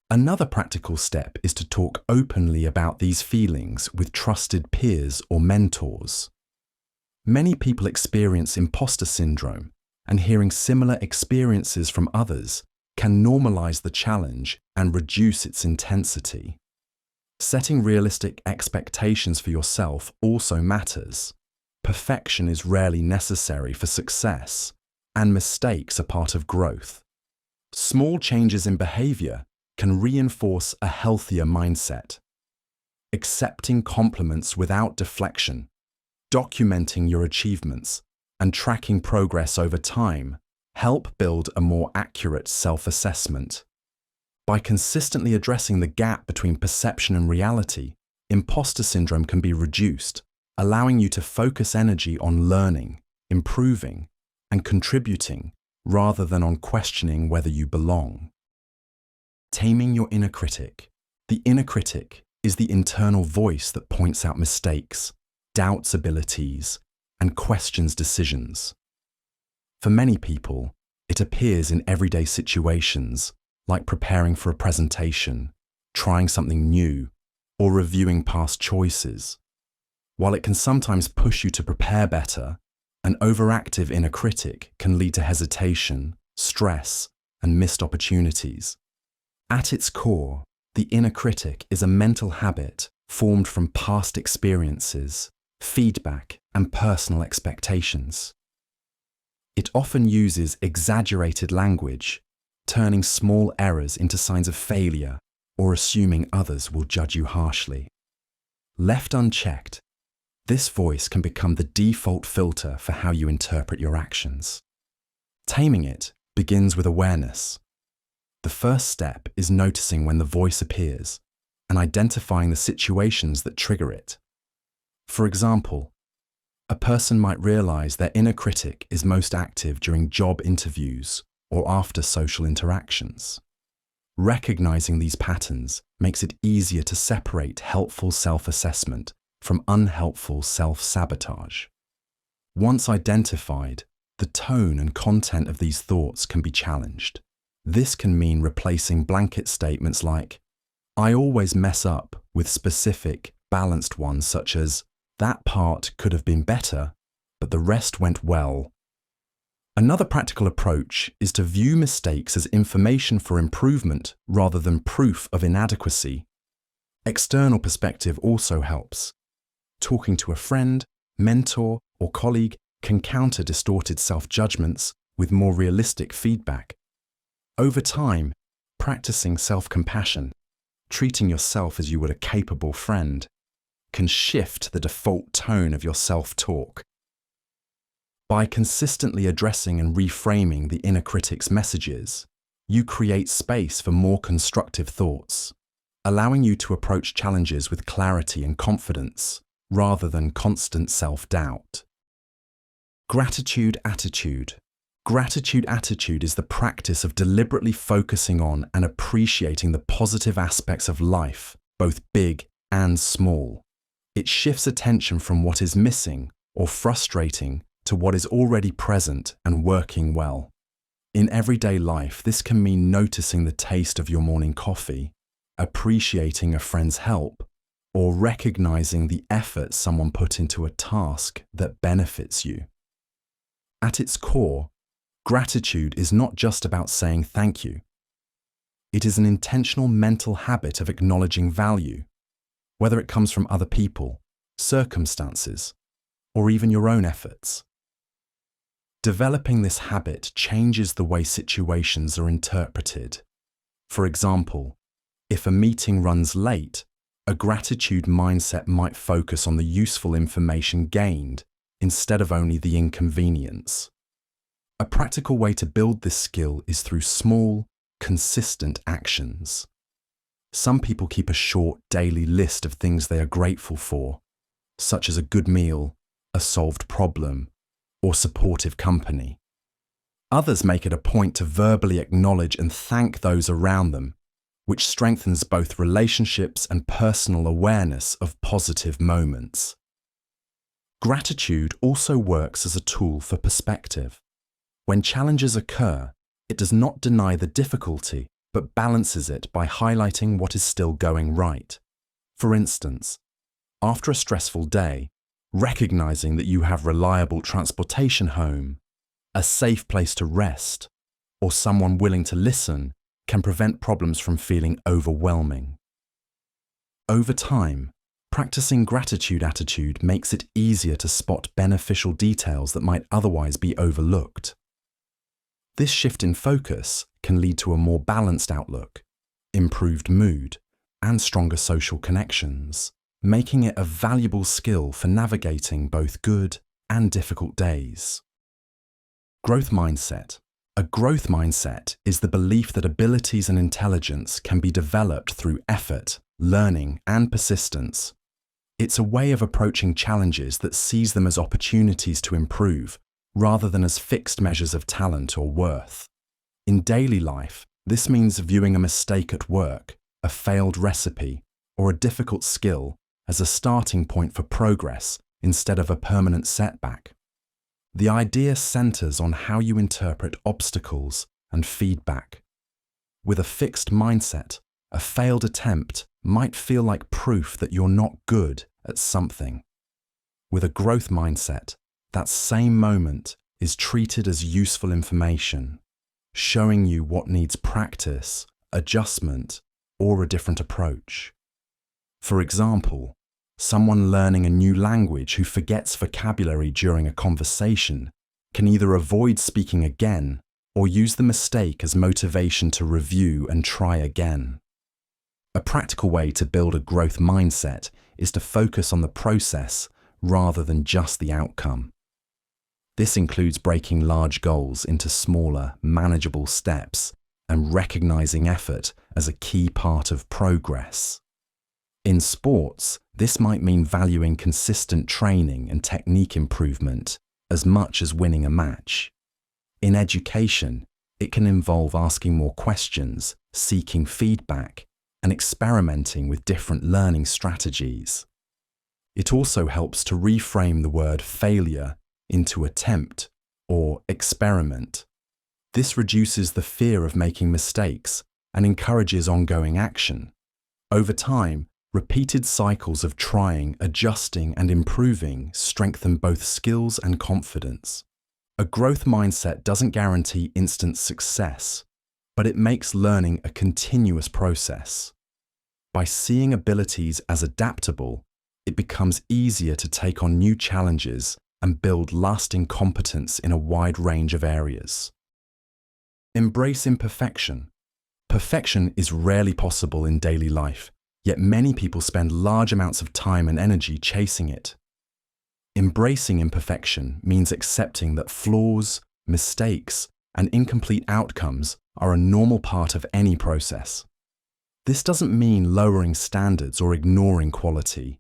Another practical step is to talk openly about these feelings with trusted peers or mentors. Many people experience imposter syndrome, and hearing similar experiences from others can normalize the challenge and reduce its intensity. Setting realistic expectations for yourself also matters. Perfection is rarely necessary for success, and mistakes are part of growth. Small changes in behavior can reinforce a healthier mindset. Accepting compliments without deflection, documenting your achievements, and tracking progress over time help build a more accurate self-assessment. By consistently addressing the gap between perception and reality, imposter syndrome can be reduced, allowing you to focus energy on learning, improving, and contributing rather than on questioning whether you belong. Taming your inner critic. The inner critic is the internal voice that points out mistakes, doubts abilities, and questions decisions. For many people, it appears in everyday situations, like preparing for a presentation, trying something new, or reviewing past choices. While it can sometimes push you to prepare better, an overactive inner critic can lead to hesitation, stress, and missed opportunities. At its core, the inner critic is a mental habit formed from past experiences, feedback, and personal expectations. It often uses exaggerated language, turning small errors into signs of failure or assuming others will judge you harshly. Left unchecked, this voice can become the default filter for how you interpret your actions. Taming it begins with awareness. The first step is noticing when the voice appears and identifying the situations that trigger it. For example, a person might realize their inner critic is most active during job interviews or after social interactions. Recognizing these patterns makes it easier to separate helpful self-assessment from unhelpful self-sabotage. Once identified, the tone and content of these thoughts can be challenged. This can mean replacing blanket statements like, "I always mess up," with specific, balanced ones such as, "That part could have been better, but the rest went well." Another practical approach is to view mistakes as information for improvement rather than proof of inadequacy. External perspective also helps. Talking to a friend, mentor, or colleague can counter distorted self-judgments with more realistic feedback. Over time, practicing self-compassion, treating yourself as you would a capable friend, can shift the default tone of your self-talk. By consistently addressing and reframing the inner critic's messages, you create space for more constructive thoughts, allowing you to approach challenges with clarity and confidence, rather than constant self-doubt. Gratitude attitude. Gratitude attitude is the practice of deliberately focusing on and appreciating the positive aspects of life, both big and small. It shifts attention from what is missing or frustrating to what is already present and working well. In everyday life, this can mean noticing the taste of your morning coffee, appreciating a friend's help, or recognizing the effort someone put into a task that benefits you. At its core, gratitude is not just about saying thank you. It is an intentional mental habit of acknowledging value, whether it comes from other people, circumstances, or even your own efforts. Developing this habit changes the way situations are interpreted. For example, if a meeting runs late, a gratitude mindset might focus on the useful information gained instead of only the inconvenience. A practical way to build this skill is through small, consistent actions. Some people keep a short daily list of things they are grateful for, such as a good meal, a solved problem, or supportive company. Others make it a point to verbally acknowledge and thank those around them, which strengthens both relationships and personal awareness of positive moments. Gratitude also works as a tool for perspective. When challenges occur, it does not deny the difficulty, but balances it by highlighting what is still going right. For instance, after a stressful day, recognizing that you have reliable transportation home, a safe place to rest, or someone willing to listen can prevent problems from feeling overwhelming. Over time, practicing gratitude attitude makes it easier to spot beneficial details that might otherwise be overlooked. This shift in focus can lead to a more balanced outlook, improved mood, and stronger social connections, making it a valuable skill for navigating both good and difficult days. Growth mindset. A growth mindset is the belief that abilities and intelligence can be developed through effort, learning, and persistence. It's a way of approaching challenges that sees them as opportunities to improve, rather than as fixed measures of talent or worth. In daily life, this means viewing a mistake at work, a failed recipe, or a difficult skill as a starting point for progress instead of a permanent setback. The idea centers on how you interpret obstacles and feedback. With a fixed mindset, a failed attempt might feel like proof that you're not good at something. With a growth mindset, that same moment is treated as useful information, showing you what needs practice, adjustment, or a different approach. For example, someone learning a new language who forgets vocabulary during a conversation can either avoid speaking again or use the mistake as motivation to review and try again. A practical way to build a growth mindset is to focus on the process rather than just the outcome. This includes breaking large goals into smaller, manageable steps and recognizing effort as a key part of progress. In sports, this might mean valuing consistent training and technique improvement as much as winning a match. In education, it can involve asking more questions, seeking feedback, and experimenting with different learning strategies. It also helps to reframe the word failure into attempt or experiment. This reduces the fear of making mistakes and encourages ongoing action. Over time, repeated cycles of trying, adjusting, and improving strengthen both skills and confidence. A growth mindset doesn't guarantee instant success, but it makes learning a continuous process. By seeing abilities as adaptable, it becomes easier to take on new challenges and build lasting competence in a wide range of areas. Embrace imperfection. Perfection is rarely possible in daily life, yet many people spend large amounts of time and energy chasing it. Embracing imperfection means accepting that flaws, mistakes, and incomplete outcomes are a normal part of any process. This doesn't mean lowering standards or ignoring quality,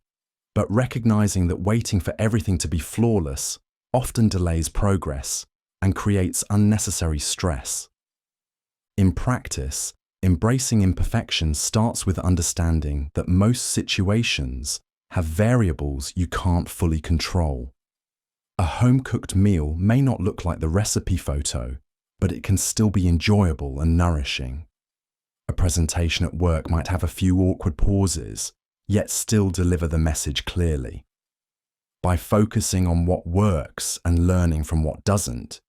but recognizing that waiting for everything to be flawless often delays progress and creates unnecessary stress. In practice, embracing imperfection starts with understanding that most situations have variables you can't fully control. A home-cooked meal may not look like the recipe photo, but it can still be enjoyable and nourishing. A presentation at work might have a few awkward pauses, yet still deliver the message clearly. By focusing on what works and learning from what doesn't,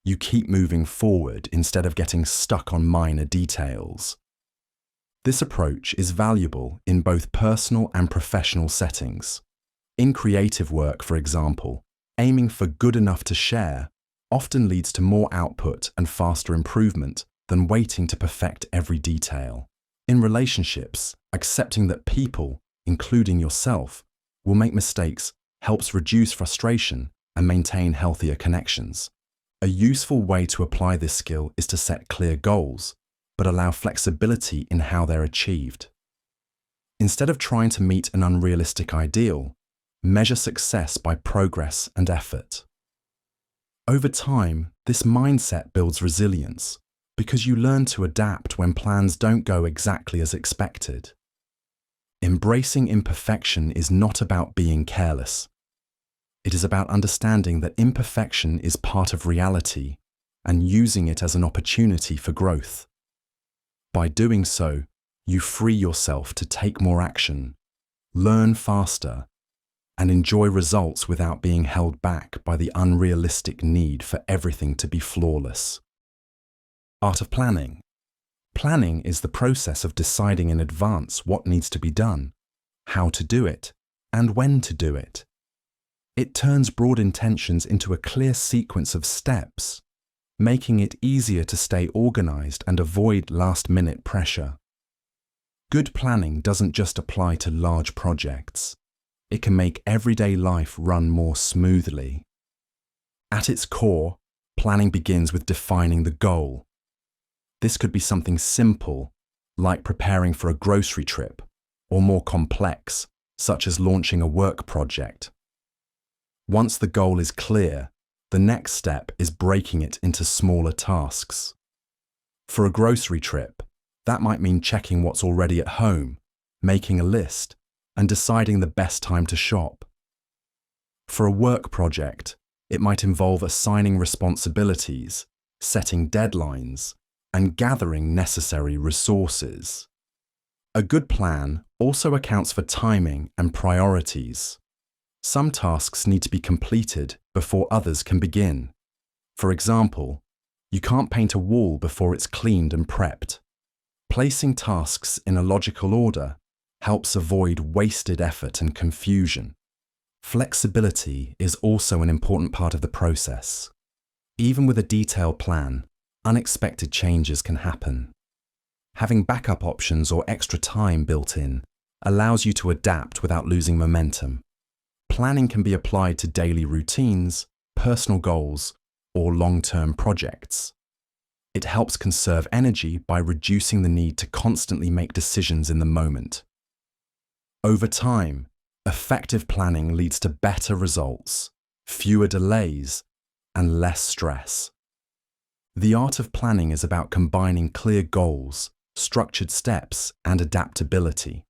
you keep moving forward instead of getting stuck on minor details. This approach is valuable in both personal and professional settings. In creative work, for example, aiming for good enough to share often leads to more output and faster improvement than waiting to perfect every detail. In relationships, accepting that people, including yourself, will make mistakes helps reduce frustration and maintain healthier connections. A useful way to apply this skill is to set clear goals, but allow flexibility in how they're achieved. Instead of trying to meet an unrealistic ideal, measure success by progress and effort. Over time, this mindset builds resilience because you learn to adapt when plans don't go exactly as expected. Embracing imperfection is not about being careless. It is about understanding that imperfection is part of reality and using it as an opportunity for growth. By doing so, you free yourself to take more action, learn faster, and enjoy results without being held back by the unrealistic need for everything to be flawless. Art of planning. Planning is the process of deciding in advance what needs to be done, how to do it, and when to do it. It turns broad intentions into a clear sequence of steps, making it easier to stay organized and avoid last-minute pressure. Good planning doesn't just apply to large projects. It can make everyday life run more smoothly. At its core, planning begins with defining the goal. This could be something simple, like preparing for a grocery trip, or more complex, such as launching a work project. Once the goal is clear, the next step is breaking it into smaller tasks. For a grocery trip, that might mean checking what's already at home, making a list, and deciding the best time to shop. For a work project, it might involve assigning responsibilities, setting deadlines, and gathering necessary resources. A good plan also accounts for timing and priorities. Some tasks need to be completed before others can begin. For example, you can't paint a wall before it's cleaned and prepped. Placing tasks in a logical order helps avoid wasted effort and confusion. Flexibility is also an important part of the process. Even with a detailed plan, unexpected changes can happen. Having backup options or extra time built in allows you to adapt without losing momentum. Planning can be applied to daily routines, personal goals, or long-term projects. It helps conserve energy by reducing the need to constantly make decisions in the moment. Over time, effective planning leads to better results, fewer delays, and less stress. The art of planning is about combining clear goals, structured steps, and adaptability.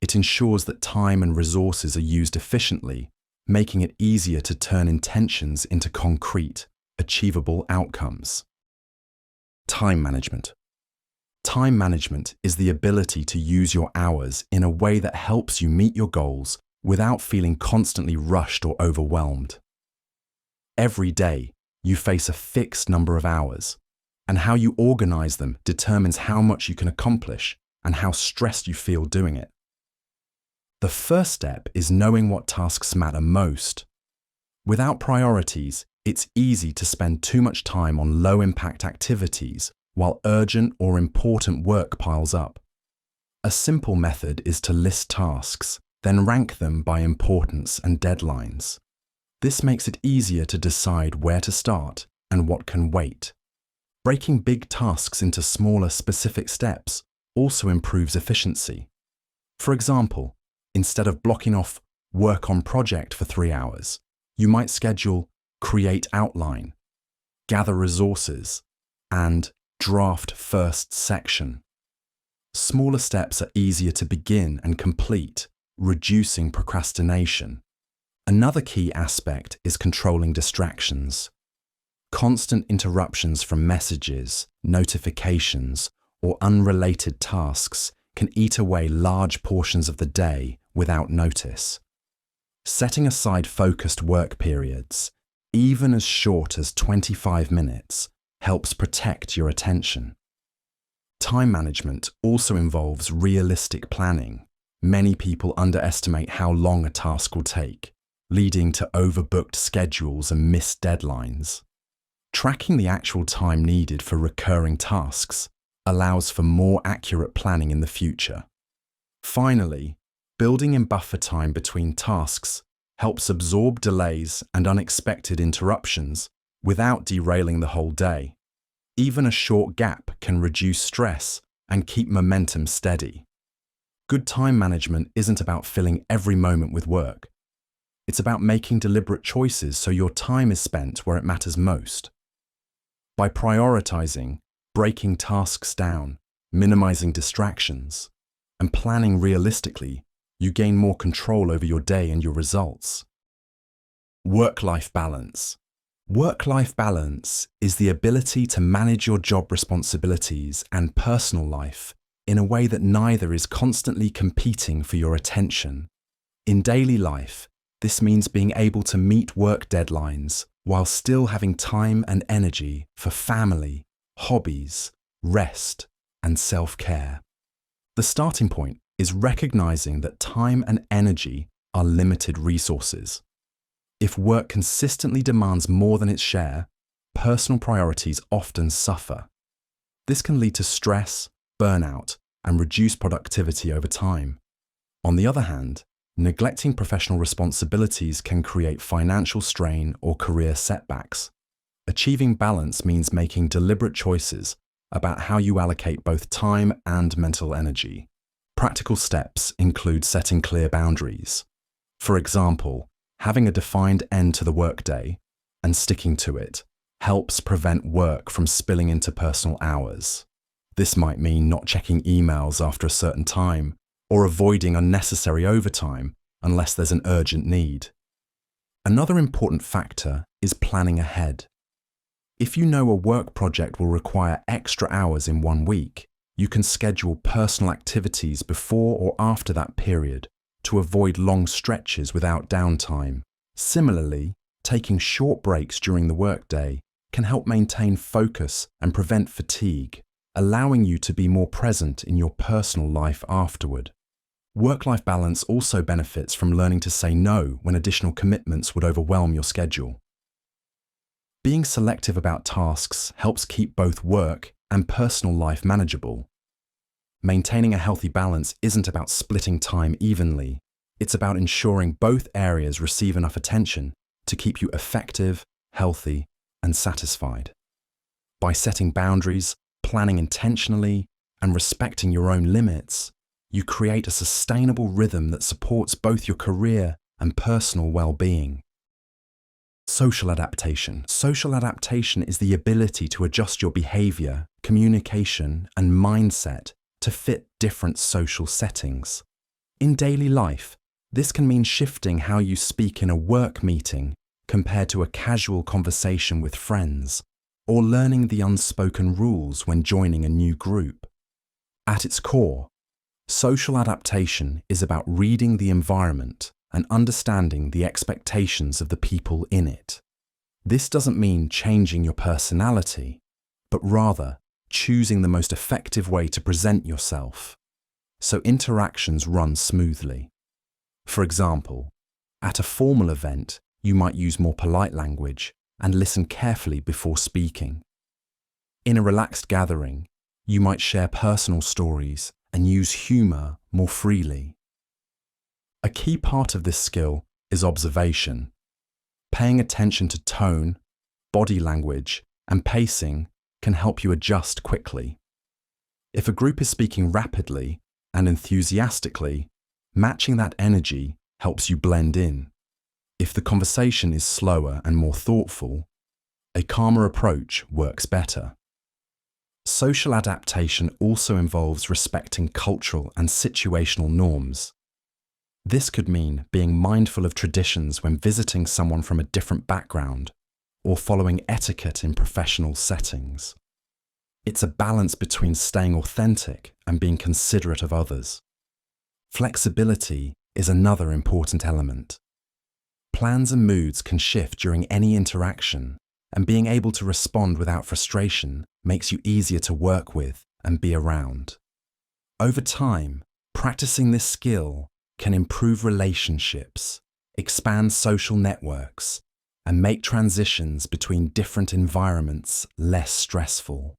It ensures that time and resources are used efficiently, making it easier to turn intentions into concrete, achievable outcomes. Time management. Time management is the ability to use your hours in a way that helps you meet your goals without feeling constantly rushed or overwhelmed. Every day, you face a fixed number of hours, and how you organize them determines how much you can accomplish and how stressed you feel doing it. The first step is knowing what tasks matter most. Without priorities, it's easy to spend too much time on low-impact activities while urgent or important work piles up. A simple method is to list tasks, then rank them by importance and deadlines. This makes it easier to decide where to start and what can wait. Breaking big tasks into smaller, specific steps also improves efficiency. For example, instead of blocking off work on project for 3 hours, you might schedule create outline, gather resources, and draft first section. Smaller steps are easier to begin and complete, reducing procrastination. Another key aspect is controlling distractions. Constant interruptions from messages, notifications, or unrelated tasks can eat away large portions of the day without notice. Setting aside focused work periods, even as short as 25 minutes, helps protect your attention. Time management also involves realistic planning. Many people underestimate how long a task will take, leading to overbooked schedules and missed deadlines. Tracking the actual time needed for recurring tasks allows for more accurate planning in the future. Finally, building in buffer time between tasks helps absorb delays and unexpected interruptions without derailing the whole day. Even a short gap can reduce stress and keep momentum steady. Good time management isn't about filling every moment with work. It's about making deliberate choices so your time is spent where it matters most. By prioritizing, breaking tasks down, minimizing distractions, and planning realistically, you gain more control over your day and your results. Work-life balance. Work-life balance is the ability to manage your job responsibilities and personal life in a way that neither is constantly competing for your attention. In daily life, this means being able to meet work deadlines while still having time and energy for family, hobbies, rest, and self-care. The starting point is recognizing that time and energy are limited resources. If work consistently demands more than its share, personal priorities often suffer. This can lead to stress, burnout, and reduced productivity over time. On the other hand, neglecting professional responsibilities can create financial strain or career setbacks. Achieving balance means making deliberate choices about how you allocate both time and mental energy. Practical steps include setting clear boundaries. For example, having a defined end to the workday and sticking to it helps prevent work from spilling into personal hours. This might mean not checking emails after a certain time or avoiding unnecessary overtime unless there's an urgent need. Another important factor is planning ahead. If you know a work project will require extra hours in 1 week, you can schedule personal activities before or after that period to avoid long stretches without downtime. Similarly, taking short breaks during the workday can help maintain focus and prevent fatigue, allowing you to be more present in your personal life afterward. Work-life balance also benefits from learning to say no when additional commitments would overwhelm your schedule. Being selective about tasks helps keep both work and personal life manageable. Maintaining a healthy balance isn't about splitting time evenly. It's about ensuring both areas receive enough attention to keep you effective, healthy, and satisfied. By setting boundaries, planning intentionally, and respecting your own limits, you create a sustainable rhythm that supports both your career and personal well-being. Social adaptation. Social adaptation is the ability to adjust your behavior, communication, and mindset to fit different social settings. In daily life, this can mean shifting how you speak in a work meeting compared to a casual conversation with friends, or learning the unspoken rules when joining a new group. At its core, social adaptation is about reading the environment and understanding the expectations of the people in it. This doesn't mean changing your personality, but rather choosing the most effective way to present yourself, so interactions run smoothly. For example, at a formal event, you might use more polite language and listen carefully before speaking. In a relaxed gathering, you might share personal stories and use humour more freely. A key part of this skill is observation. Paying attention to tone, body language, and pacing can help you adjust quickly. If a group is speaking rapidly and enthusiastically, matching that energy helps you blend in. If the conversation is slower and more thoughtful, a calmer approach works better. Social adaptation also involves respecting cultural and situational norms. This could mean being mindful of traditions when visiting someone from a different background, or following etiquette in professional settings. It's a balance between staying authentic and being considerate of others. Flexibility is another important element. Plans and moods can shift during any interaction, and being able to respond without frustration makes you easier to work with and be around. Over time, practicing this skill can improve relationships, expand social networks, and make transitions between different environments less stressful.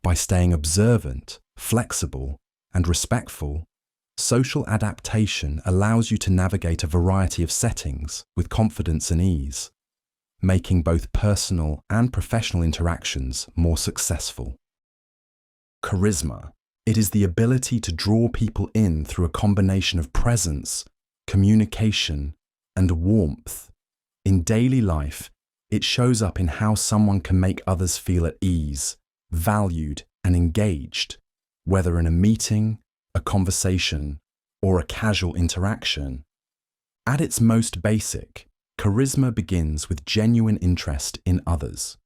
By staying observant, flexible, and respectful, social adaptation allows you to navigate a variety of settings with confidence and ease, making both personal and professional interactions more successful. Charisma. It is the ability to draw people in through a combination of presence, communication, and warmth. In daily life, it shows up in how someone can make others feel at ease, valued, and engaged, whether in a meeting, a conversation, or a casual interaction. At its most basic, charisma begins with genuine interest in others.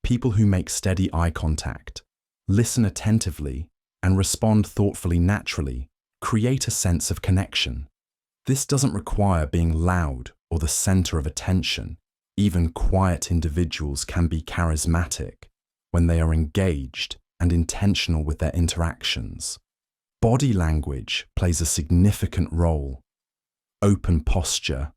People who make steady eye contact, listen attentively, and respond thoughtfully naturally create a sense of connection. This doesn't require being loud or the center of attention. Even quiet individuals can be charismatic when they are engaged and intentional with their interactions. Body language plays a significant role. Open posture,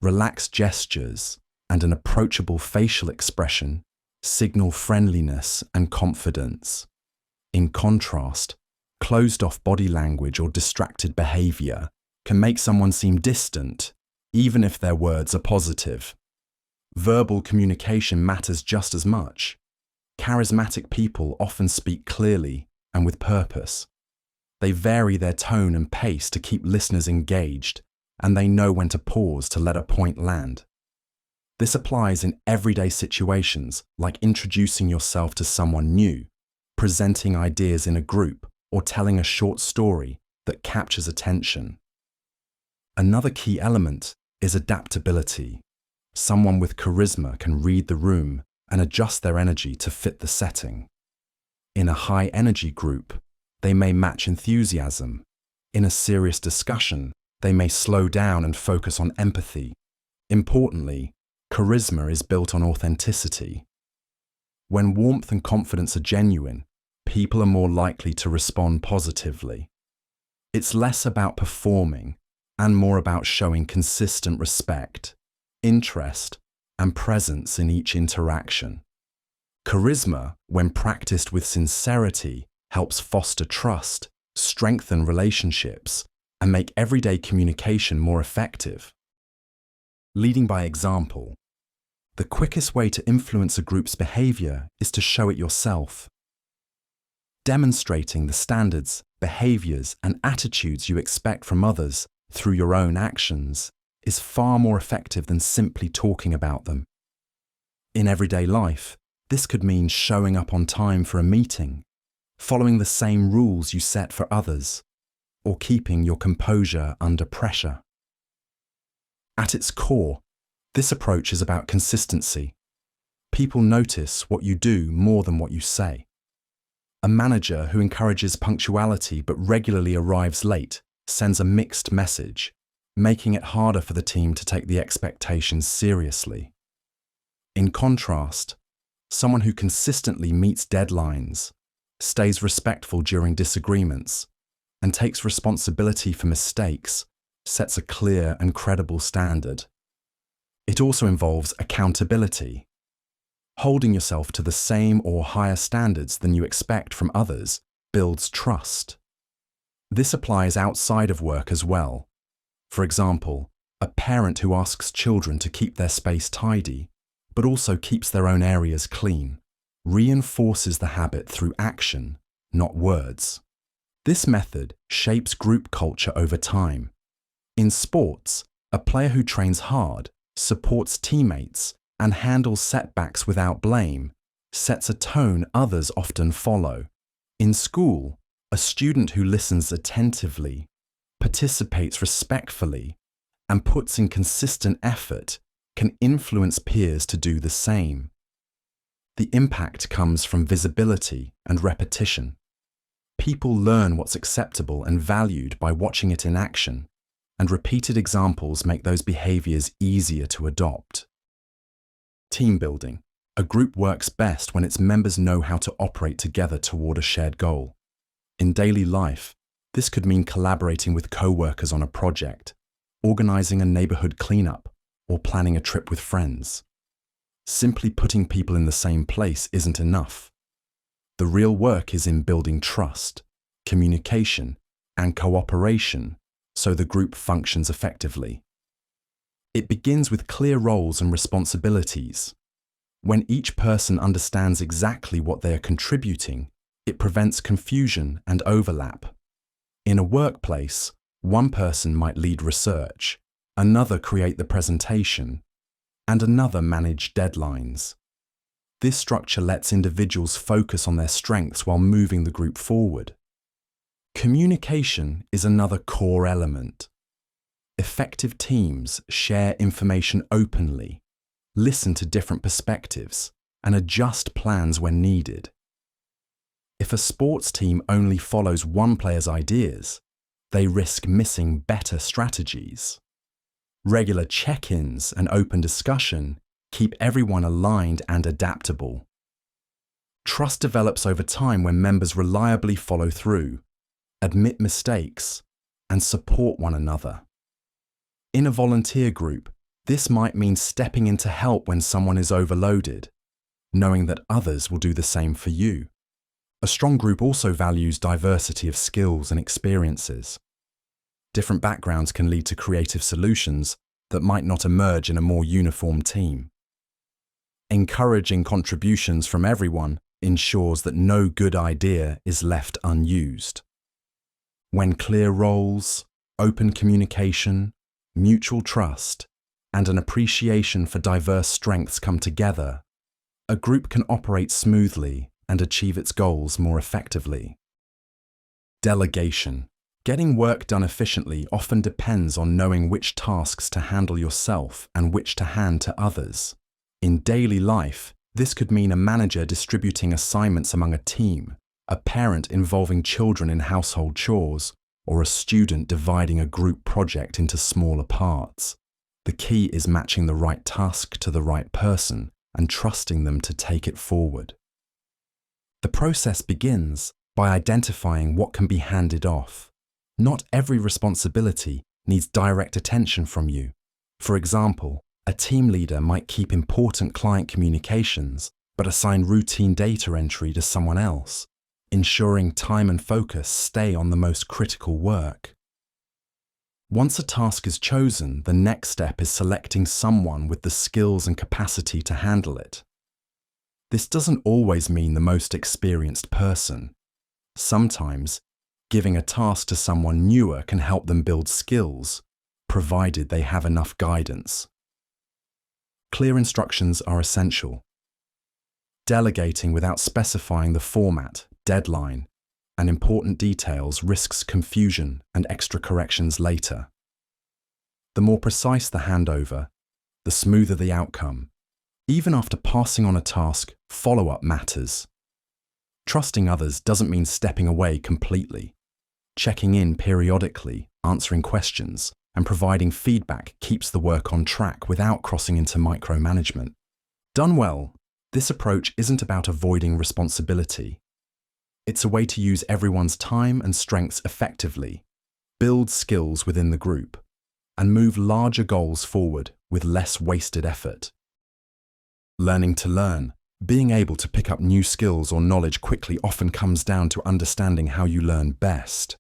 relaxed gestures, and an approachable facial expression signal friendliness and confidence. In contrast, closed-off body language or distracted behavior can make someone seem distant, even if their words are positive. Verbal communication matters just as much. Charismatic people often speak clearly and with purpose. They vary their tone and pace to keep listeners engaged, and they know when to pause to let a point land. This applies in everyday situations like introducing yourself to someone new, presenting ideas in a group, or telling a short story that captures attention. Another key element is adaptability. Someone with charisma can read the room and adjust their energy to fit the setting. In a high-energy group, they may match enthusiasm. In a serious discussion, they may slow down and focus on empathy. Importantly, charisma is built on authenticity. When warmth and confidence are genuine, people are more likely to respond positively. It's less about performing and more about showing consistent respect, interest, and presence in each interaction. Charisma, when practiced with sincerity, helps foster trust, strengthen relationships, and make everyday communication more effective. Leading by example. The quickest way to influence a group's behavior is to show it yourself. Demonstrating the standards, behaviors, and attitudes you expect from others through your own actions is far more effective than simply talking about them. In everyday life, this could mean showing up on time for a meeting, following the same rules you set for others, or keeping your composure under pressure. At its core, this approach is about consistency. People notice what you do more than what you say. A manager who encourages punctuality but regularly arrives late sends a mixed message, making it harder for the team to take the expectations seriously. In contrast, someone who consistently meets deadlines, stays respectful during disagreements, and takes responsibility for mistakes sets a clear and credible standard. It also involves accountability. Holding yourself to the same or higher standards than you expect from others builds trust. This applies outside of work as well. For example, a parent who asks children to keep their space tidy, but also keeps their own areas clean, reinforces the habit through action, not words. This method shapes group culture over time. In sports, a player who trains hard, supports teammates, and handles setbacks without blame sets a tone others often follow. In school, a student who listens attentively, participates respectfully, and puts in consistent effort can influence peers to do the same. The impact comes from visibility and repetition. People learn what's acceptable and valued by watching it in action, and repeated examples make those behaviors easier to adopt. Team building. A group works best when its members know how to operate together toward a shared goal. In daily life, this could mean collaborating with co-workers on a project, organizing a neighborhood cleanup, or planning a trip with friends. Simply putting people in the same place isn't enough. The real work is in building trust, communication, and cooperation so the group functions effectively. It begins with clear roles and responsibilities. When each person understands exactly what they are contributing, it prevents confusion and overlap. In a workplace, one person might lead research, another create the presentation, and another manage deadlines. This structure lets individuals focus on their strengths while moving the group forward. Communication is another core element. Effective teams share information openly, listen to different perspectives, and adjust plans when needed. If a sports team only follows one player's ideas, they risk missing better strategies. Regular check-ins and open discussion keep everyone aligned and adaptable. Trust develops over time when members reliably follow through, admit mistakes, and support one another. In a volunteer group, this might mean stepping in to help when someone is overloaded, knowing that others will do the same for you. A strong group also values diversity of skills and experiences. Different backgrounds can lead to creative solutions that might not emerge in a more uniform team. Encouraging contributions from everyone ensures that no good idea is left unused. When clear roles, open communication, mutual trust, and an appreciation for diverse strengths come together, a group can operate smoothly and achieve its goals more effectively. Delegation. Getting work done efficiently often depends on knowing which tasks to handle yourself and which to hand to others. In daily life, this could mean a manager distributing assignments among a team, a parent involving children in household chores, or a student dividing a group project into smaller parts. The key is matching the right task to the right person and trusting them to take it forward. The process begins by identifying what can be handed off. Not every responsibility needs direct attention from you. For example, a team leader might keep important client communications but assign routine data entry to someone else, ensuring time and focus stay on the most critical work. Once a task is chosen, the next step is selecting someone with the skills and capacity to handle it. This doesn't always mean the most experienced person. Sometimes, giving a task to someone newer can help them build skills, provided they have enough guidance. Clear instructions are essential. Delegating without specifying the format, deadline, and important details risks confusion and extra corrections later. The more precise the handover, the smoother the outcome. Even after passing on a task, follow-up matters. Trusting others doesn't mean stepping away completely. Checking in periodically, answering questions, and providing feedback keeps the work on track without crossing into micromanagement. Done well, this approach isn't about avoiding responsibility. It's a way to use everyone's time and strengths effectively, build skills within the group, and move larger goals forward with less wasted effort. Learning to learn. Being able to pick up new skills or knowledge quickly often comes down to understanding how you learn best.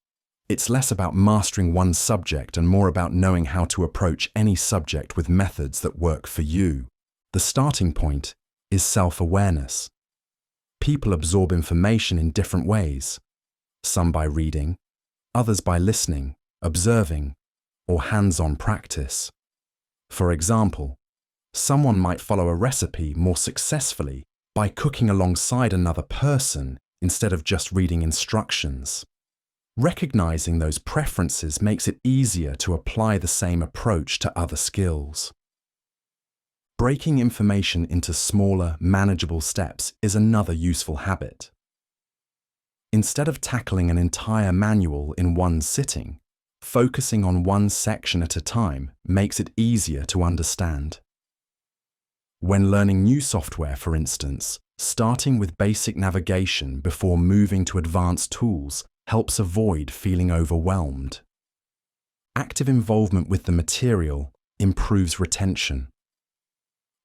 It's less about mastering one subject and more about knowing how to approach any subject with methods that work for you. The starting point is self-awareness. People absorb information in different ways, some by reading, others by listening, observing, or hands-on practice. For example, someone might follow a recipe more successfully by cooking alongside another person instead of just reading instructions. Recognizing those preferences makes it easier to apply the same approach to other skills. Breaking information into smaller, manageable steps is another useful habit. Instead of tackling an entire manual in one sitting, focusing on one section at a time makes it easier to understand. When learning new software, for instance, starting with basic navigation before moving to advanced tools helps avoid feeling overwhelmed. Active involvement with the material improves retention.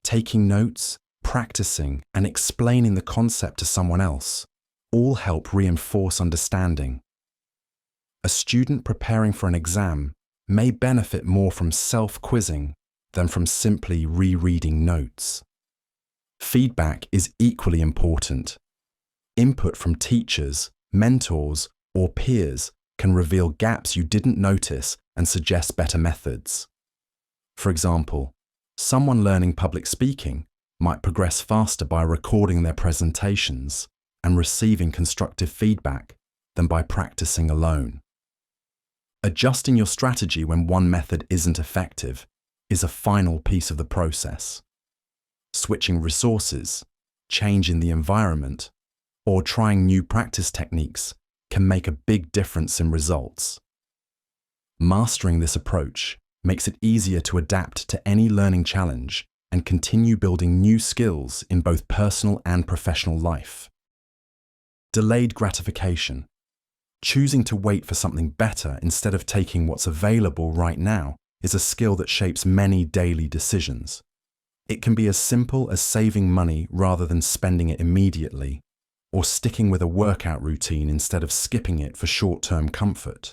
Taking notes, practicing, and explaining the concept to someone else all help reinforce understanding. A student preparing for an exam may benefit more from self-quizzing than from simply rereading notes. Feedback is equally important. Input from teachers, mentors, or peers can reveal gaps you didn't notice and suggest better methods. For example, someone learning public speaking might progress faster by recording their presentations and receiving constructive feedback than by practicing alone. Adjusting your strategy when one method isn't effective is a final piece of the process. Switching resources, changing the environment, or trying new practice techniques can make a big difference in results. Mastering this approach makes it easier to adapt to any learning challenge and continue building new skills in both personal and professional life. Delayed gratification. Choosing to wait for something better instead of taking what's available right now is a skill that shapes many daily decisions. It can be as simple as saving money rather than spending it immediately, or sticking with a workout routine instead of skipping it for short-term comfort.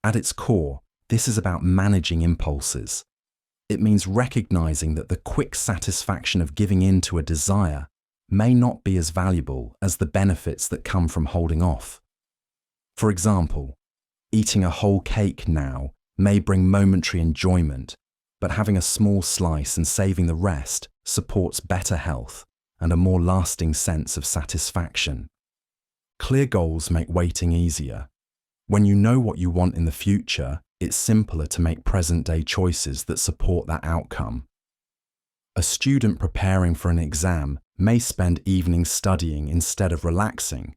At its core, this is about managing impulses. It means recognizing that the quick satisfaction of giving in to a desire may not be as valuable as the benefits that come from holding off. For example, eating a whole cake now may bring momentary enjoyment, but having a small slice and saving the rest supports better health and a more lasting sense of satisfaction. Clear goals make waiting easier. When you know what you want in the future, it's simpler to make present-day choices that support that outcome. A student preparing for an exam may spend evenings studying instead of relaxing,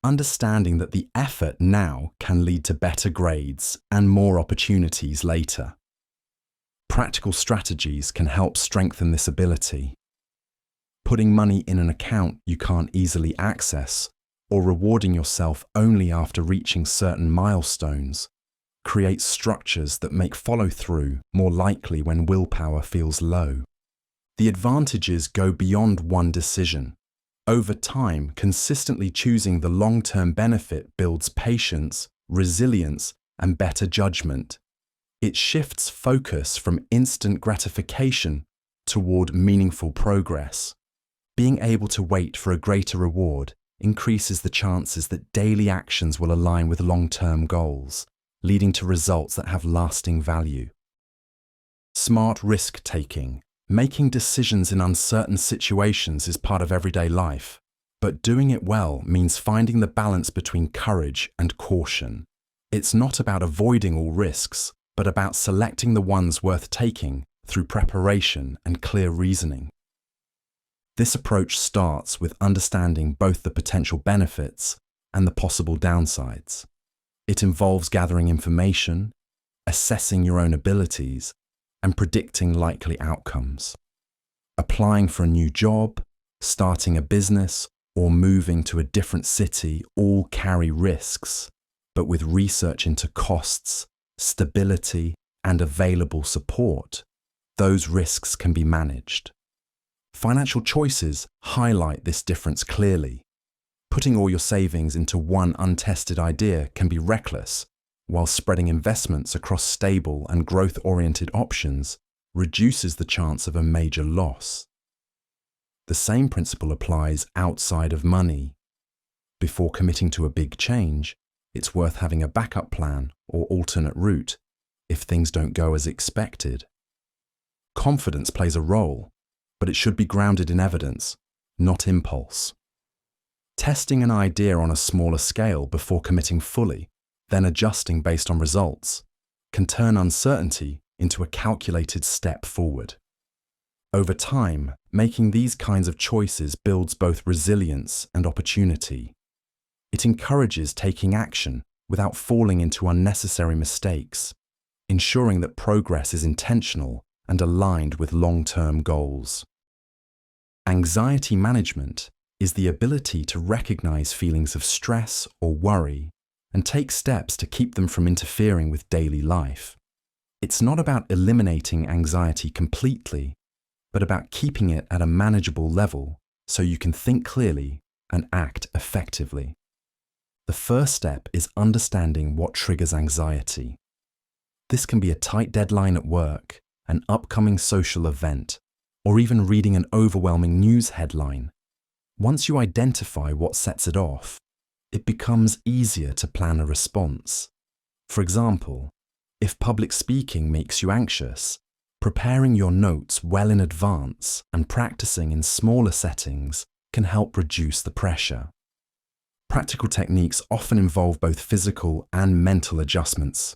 understanding that the effort now can lead to better grades and more opportunities later. Practical strategies can help strengthen this ability. Putting money in an account you can't easily access, or rewarding yourself only after reaching certain milestones, creates structures that make follow-through more likely when willpower feels low. The advantages go beyond one decision. Over time, consistently choosing the long-term benefit builds patience, resilience, and better judgment. It shifts focus from instant gratification toward meaningful progress. Being able to wait for a greater reward increases the chances that daily actions will align with long-term goals, leading to results that have lasting value. Smart risk-taking. Making decisions in uncertain situations is part of everyday life, but doing it well means finding the balance between courage and caution. It's not about avoiding all risks, but about selecting the ones worth taking through preparation and clear reasoning. This approach starts with understanding both the potential benefits and the possible downsides. It involves gathering information, assessing your own abilities, and predicting likely outcomes. Applying for a new job, starting a business, or moving to a different city all carry risks, but with research into costs, stability, and available support, those risks can be managed. Financial choices highlight this difference clearly. Putting all your savings into one untested idea can be reckless, while spreading investments across stable and growth-oriented options reduces the chance of a major loss. The same principle applies outside of money. Before committing to a big change, it's worth having a backup plan or alternate route if things don't go as expected. Confidence plays a role, but it should be grounded in evidence, not impulse. Testing an idea on a smaller scale before committing fully, then adjusting based on results, can turn uncertainty into a calculated step forward. Over time, making these kinds of choices builds both resilience and opportunity. It encourages taking action without falling into unnecessary mistakes, ensuring that progress is intentional and aligned with long-term goals. Anxiety management is the ability to recognize feelings of stress or worry and take steps to keep them from interfering with daily life. It's not about eliminating anxiety completely, but about keeping it at a manageable level so you can think clearly and act effectively. The first step is understanding what triggers anxiety. This can be a tight deadline at work, an upcoming social event, or even reading an overwhelming news headline. Once you identify what sets it off, it becomes easier to plan a response. For example, if public speaking makes you anxious, preparing your notes well in advance and practicing in smaller settings can help reduce the pressure. Practical techniques often involve both physical and mental adjustments.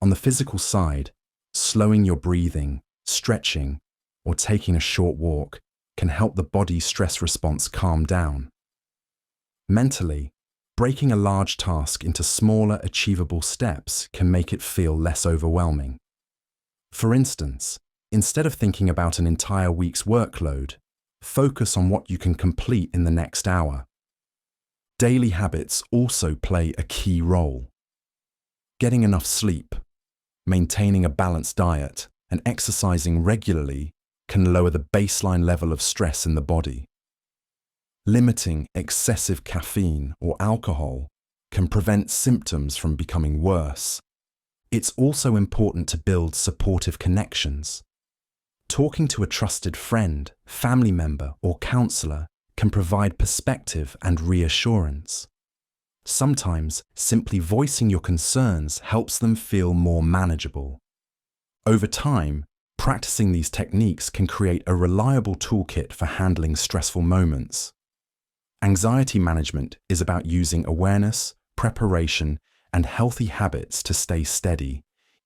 On the physical side, slowing your breathing, stretching, or taking a short walk can help the body's stress response calm down. Mentally, breaking a large task into smaller, achievable steps can make it feel less overwhelming. For instance, instead of thinking about an entire week's workload, focus on what you can complete in the next hour. Daily habits also play a key role. Getting enough sleep, maintaining a balanced diet, and exercising regularly can lower the baseline level of stress in the body. Limiting excessive caffeine or alcohol can prevent symptoms from becoming worse. It's also important to build supportive connections. Talking to a trusted friend, family member, or counselor can provide perspective and reassurance. Sometimes simply voicing your concerns helps them feel more manageable. Over time, practicing these techniques can create a reliable toolkit for handling stressful moments. Anxiety management is about using awareness, preparation, and healthy habits to stay steady,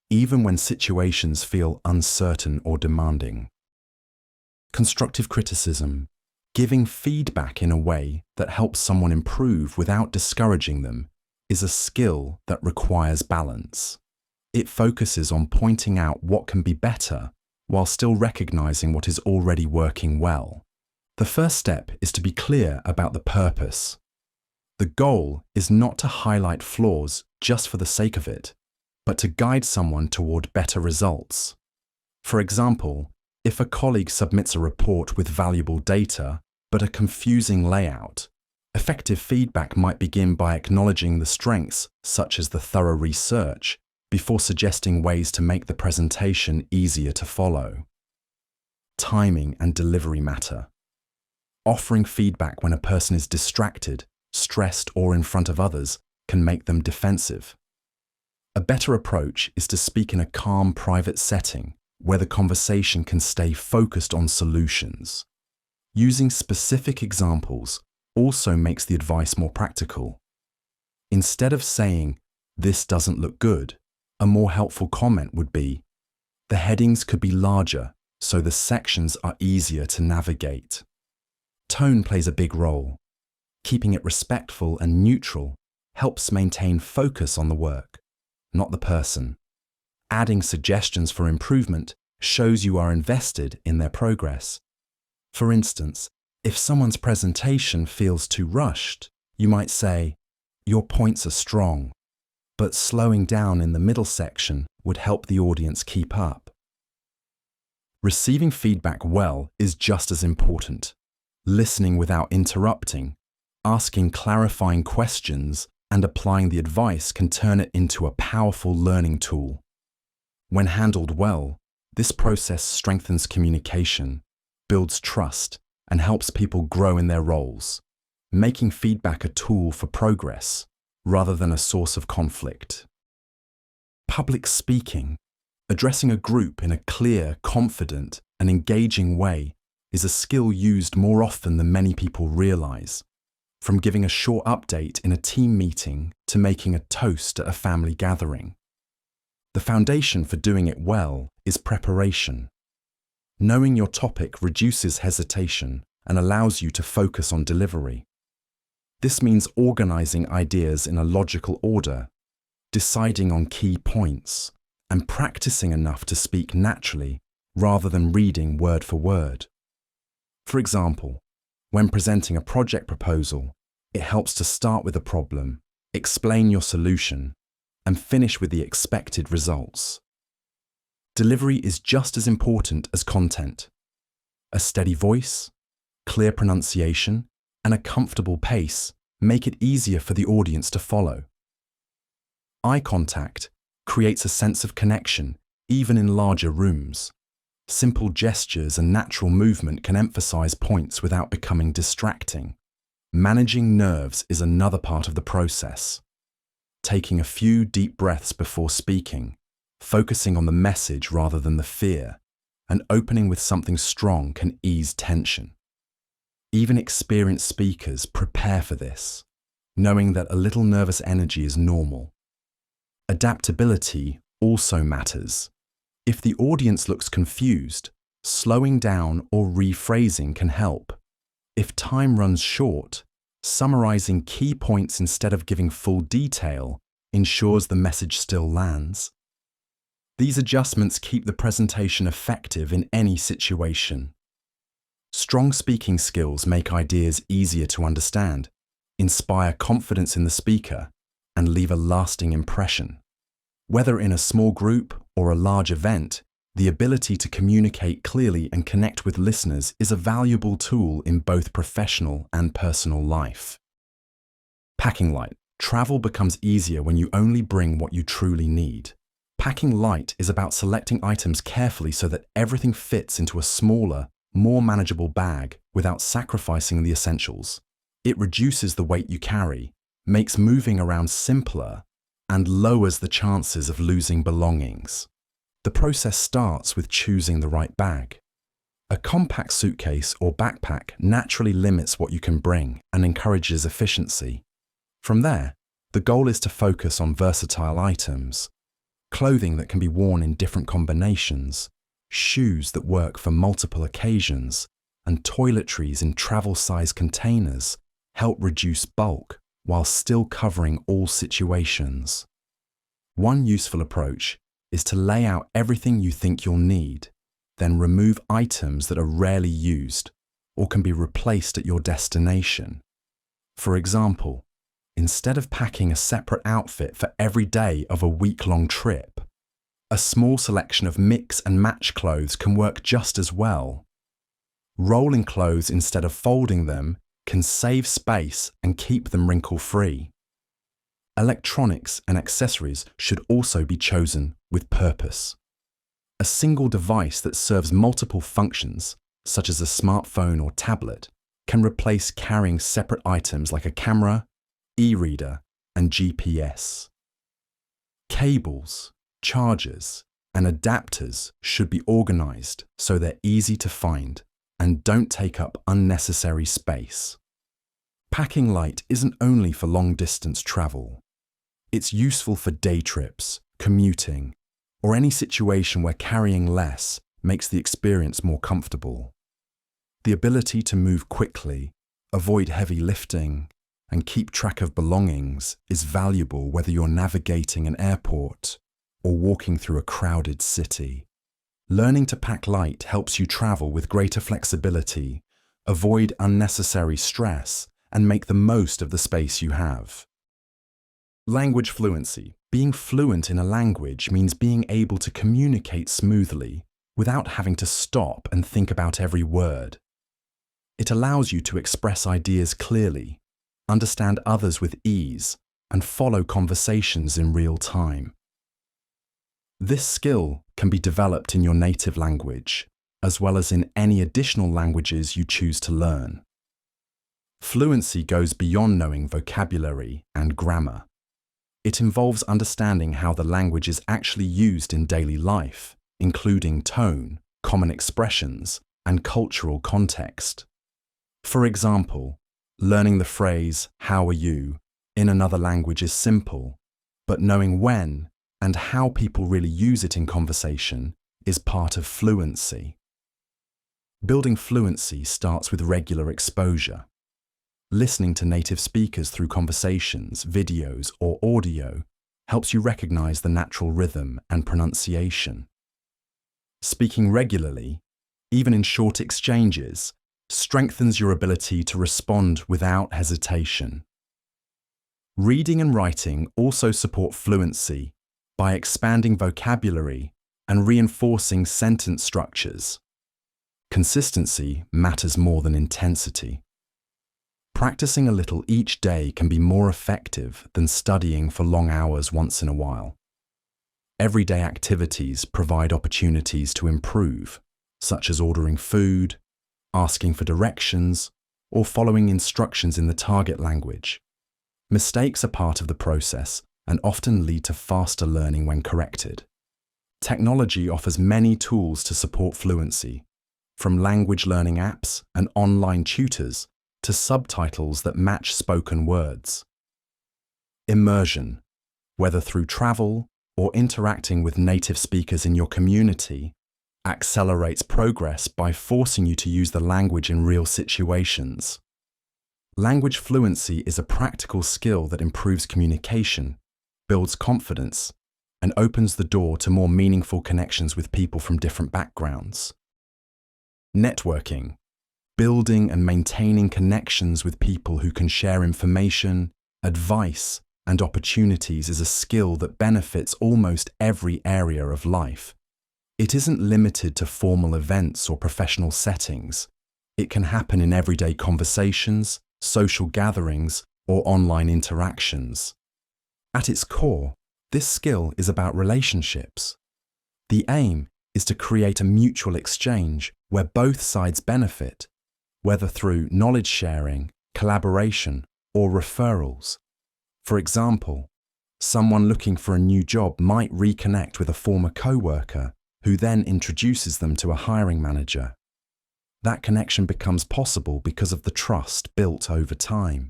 even when situations feel uncertain or demanding. Constructive criticism, giving feedback in a way that helps someone improve without discouraging them, is a skill that requires balance. It focuses on pointing out what can be better while still recognizing what is already working well. The first step is to be clear about the purpose. The goal is not to highlight flaws just for the sake of it, but to guide someone toward better results. For example, if a colleague submits a report with valuable data but a confusing layout, effective feedback might begin by acknowledging the strengths, such as the thorough research, before suggesting ways to make the presentation easier to follow. Timing and delivery matter. Offering feedback when a person is distracted, stressed, or in front of others can make them defensive. A better approach is to speak in a calm, private setting where the conversation can stay focused on solutions. Using specific examples also makes the advice more practical. Instead of saying, "This doesn't look good," a more helpful comment would be, "The headings could be larger, so the sections are easier to navigate." Tone plays a big role. Keeping it respectful and neutral helps maintain focus on the work, not the person. Adding suggestions for improvement shows you are invested in their progress. For instance, If someone's presentation feels too rushed, you might say, "Your points are strong," but slowing down in the middle section would help the audience keep up. Receiving feedback well is just as important. Listening without interrupting, asking clarifying questions, and applying the advice can turn it into a powerful learning tool. When handled well, this process strengthens communication, builds trust, and helps people grow in their roles, making feedback a tool for progress rather than a source of conflict. Public speaking, addressing a group in a clear, confident, and engaging way, is a skill used more often than many people realize. From giving a short update in a team meeting to making a toast at a family gathering. The foundation for doing it well is preparation. Knowing your topic reduces hesitation and allows you to focus on delivery. This means organizing ideas in a logical order, deciding on key points, and practicing enough to speak naturally rather than reading word for word. For example, when presenting a project proposal, it helps to start with a problem, explain your solution, and finish with the expected results. Delivery is just as important as content. A steady voice, clear pronunciation, and a comfortable pace make it easier for the audience to follow. Eye contact creates a sense of connection, even in larger rooms. Simple gestures and natural movement can emphasize points without becoming distracting. Managing nerves is another part of the process. Taking a few deep breaths before speaking, focusing on the message rather than the fear, and opening with something strong can ease tension. Even experienced speakers prepare for this, knowing that a little nervous energy is normal. Adaptability also matters. If the audience looks confused, slowing down or rephrasing can help. If time runs short, summarizing key points instead of giving full detail ensures the message still lands. These adjustments keep the presentation effective in any situation. Strong speaking skills make ideas easier to understand, inspire confidence in the speaker, and leave a lasting impression. Whether in a small group or a large event, the ability to communicate clearly and connect with listeners is a valuable tool in both professional and personal life. Packing light. Travel becomes easier when you only bring what you truly need. Packing light is about selecting items carefully so that everything fits into a smaller, more manageable bag without sacrificing the essentials. It reduces the weight you carry, makes moving around simpler, and lowers the chances of losing belongings. The process starts with choosing the right bag. A compact suitcase or backpack naturally limits what you can bring and encourages efficiency. From there, the goal is to focus on versatile items, clothing that can be worn in different combinations, shoes that work for multiple occasions, and toiletries in travel-size containers help reduce bulk while still covering all situations. One useful approach is to lay out everything you think you'll need, then remove items that are rarely used or can be replaced at your destination. For example, instead of packing a separate outfit for every day of a week-long trip, a small selection of mix and match clothes can work just as well. Rolling clothes instead of folding them can save space and keep them wrinkle-free. Electronics and accessories should also be chosen with purpose. A single device that serves multiple functions, such as a smartphone or tablet, can replace carrying separate items like a camera, e-reader, and GPS. Cables, chargers, and adapters should be organized so they're easy to find and don't take up unnecessary space. Packing light isn't only for long-distance travel. It's useful for day trips, commuting, or any situation where carrying less makes the experience more comfortable. The ability to move quickly, avoid heavy lifting, and keep track of belongings is valuable whether you're navigating an airport or walking through a crowded city. Learning to pack light helps you travel with greater flexibility, avoid unnecessary stress, and make the most of the space you have. Language fluency. Being fluent in a language means being able to communicate smoothly without having to stop and think about every word. It allows you to express ideas clearly, understand others with ease, and follow conversations in real time. This skill can be developed in your native language, as well as in any additional languages you choose to learn. Fluency goes beyond knowing vocabulary and grammar. It involves understanding how the language is actually used in daily life, including tone, common expressions, and cultural context. For example, learning the phrase, "How are you?" in another language is simple, but knowing when and how people really use it in conversation is part of fluency. Building fluency starts with regular exposure. Listening to native speakers through conversations, videos, or audio helps you recognize the natural rhythm and pronunciation. Speaking regularly, even in short exchanges, strengthens your ability to respond without hesitation. Reading and writing also support fluency by expanding vocabulary and reinforcing sentence structures. Consistency matters more than intensity. Practicing a little each day can be more effective than studying for long hours once in a while. Everyday activities provide opportunities to improve, such as ordering food, asking for directions, or following instructions in the target language. Mistakes are part of the process and often lead to faster learning when corrected. Technology offers many tools to support fluency, from language learning apps and online tutors to subtitles that match spoken words. Immersion, whether through travel or interacting with native speakers in your community, accelerates progress by forcing you to use the language in real situations. Language fluency is a practical skill that improves communication, builds confidence, and opens the door to more meaningful connections with people from different backgrounds. Networking. Building and maintaining connections with people who can share information, advice, and opportunities is a skill that benefits almost every area of life. It isn't limited to formal events or professional settings. It can happen in everyday conversations, social gatherings, or online interactions. At its core, this skill is about relationships. The aim is to create a mutual exchange where both sides benefit, whether through knowledge sharing, collaboration, or referrals. For example, someone looking for a new job might reconnect with a former coworker who then introduces them to a hiring manager. That connection becomes possible because of the trust built over time.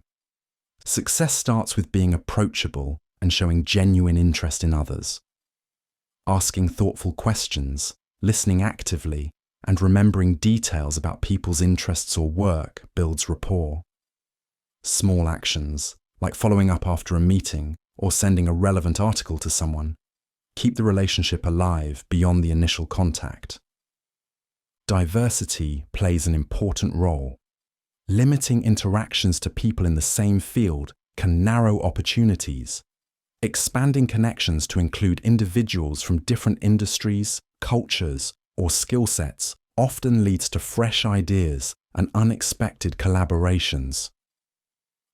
Success starts with being approachable and showing genuine interest in others. Asking thoughtful questions, listening actively, and remembering details about people's interests or work builds rapport. Small actions, like following up after a meeting or sending a relevant article to someone, keep the relationship alive beyond the initial contact. Diversity plays an important role. Limiting interactions to people in the same field can narrow opportunities. Expanding connections to include individuals from different industries, cultures, or skill sets often leads to fresh ideas and unexpected collaborations.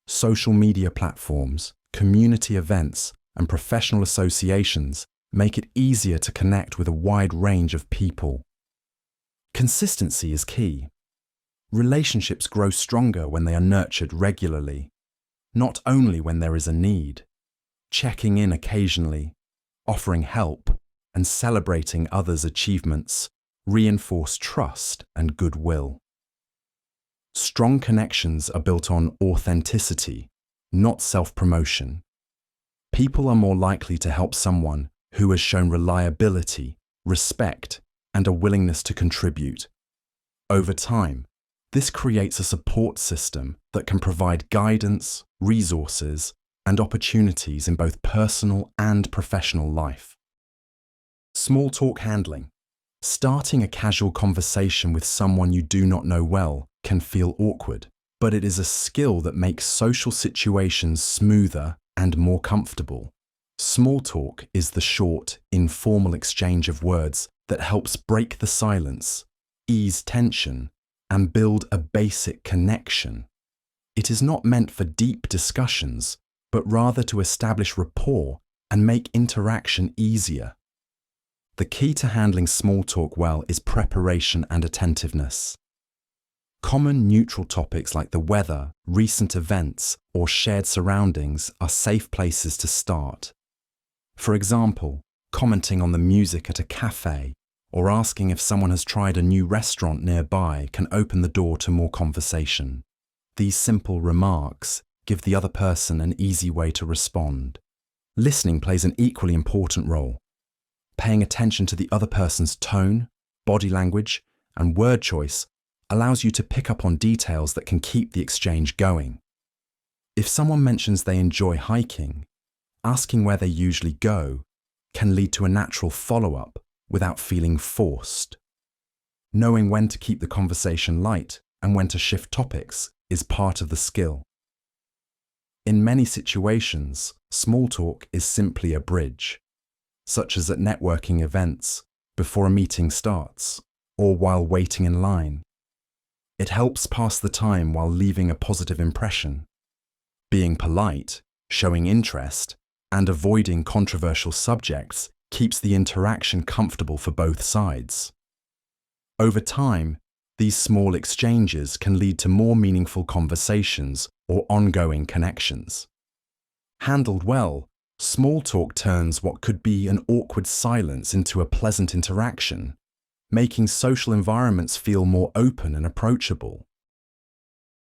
Social media platforms, community events, and professional associations make it easier to connect with a wide range of people. Consistency is key. Relationships grow stronger when they are nurtured regularly, not only when there is a need. Checking in occasionally, offering help, and celebrating others' achievements reinforce trust and goodwill. Strong connections are built on authenticity, not self-promotion. People are more likely to help someone who has shown reliability, respect, and a willingness to contribute. Over time, this creates a support system that can provide guidance, resources, and opportunities in both personal and professional life. Small talk handling. Starting a casual conversation with someone you do not know well can feel awkward, but it is a skill that makes social situations smoother and more comfortable. Small talk is the short, informal exchange of words that helps break the silence, ease tension, and build a basic connection. It is not meant for deep discussions, but rather to establish rapport and make interaction easier. The key to handling small talk well is preparation and attentiveness. Common neutral topics like the weather, recent events, or shared surroundings are safe places to start. For example, commenting on the music at a cafe or asking if someone has tried a new restaurant nearby can open the door to more conversation. These simple remarks give the other person an easy way to respond. Listening plays an equally important role. Paying attention to the other person's tone, body language, and word choice allows you to pick up on details that can keep the exchange going. If someone mentions they enjoy hiking, asking where they usually go can lead to a natural follow-up without feeling forced. Knowing when to keep the conversation light and when to shift topics is part of the skill. In many situations, small talk is simply a bridge, such as at networking events, before a meeting starts, or while waiting in line. It helps pass the time while leaving a positive impression. Being polite, showing interest, and avoiding controversial subjects keeps the interaction comfortable for both sides. Over time, these small exchanges can lead to more meaningful conversations or ongoing connections. Handled well, small talk turns what could be an awkward silence into a pleasant interaction, making social environments feel more open and approachable.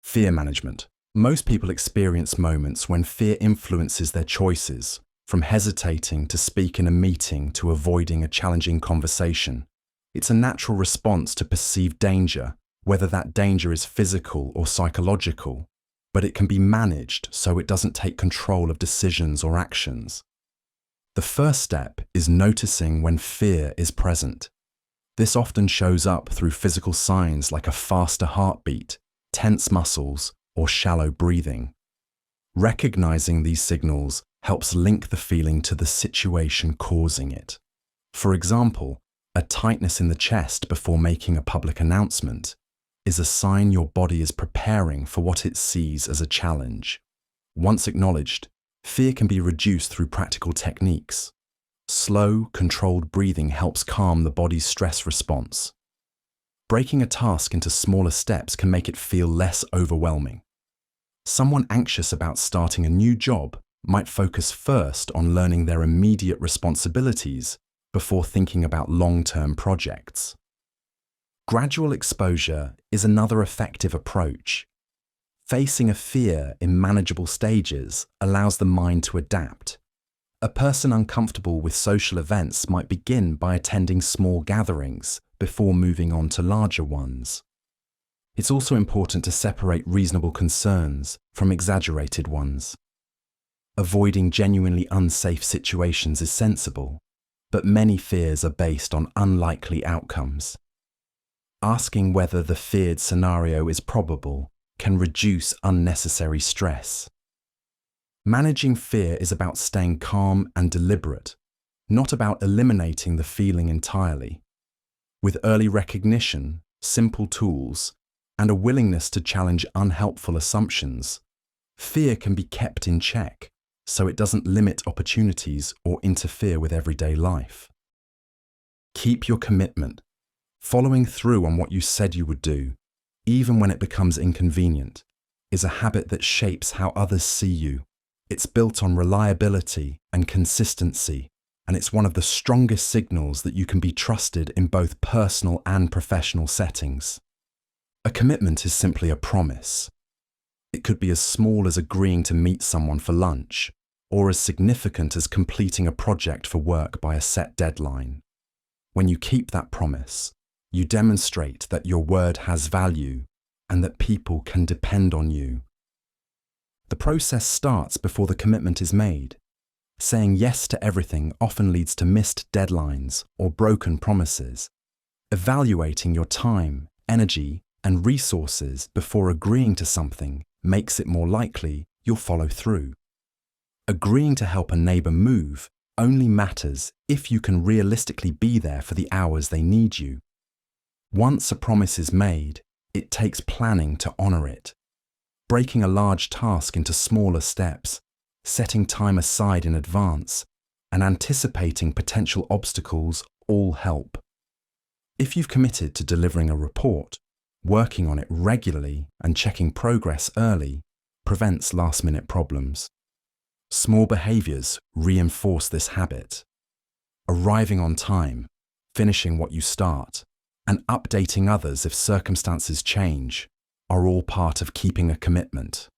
Fear management. Most people experience moments when fear influences their choices, from hesitating to speak in a meeting to avoiding a challenging conversation. It's a natural response to perceived danger, whether that danger is physical or psychological, but it can be managed so it doesn't take control of decisions or actions. The first step is noticing when fear is present. This often shows up through physical signs like a faster heartbeat, tense muscles, or shallow breathing. Recognizing these signals helps link the feeling to the situation causing it. For example, a tightness in the chest before making a public announcement is a sign your body is preparing for what it sees as a challenge. Once acknowledged, fear can be reduced through practical techniques. Slow, controlled breathing helps calm the body's stress response. Breaking a task into smaller steps can make it feel less overwhelming. Someone anxious about starting a new job might focus first on learning their immediate responsibilities before thinking about long-term projects. Gradual exposure is another effective approach. Facing a fear in manageable stages allows the mind to adapt. A person uncomfortable with social events might begin by attending small gatherings before moving on to larger ones. It's also important to separate reasonable concerns from exaggerated ones. Avoiding genuinely unsafe situations is sensible, but many fears are based on unlikely outcomes. Asking whether the feared scenario is probable can reduce unnecessary stress. Managing fear is about staying calm and deliberate, not about eliminating the feeling entirely. With early recognition, simple tools, and a willingness to challenge unhelpful assumptions, fear can be kept in check so it doesn't limit opportunities or interfere with everyday life. Keep your commitment. Following through on what you said you would do, even when it becomes inconvenient, is a habit that shapes how others see you. It's built on reliability and consistency, and it's one of the strongest signals that you can be trusted in both personal and professional settings. A commitment is simply a promise. It could be as small as agreeing to meet someone for lunch, or as significant as completing a project for work by a set deadline. When you keep that promise, you demonstrate that your word has value and that people can depend on you. The process starts before the commitment is made. Saying yes to everything often leads to missed deadlines or broken promises. Evaluating your time, energy, and resources before agreeing to something makes it more likely you'll follow through. Agreeing to help a neighbour move only matters if you can realistically be there for the hours they need you. Once a promise is made, it takes planning to honour it. Breaking a large task into smaller steps, setting time aside in advance, and anticipating potential obstacles all help. If you've committed to delivering a report, working on it regularly and checking progress early prevents last-minute problems. Small behaviours reinforce this habit. Arriving on time, finishing what you start, and updating others if circumstances change are all part of keeping a commitment.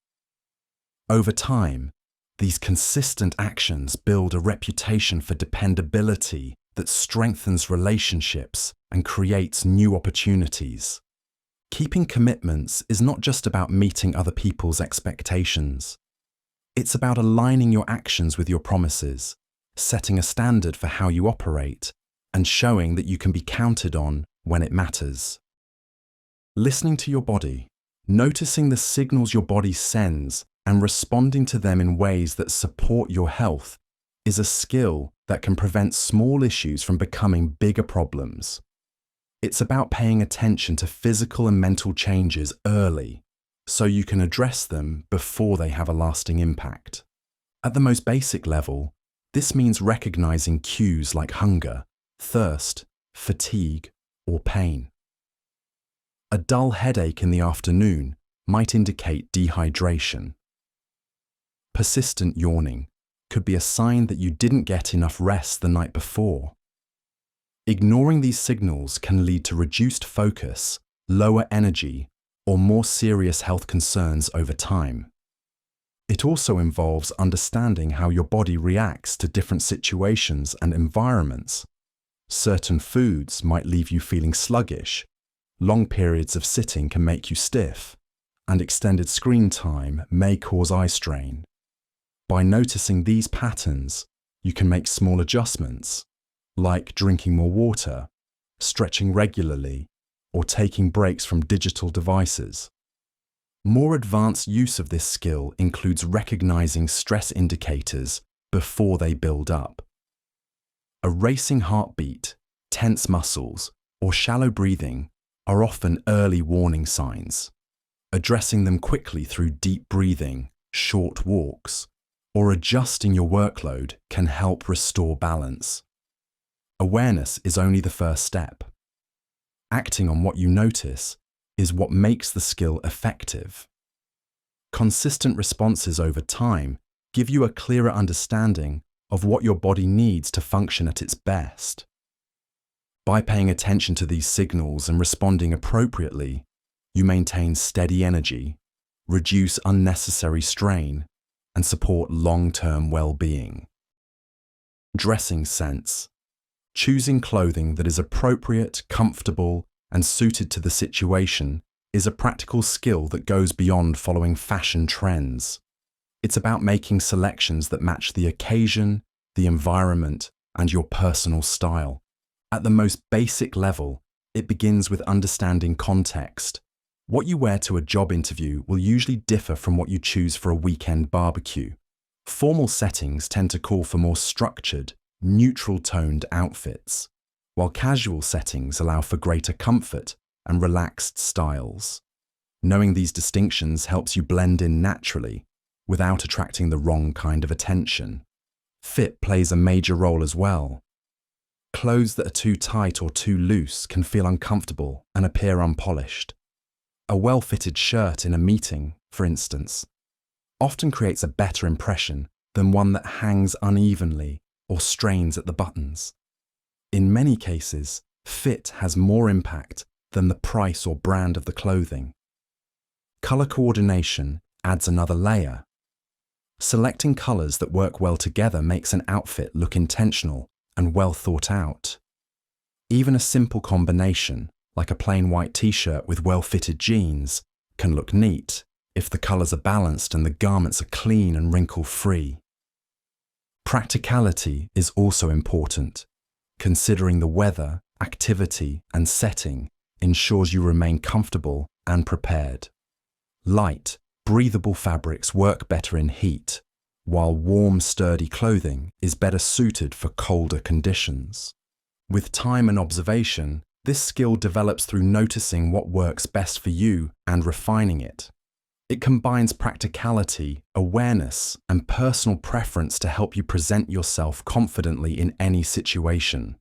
Over time, these consistent actions build a reputation for dependability that strengthens relationships and creates new opportunities. Keeping commitments is not just about meeting other people's expectations. It's about aligning your actions with your promises, setting a standard for how you operate, and showing that you can be counted on when it matters. Listening to your body, noticing the signals your body sends and responding to them in ways that support your health is a skill that can prevent small issues from becoming bigger problems. It's about paying attention to physical and mental changes early so you can address them before they have a lasting impact. At the most basic level, this means recognizing cues like hunger, thirst, fatigue, or pain. A dull headache in the afternoon might indicate dehydration. Persistent yawning could be a sign that you didn't get enough rest the night before. Ignoring these signals can lead to reduced focus, lower energy, or more serious health concerns over time. It also involves understanding how your body reacts to different situations and environments. Certain foods might leave you feeling sluggish, long periods of sitting can make you stiff, and extended screen time may cause eye strain. By noticing these patterns, you can make small adjustments, like drinking more water, stretching regularly, or taking breaks from digital devices. More advanced use of this skill includes recognizing stress indicators before they build up. A racing heartbeat, tense muscles, or shallow breathing are often early warning signs. Addressing them quickly through deep breathing, short walks, or adjusting your workload can help restore balance. Awareness is only the first step. Acting on what you notice is what makes the skill effective. Consistent responses over time give you a clearer understanding of what your body needs to function at its best. By paying attention to these signals and responding appropriately, you maintain steady energy, reduce unnecessary strain, and support long-term well-being. Dressing sense. Choosing clothing that is appropriate, comfortable, and suited to the situation is a practical skill that goes beyond following fashion trends. It's about making selections that match the occasion, the environment, and your personal style. At the most basic level, it begins with understanding context. What you wear to a job interview will usually differ from what you choose for a weekend barbecue. Formal settings tend to call for more structured, neutral-toned outfits, while casual settings allow for greater comfort and relaxed styles. Knowing these distinctions helps you blend in naturally, without attracting the wrong kind of attention. Fit plays a major role as well. Clothes that are too tight or too loose can feel uncomfortable and appear unpolished. A well-fitted shirt in a meeting, for instance, often creates a better impression than one that hangs unevenly or strains at the buttons. In many cases, fit has more impact than the price or brand of the clothing. Colour coordination adds another layer. Selecting colours that work well together makes an outfit look intentional and well thought out. Even a simple combination, like a plain white t-shirt with well-fitted jeans, can look neat if the colours are balanced and the garments are clean and wrinkle-free. Practicality is also important. Considering the weather, activity, and setting, ensures you remain comfortable and prepared. Light, breathable fabrics work better in heat, while warm, sturdy clothing is better suited for colder conditions. With time and observation, this skill develops through noticing what works best for you and refining it. It combines practicality, awareness, and personal preference to help you present yourself confidently in any situation.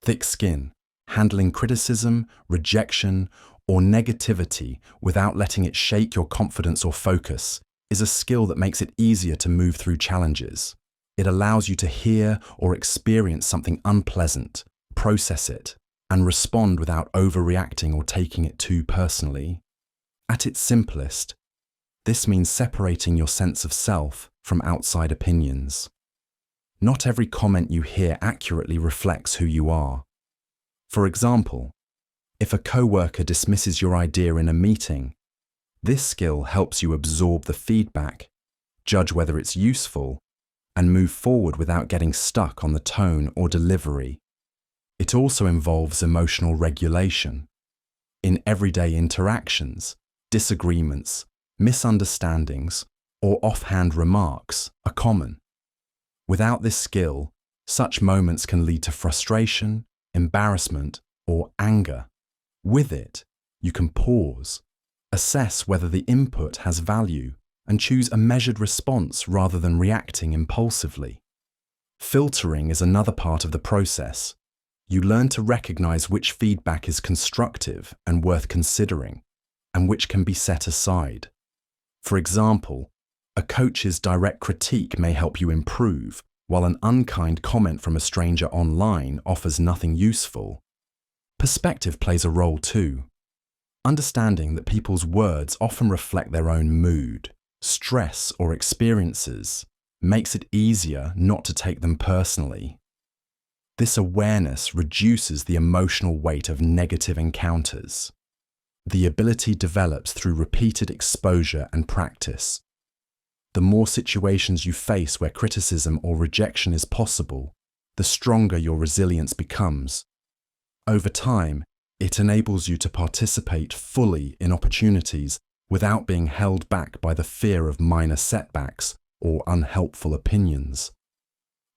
Thick skin, handling criticism, rejection, or negativity without letting it shake your confidence or focus, is a skill that makes it easier to move through challenges. It allows you to hear or experience something unpleasant, process it, and respond without overreacting or taking it too personally. At its simplest, this means separating your sense of self from outside opinions. Not every comment you hear accurately reflects who you are. For example, if a coworker dismisses your idea in a meeting, this skill helps you absorb the feedback, judge whether it's useful, and move forward without getting stuck on the tone or delivery. It also involves emotional regulation. In everyday interactions, disagreements, misunderstandings, or offhand remarks are common. Without this skill, such moments can lead to frustration, embarrassment, or anger. With it, you can pause, assess whether the input has value, and choose a measured response rather than reacting impulsively. Filtering is another part of the process. You learn to recognize which feedback is constructive and worth considering, and which can be set aside. For example, a coach's direct critique may help you improve, while an unkind comment from a stranger online offers nothing useful. Perspective plays a role too. Understanding that people's words often reflect their own mood, stress, or experiences makes it easier not to take them personally. This awareness reduces the emotional weight of negative encounters. The ability develops through repeated exposure and practice. The more situations you face where criticism or rejection is possible, the stronger your resilience becomes. Over time, it enables you to participate fully in opportunities without being held back by the fear of minor setbacks or unhelpful opinions.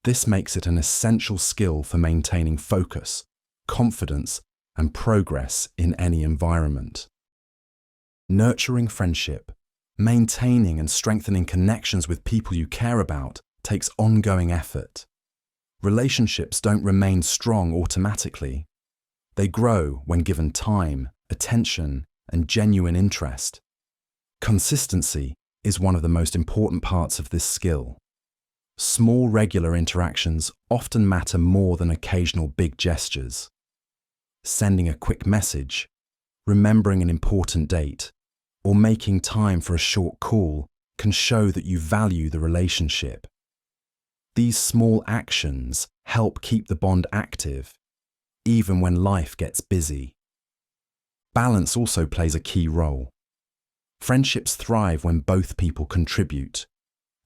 This makes it an essential skill for maintaining focus, confidence, and progress in any environment. Nurturing friendship, maintaining and strengthening connections with people you care about takes ongoing effort. Relationships don't remain strong automatically. They grow when given time, attention, and genuine interest. Consistency is one of the most important parts of this skill. Small, regular interactions often matter more than occasional big gestures. Sending a quick message, remembering an important date, or making time for a short call can show that you value the relationship. These small actions help keep the bond active, even when life gets busy. Balance also plays a key role. Friendships thrive when both people contribute.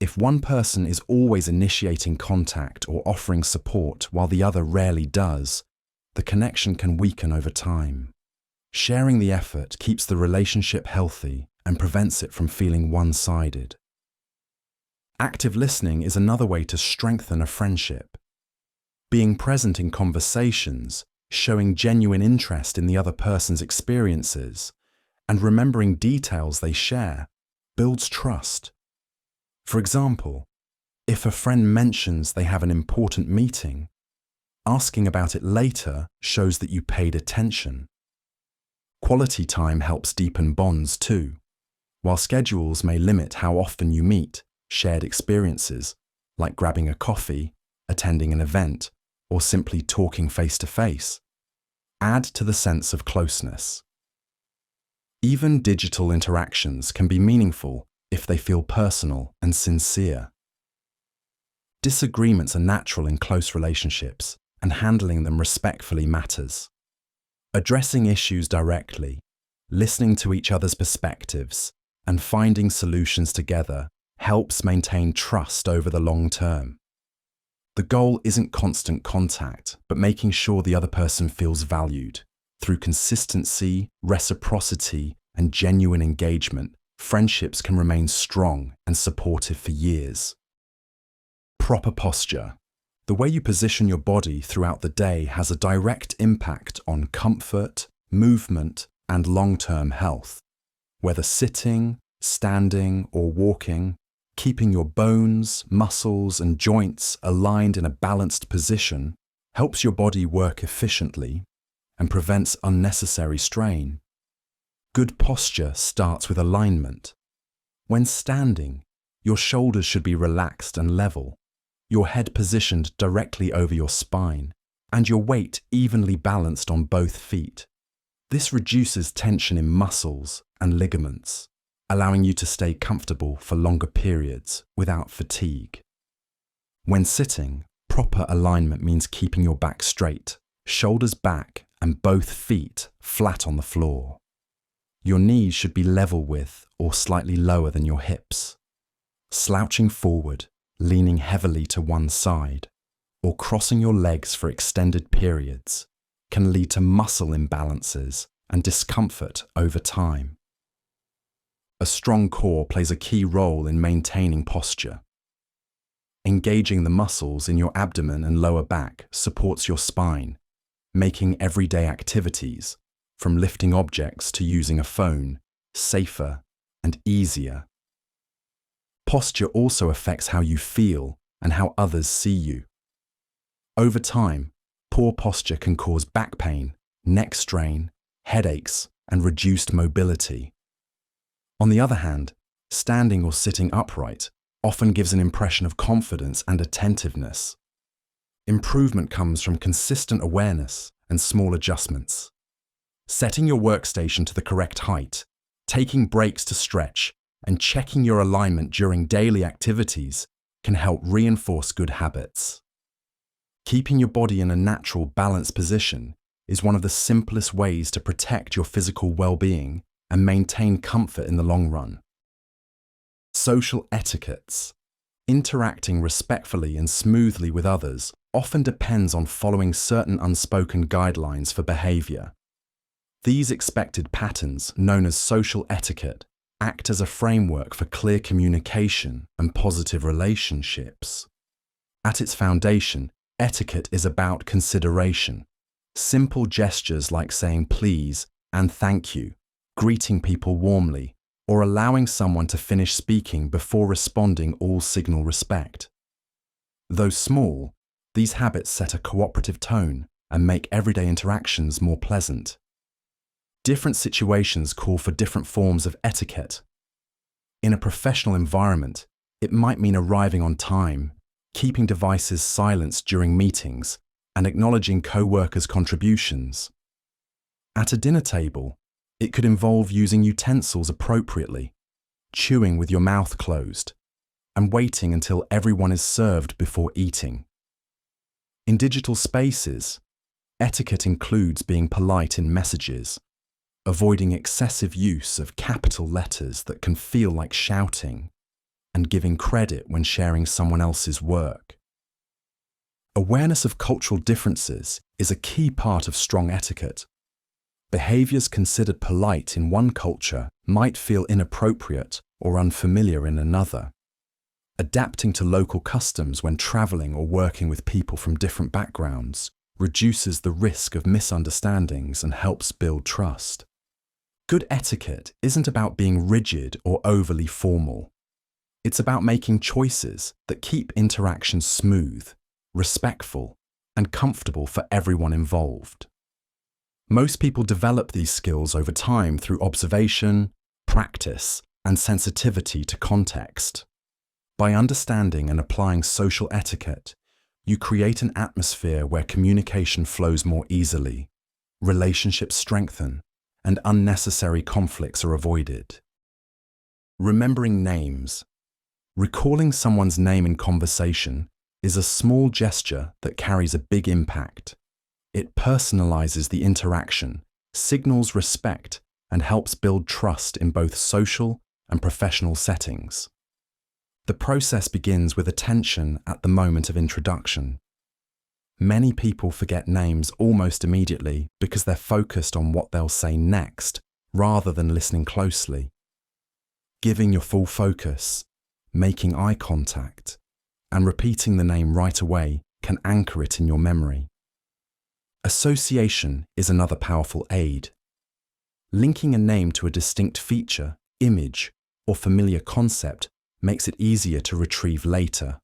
If one person is always initiating contact or offering support while the other rarely does, the connection can weaken over time. Sharing the effort keeps the relationship healthy and prevents it from feeling one-sided. Active listening is another way to strengthen a friendship. Being present in conversations, showing genuine interest in the other person's experiences, and remembering details they share builds trust. For example, if a friend mentions they have an important meeting, asking about it later shows that you paid attention. Quality time helps deepen bonds too. While schedules may limit how often you meet, shared experiences, like grabbing a coffee, attending an event, or simply talking face to face, add to the sense of closeness. Even digital interactions can be meaningful if they feel personal and sincere. Disagreements are natural in close relationships, and handling them respectfully matters. Addressing issues directly, listening to each other's perspectives, and finding solutions together helps maintain trust over the long term. The goal isn't constant contact, but making sure the other person feels valued. Through consistency, reciprocity, and genuine engagement, friendships can remain strong and supportive for years. Proper posture. The way you position your body throughout the day has a direct impact on comfort, movement, and long-term health. Whether sitting, standing, or walking, keeping your bones, muscles, and joints aligned in a balanced position helps your body work efficiently and prevents unnecessary strain. Good posture starts with alignment. When standing, your shoulders should be relaxed and level, your head positioned directly over your spine, and your weight evenly balanced on both feet. This reduces tension in muscles and ligaments, allowing you to stay comfortable for longer periods without fatigue. When sitting, proper alignment means keeping your back straight, shoulders back, and both feet flat on the floor. Your knees should be level with or slightly lower than your hips. Slouching forward, leaning heavily to one side, or crossing your legs for extended periods can lead to muscle imbalances and discomfort over time. A strong core plays a key role in maintaining posture. Engaging the muscles in your abdomen and lower back supports your spine, making everyday activities, from lifting objects to using a phone, safer and easier. Posture also affects how you feel and how others see you. Over time, poor posture can cause back pain, neck strain, headaches, and reduced mobility. On the other hand, standing or sitting upright often gives an impression of confidence and attentiveness. Improvement comes from consistent awareness and small adjustments. Setting your workstation to the correct height, taking breaks to stretch, and checking your alignment during daily activities can help reinforce good habits. Keeping your body in a natural, balanced position is one of the simplest ways to protect your physical well-being and maintain comfort in the long run. Social etiquettes. Interacting respectfully and smoothly with others often depends on following certain unspoken guidelines for behavior. These expected patterns, known as social etiquette, act as a framework for clear communication and positive relationships. At its foundation, etiquette is about consideration. Simple gestures like saying please and thank you, greeting people warmly, or allowing someone to finish speaking before responding all signal respect. Though small, these habits set a cooperative tone and make everyday interactions more pleasant. Different situations call for different forms of etiquette. In a professional environment, it might mean arriving on time, keeping devices silenced during meetings, and acknowledging co-workers' contributions. At a dinner table, it could involve using utensils appropriately, chewing with your mouth closed, and waiting until everyone is served before eating. In digital spaces, etiquette includes being polite in messages, avoiding excessive use of capital letters that can feel like shouting, and giving credit when sharing someone else's work. Awareness of cultural differences is a key part of strong etiquette. Behaviors considered polite in one culture might feel inappropriate or unfamiliar in another. Adapting to local customs when traveling or working with people from different backgrounds reduces the risk of misunderstandings and helps build trust. Good etiquette isn't about being rigid or overly formal. It's about making choices that keep interactions smooth, respectful, and comfortable for everyone involved. Most people develop these skills over time through observation, practice, and sensitivity to context. By understanding and applying social etiquette, you create an atmosphere where communication flows more easily, relationships strengthen, and unnecessary conflicts are avoided. Remembering names. Recalling someone's name in conversation is a small gesture that carries a big impact. It personalizes the interaction, signals respect, and helps build trust in both social and professional settings. The process begins with attention at the moment of introduction. Many people forget names almost immediately because they're focused on what they'll say next rather than listening closely. Giving your full focus, making eye contact, and repeating the name right away can anchor it in your memory. Association is another powerful aid. Linking a name to a distinct feature, image, or familiar concept makes it easier to retrieve later.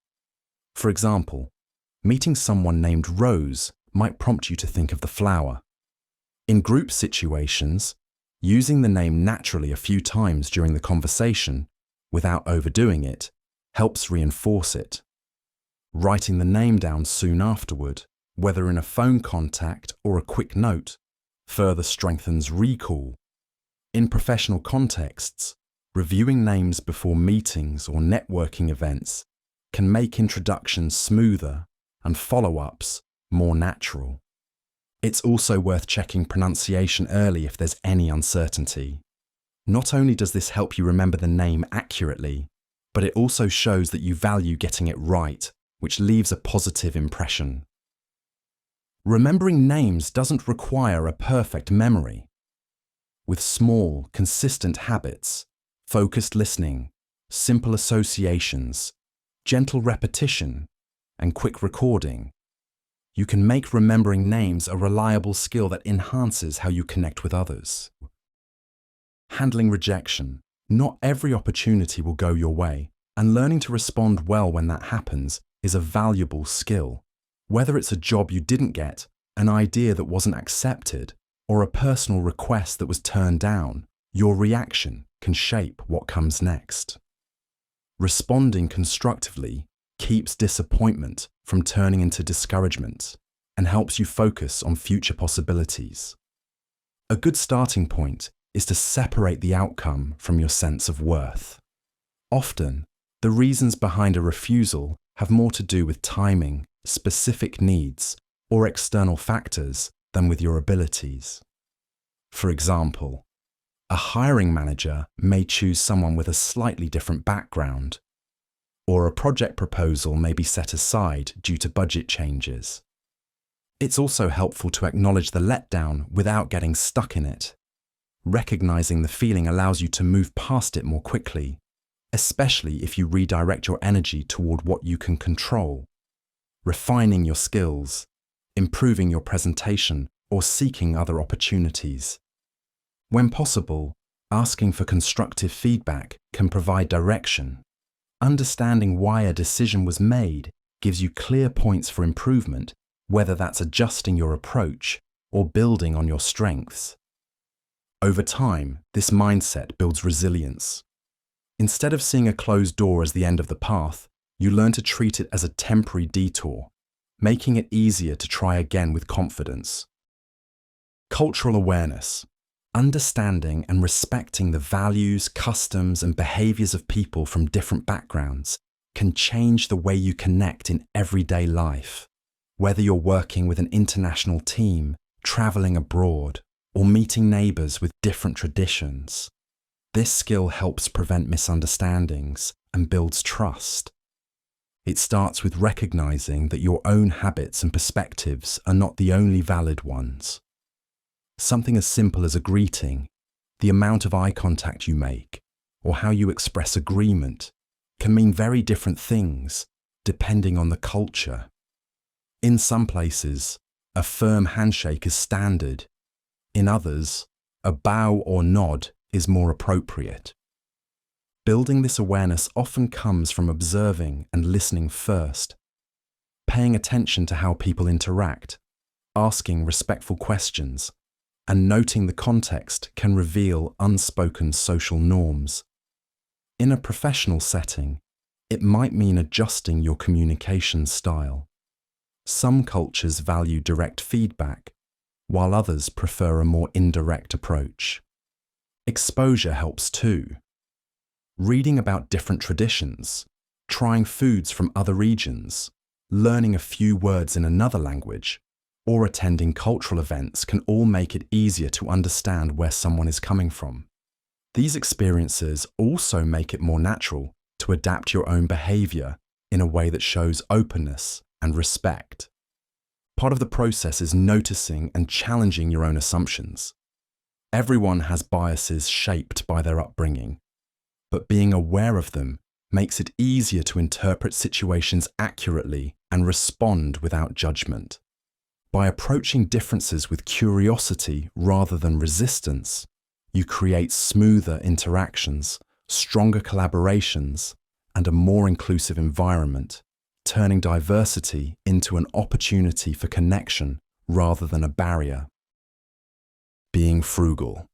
For example, meeting someone named Rose might prompt you to think of the flower. In group situations, using the name naturally a few times during the conversation, without overdoing it, helps reinforce it. Writing the name down soon afterward, whether in a phone contact or a quick note, further strengthens recall. In professional contexts, reviewing names before meetings or networking events can make introductions smoother and follow-ups more natural. It's also worth checking pronunciation early if there's any uncertainty. Not only does this help you remember the name accurately, but it also shows that you value getting it right, which leaves a positive impression. Remembering names doesn't require a perfect memory. With small, consistent habits, focused listening, simple associations, gentle repetition, and quick recording, you can make remembering names a reliable skill that enhances how you connect with others. Handling rejection. Not every opportunity will go your way, and learning to respond well when that happens is a valuable skill. Whether it's a job you didn't get, an idea that wasn't accepted, or a personal request that was turned down, your reaction can shape what comes next. Responding constructively keeps disappointment from turning into discouragement and helps you focus on future possibilities. A good starting point is to separate the outcome from your sense of worth. Often, the reasons behind a refusal have more to do with timing, specific needs, or external factors than with your abilities. For example, a hiring manager may choose someone with a slightly different background, or a project proposal may be set aside due to budget changes. It's also helpful to acknowledge the letdown without getting stuck in it. Recognizing the feeling allows you to move past it more quickly, especially if you redirect your energy toward what you can control, refining your skills, improving your presentation, or seeking other opportunities. When possible, asking for constructive feedback can provide direction. Understanding why a decision was made gives you clear points for improvement, whether that's adjusting your approach or building on your strengths. Over time, this mindset builds resilience. Instead of seeing a closed door as the end of the path, you learn to treat it as a temporary detour, making it easier to try again with confidence. Cultural awareness. Understanding and respecting the values, customs, and behaviors of people from different backgrounds can change the way you connect in everyday life. Whether you're working with an international team, traveling abroad, or meeting neighbors with different traditions, this skill helps prevent misunderstandings and builds trust. It starts with recognizing that your own habits and perspectives are not the only valid ones. Something as simple as a greeting, the amount of eye contact you make, or how you express agreement can mean very different things depending on the culture. In some places, a firm handshake is standard. In others, a bow or nod is more appropriate. Building this awareness often comes from observing and listening first, paying attention to how people interact, asking respectful questions, and noting the context can reveal unspoken social norms. In a professional setting, it might mean adjusting your communication style. Some cultures value direct feedback, while others prefer a more indirect approach. Exposure helps too. Reading about different traditions, trying foods from other regions, learning a few words in another language, or attending cultural events can all make it easier to understand where someone is coming from. These experiences also make it more natural to adapt your own behavior in a way that shows openness and respect. Part of the process is noticing and challenging your own assumptions. Everyone has biases shaped by their upbringing, but being aware of them makes it easier to interpret situations accurately and respond without judgment. By approaching differences with curiosity rather than resistance, you create smoother interactions, stronger collaborations, and a more inclusive environment, turning diversity into an opportunity for connection rather than a barrier. Being frugal.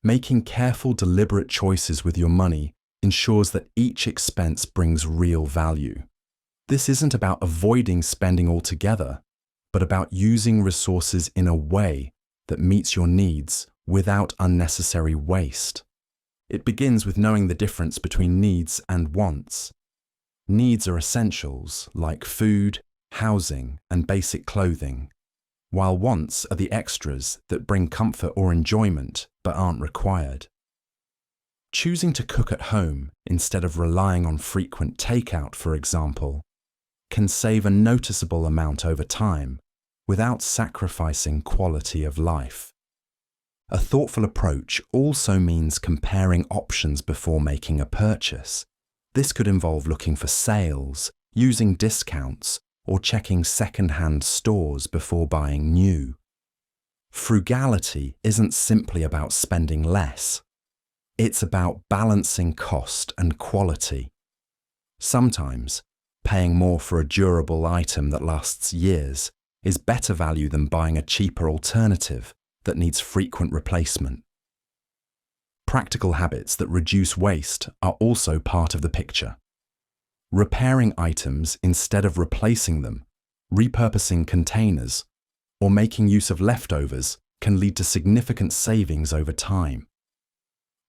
Making careful, deliberate choices with your money ensures that each expense brings real value. This isn't about avoiding spending altogether, but about using resources in a way that meets your needs without unnecessary waste. It begins with knowing the difference between needs and wants. Needs are essentials like food, housing, and basic clothing, while wants are the extras that bring comfort or enjoyment but aren't required. Choosing to cook at home instead of relying on frequent takeout, for example, can save a noticeable amount over time without sacrificing quality of life. A thoughtful approach also means comparing options before making a purchase. This could involve looking for sales, using discounts, or checking second-hand stores before buying new. Frugality isn't simply about spending less. It's about balancing cost and quality. Sometimes, paying more for a durable item that lasts years is better value than buying a cheaper alternative that needs frequent replacement. Practical habits that reduce waste are also part of the picture. Repairing items instead of replacing them, repurposing containers, or making use of leftovers can lead to significant savings over time.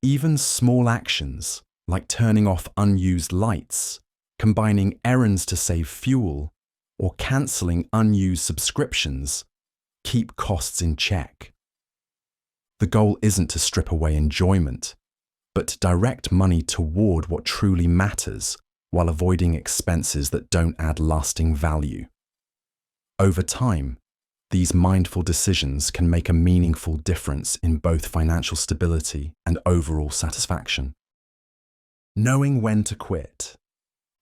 Even small actions, like turning off unused lights, combining errands to save fuel, or cancelling unused subscriptions, keep costs in check. The goal isn't to strip away enjoyment, but to direct money toward what truly matters while avoiding expenses that don't add lasting value. Over time, these mindful decisions can make a meaningful difference in both financial stability and overall satisfaction. Knowing when to quit.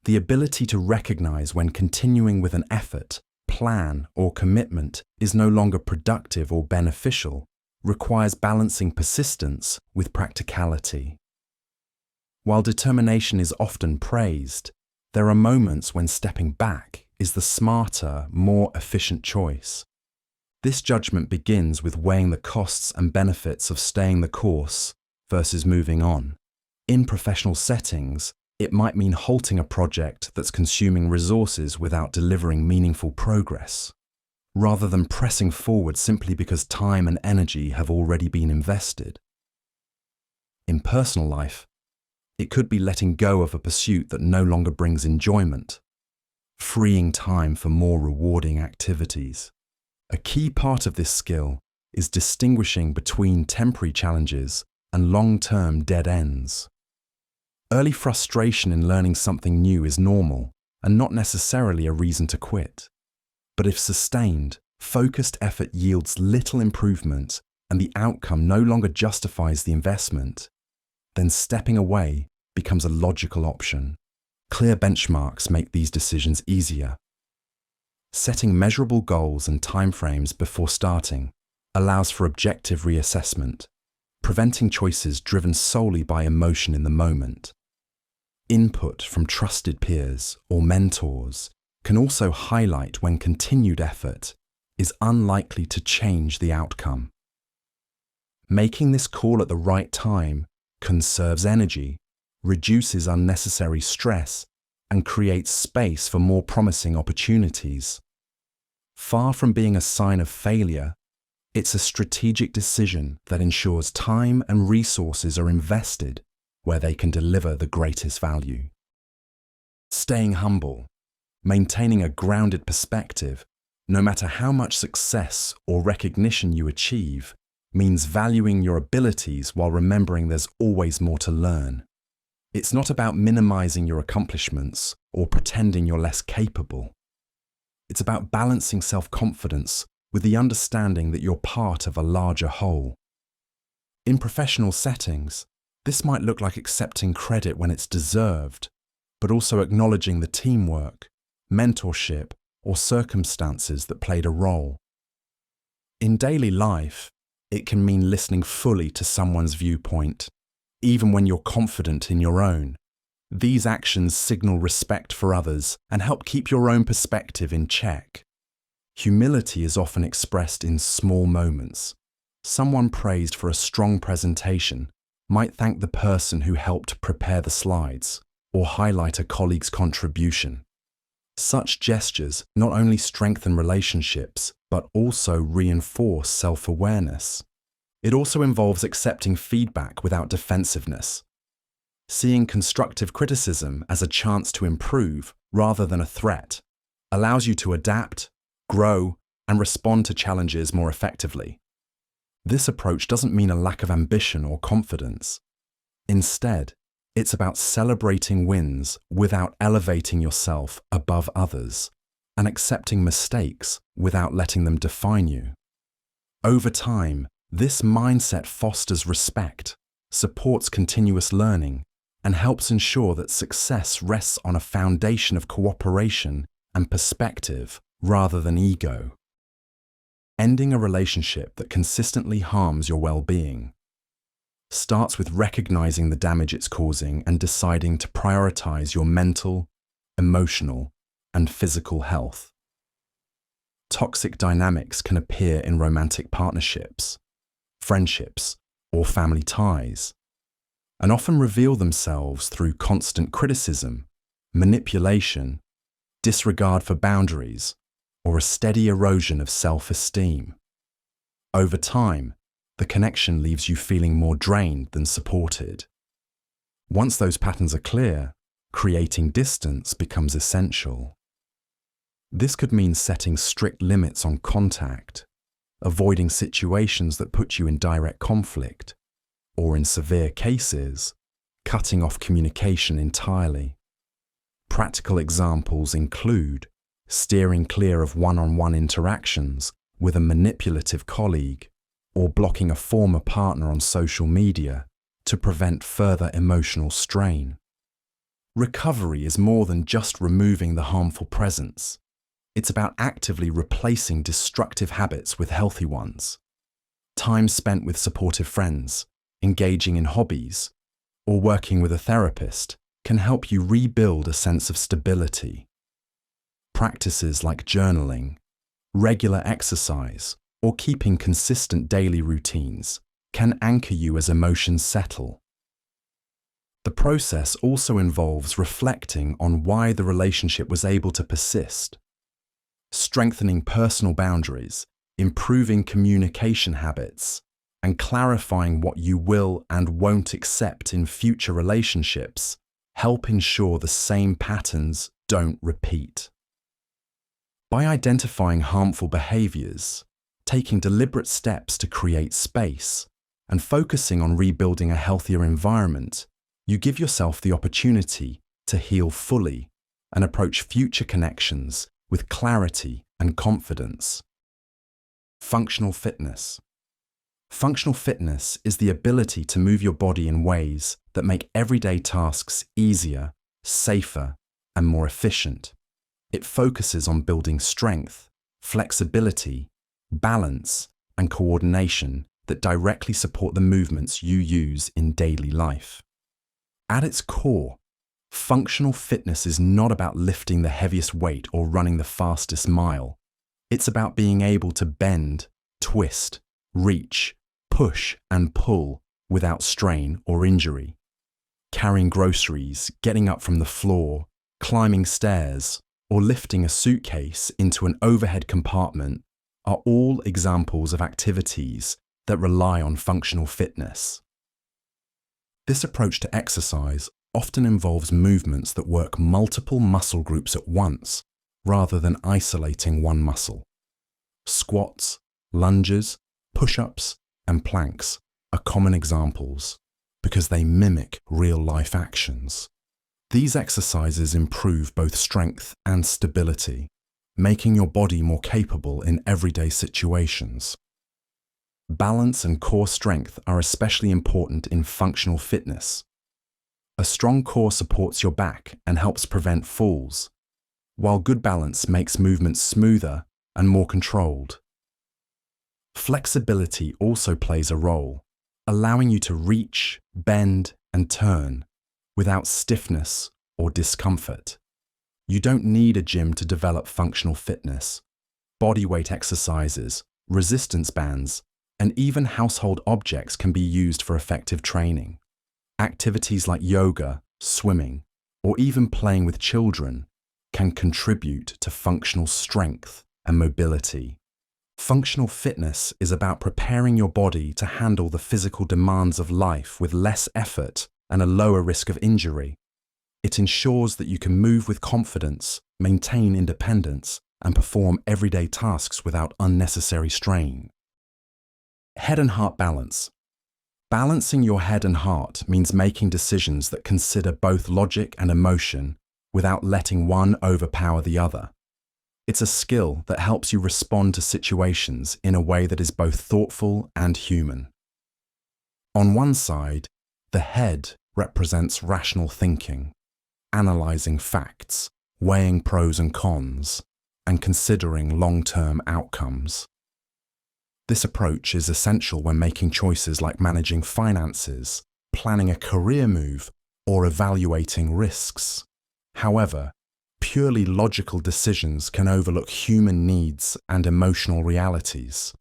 The ability to recognize when continuing with an effort, plan, or commitment is no longer productive or beneficial requires balancing persistence with practicality. While determination is often praised, there are moments when stepping back is the smarter, more efficient choice. This judgment begins with weighing the costs and benefits of staying the course versus moving on. In professional settings, it might mean halting a project that's consuming resources without delivering meaningful progress, rather than pressing forward simply because time and energy have already been invested. In personal life, it could be letting go of a pursuit that no longer brings enjoyment, freeing time for more rewarding activities. A key part of this skill is distinguishing between temporary challenges and long-term dead ends. Early frustration in learning something new is normal and not necessarily a reason to quit. But if sustained, focused effort yields little improvement and the outcome no longer justifies the investment, then stepping away becomes a logical option. Clear benchmarks make these decisions easier. Setting measurable goals and timeframes before starting allows for objective reassessment, preventing choices driven solely by emotion in the moment. Input from trusted peers or mentors can also highlight when continued effort is unlikely to change the outcome. Making this call at the right time conserves energy, reduces unnecessary stress, and creates space for more promising opportunities. Far from being a sign of failure, it's a strategic decision that ensures time and resources are invested where they can deliver the greatest value. Staying humble, maintaining a grounded perspective, no matter how much success or recognition you achieve, means valuing your abilities while remembering there's always more to learn. It's not about minimizing your accomplishments or pretending you're less capable. It's about balancing self-confidence with the understanding that you're part of a larger whole. In professional settings, this might look like accepting credit when it's deserved, but also acknowledging the teamwork, mentorship, or circumstances that played a role. In daily life, it can mean listening fully to someone's viewpoint, even when you're confident in your own. These actions signal respect for others and help keep your own perspective in check. Humility is often expressed in small moments. Someone praised for a strong presentation might thank the person who helped prepare the slides or highlight a colleague's contribution. Such gestures not only strengthen relationships, but also reinforce self-awareness. It also involves accepting feedback without defensiveness. Seeing constructive criticism as a chance to improve rather than a threat allows you to adapt, grow, and respond to challenges more effectively. This approach doesn't mean a lack of ambition or confidence. Instead, it's about celebrating wins without elevating yourself above others and accepting mistakes without letting them define you. Over time, this mindset fosters respect, supports continuous learning, and helps ensure that success rests on a foundation of cooperation and perspective rather than ego. Ending a relationship that consistently harms your well-being starts with recognizing the damage it's causing and deciding to prioritize your mental, emotional, and physical health. Toxic dynamics can appear in romantic partnerships, friendships, or family ties, and often reveal themselves through constant criticism, manipulation, disregard for boundaries, or a steady erosion of self-esteem. Over time, the connection leaves you feeling more drained than supported. Once those patterns are clear, creating distance becomes essential. This could mean setting strict limits on contact, avoiding situations that put you in direct conflict, or in severe cases, cutting off communication entirely. Practical examples include steering clear of one-on-one interactions with a manipulative colleague, or blocking a former partner on social media to prevent further emotional strain. Recovery is more than just removing the harmful presence. It's about actively replacing destructive habits with healthy ones. Time spent with supportive friends, engaging in hobbies, or working with a therapist can help you rebuild a sense of stability. Practices like journaling, regular exercise, or keeping consistent daily routines can anchor you as emotions settle. The process also involves reflecting on why the relationship was able to persist, strengthening personal boundaries, improving communication habits, and clarifying what you will and won't accept in future relationships help ensure the same patterns don't repeat. By identifying harmful behaviors, taking deliberate steps to create space, and focusing on rebuilding a healthier environment, you give yourself the opportunity to heal fully and approach future connections with clarity and confidence. Functional fitness. Functional fitness is the ability to move your body in ways that make everyday tasks easier, safer, and more efficient. It focuses on building strength, flexibility, balance, and coordination that directly support the movements you use in daily life. At its core, functional fitness is not about lifting the heaviest weight or running the fastest mile. It's about being able to bend, twist, reach, push, and pull without strain or injury. Carrying groceries, getting up from the floor, climbing stairs, or lifting a suitcase into an overhead compartment are all examples of activities that rely on functional fitness. This approach to exercise often involves movements that work multiple muscle groups at once rather than isolating one muscle. Squats, lunges, push-ups, and planks are common examples because they mimic real-life actions. These exercises improve both strength and stability, making your body more capable in everyday situations. Balance and core strength are especially important in functional fitness. A strong core supports your back and helps prevent falls, while good balance makes movements smoother and more controlled. Flexibility also plays a role, allowing you to reach, bend, and turn without stiffness or discomfort. You don't need a gym to develop functional fitness. Bodyweight exercises, resistance bands, and even household objects can be used for effective training. Activities like yoga, swimming, or even playing with children can contribute to functional strength and mobility. Functional fitness is about preparing your body to handle the physical demands of life with less effort and a lower risk of injury. It ensures that you can move with confidence, maintain independence, and perform everyday tasks without unnecessary strain. Head and heart balance. Balancing your head and heart means making decisions that consider both logic and emotion without letting one overpower the other. It's a skill that helps you respond to situations in a way that is both thoughtful and human. On one side, the head represents rational thinking, analysing facts, weighing pros and cons, and considering long-term outcomes. This approach is essential when making choices like managing finances, planning a career move, or evaluating risks. However, purely logical decisions can overlook human needs and emotional realities.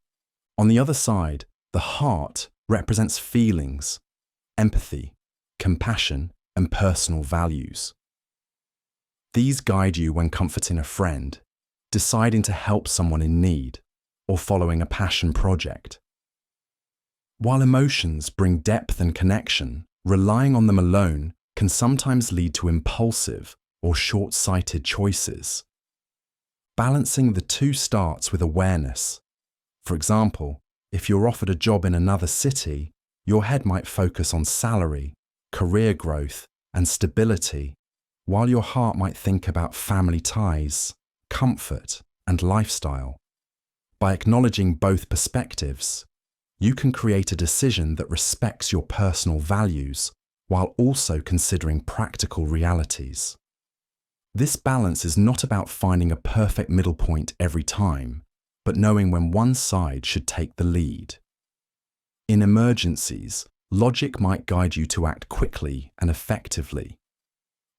On the other side, the heart represents feelings, empathy, compassion, and personal values. These guide you when comforting a friend, deciding to help someone in need, or following a passion project. While emotions bring depth and connection, relying on them alone can sometimes lead to impulsive or short-sighted choices. Balancing the two starts with awareness. For example, if you're offered a job in another city, your head might focus on salary, career growth, and stability, while your heart might think about family ties, comfort, and lifestyle. By acknowledging both perspectives, you can create a decision that respects your personal values while also considering practical realities. This balance is not about finding a perfect middle point every time, but knowing when one side should take the lead. In emergencies, logic might guide you to act quickly and effectively.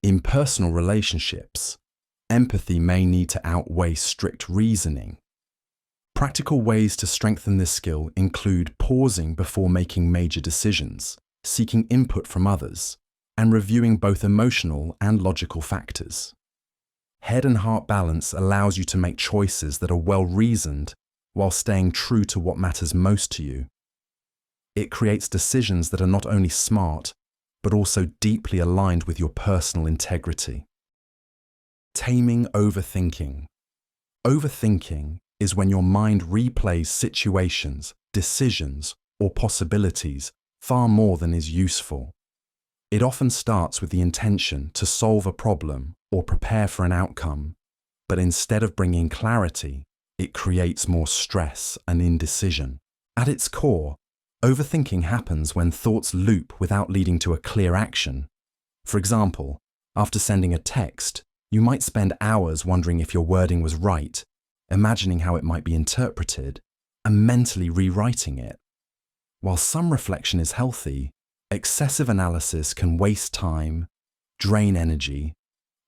In personal relationships, empathy may need to outweigh strict reasoning. Practical ways to strengthen this skill include pausing before making major decisions, seeking input from others, and reviewing both emotional and logical factors. Head and heart balance allows you to make choices that are well-reasoned while staying true to what matters most to you. It creates decisions that are not only smart, but also deeply aligned with your personal integrity. Taming overthinking. Overthinking is when your mind replays situations, decisions, or possibilities far more than is useful. It often starts with the intention to solve a problem or prepare for an outcome, but instead of bringing clarity, it creates more stress and indecision. At its core, overthinking happens when thoughts loop without leading to a clear action. For example, after sending a text, you might spend hours wondering if your wording was right, imagining how it might be interpreted, and mentally rewriting it. While some reflection is healthy, excessive analysis can waste time, drain energy,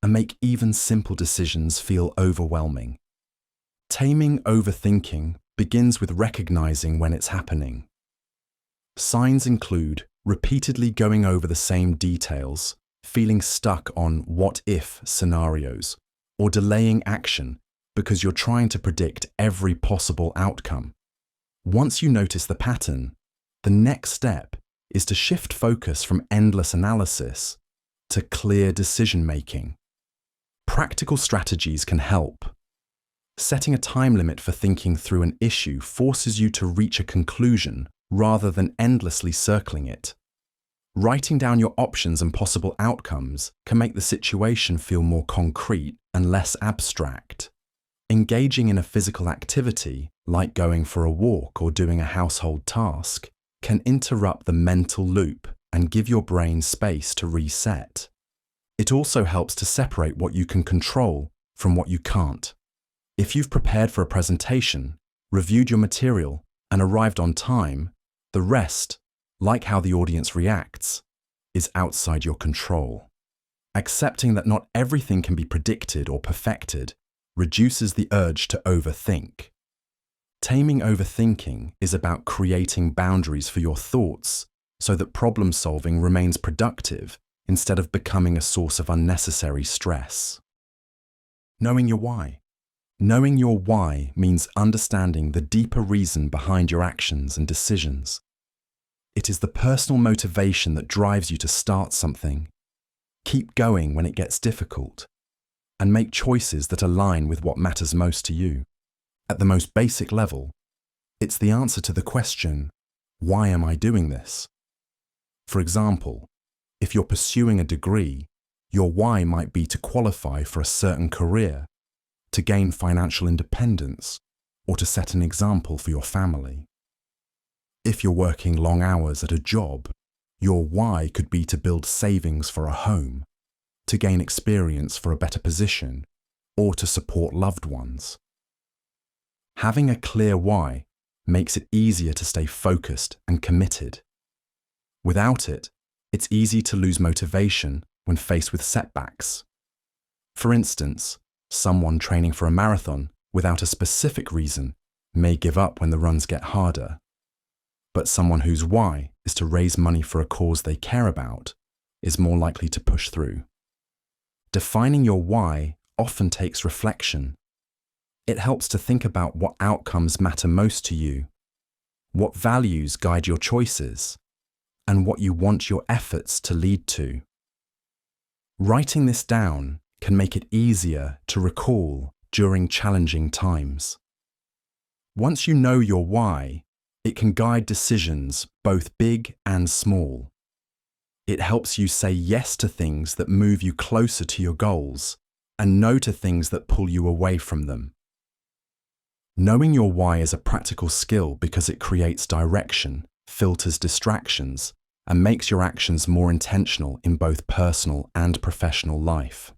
and make even simple decisions feel overwhelming. Taming overthinking begins with recognizing when it's happening. Signs include repeatedly going over the same details, feeling stuck on what-if scenarios, or delaying action because you're trying to predict every possible outcome. Once you notice the pattern, the next step is to shift focus from endless analysis to clear decision-making. Practical strategies can help. Setting a time limit for thinking through an issue forces you to reach a conclusion rather than endlessly circling it. Writing down your options and possible outcomes can make the situation feel more concrete and less abstract. Engaging in a physical activity, like going for a walk or doing a household task, can interrupt the mental loop and give your brain space to reset. It also helps to separate what you can control from what you can't. If you've prepared for a presentation, reviewed your material, and arrived on time, the rest, like how the audience reacts, is outside your control. Accepting that not everything can be predicted or perfected reduces the urge to overthink. Taming overthinking is about creating boundaries for your thoughts so that problem solving remains productive instead of becoming a source of unnecessary stress. Knowing your why. Knowing your why means understanding the deeper reason behind your actions and decisions. It is the personal motivation that drives you to start something, keep going when it gets difficult, and make choices that align with what matters most to you. At the most basic level, it's the answer to the question, why am I doing this? For example, if you're pursuing a degree, your why might be to qualify for a certain career, to gain financial independence, or to set an example for your family. If you're working long hours at a job, your why could be to build savings for a home, to gain experience for a better position, or to support loved ones. Having a clear why makes it easier to stay focused and committed. Without it, it's easy to lose motivation when faced with setbacks. For instance, someone training for a marathon without a specific reason may give up when the runs get harder. But someone whose why is to raise money for a cause they care about is more likely to push through. Defining your why often takes reflection. It helps to think about what outcomes matter most to you, what values guide your choices, and what you want your efforts to lead to. Writing this down can make it easier to recall during challenging times. Once you know your why, it can guide decisions both big and small. It helps you say yes to things that move you closer to your goals and no to things that pull you away from them. Knowing your why is a practical skill because it creates direction, filters distractions, and makes your actions more intentional in both personal and professional life.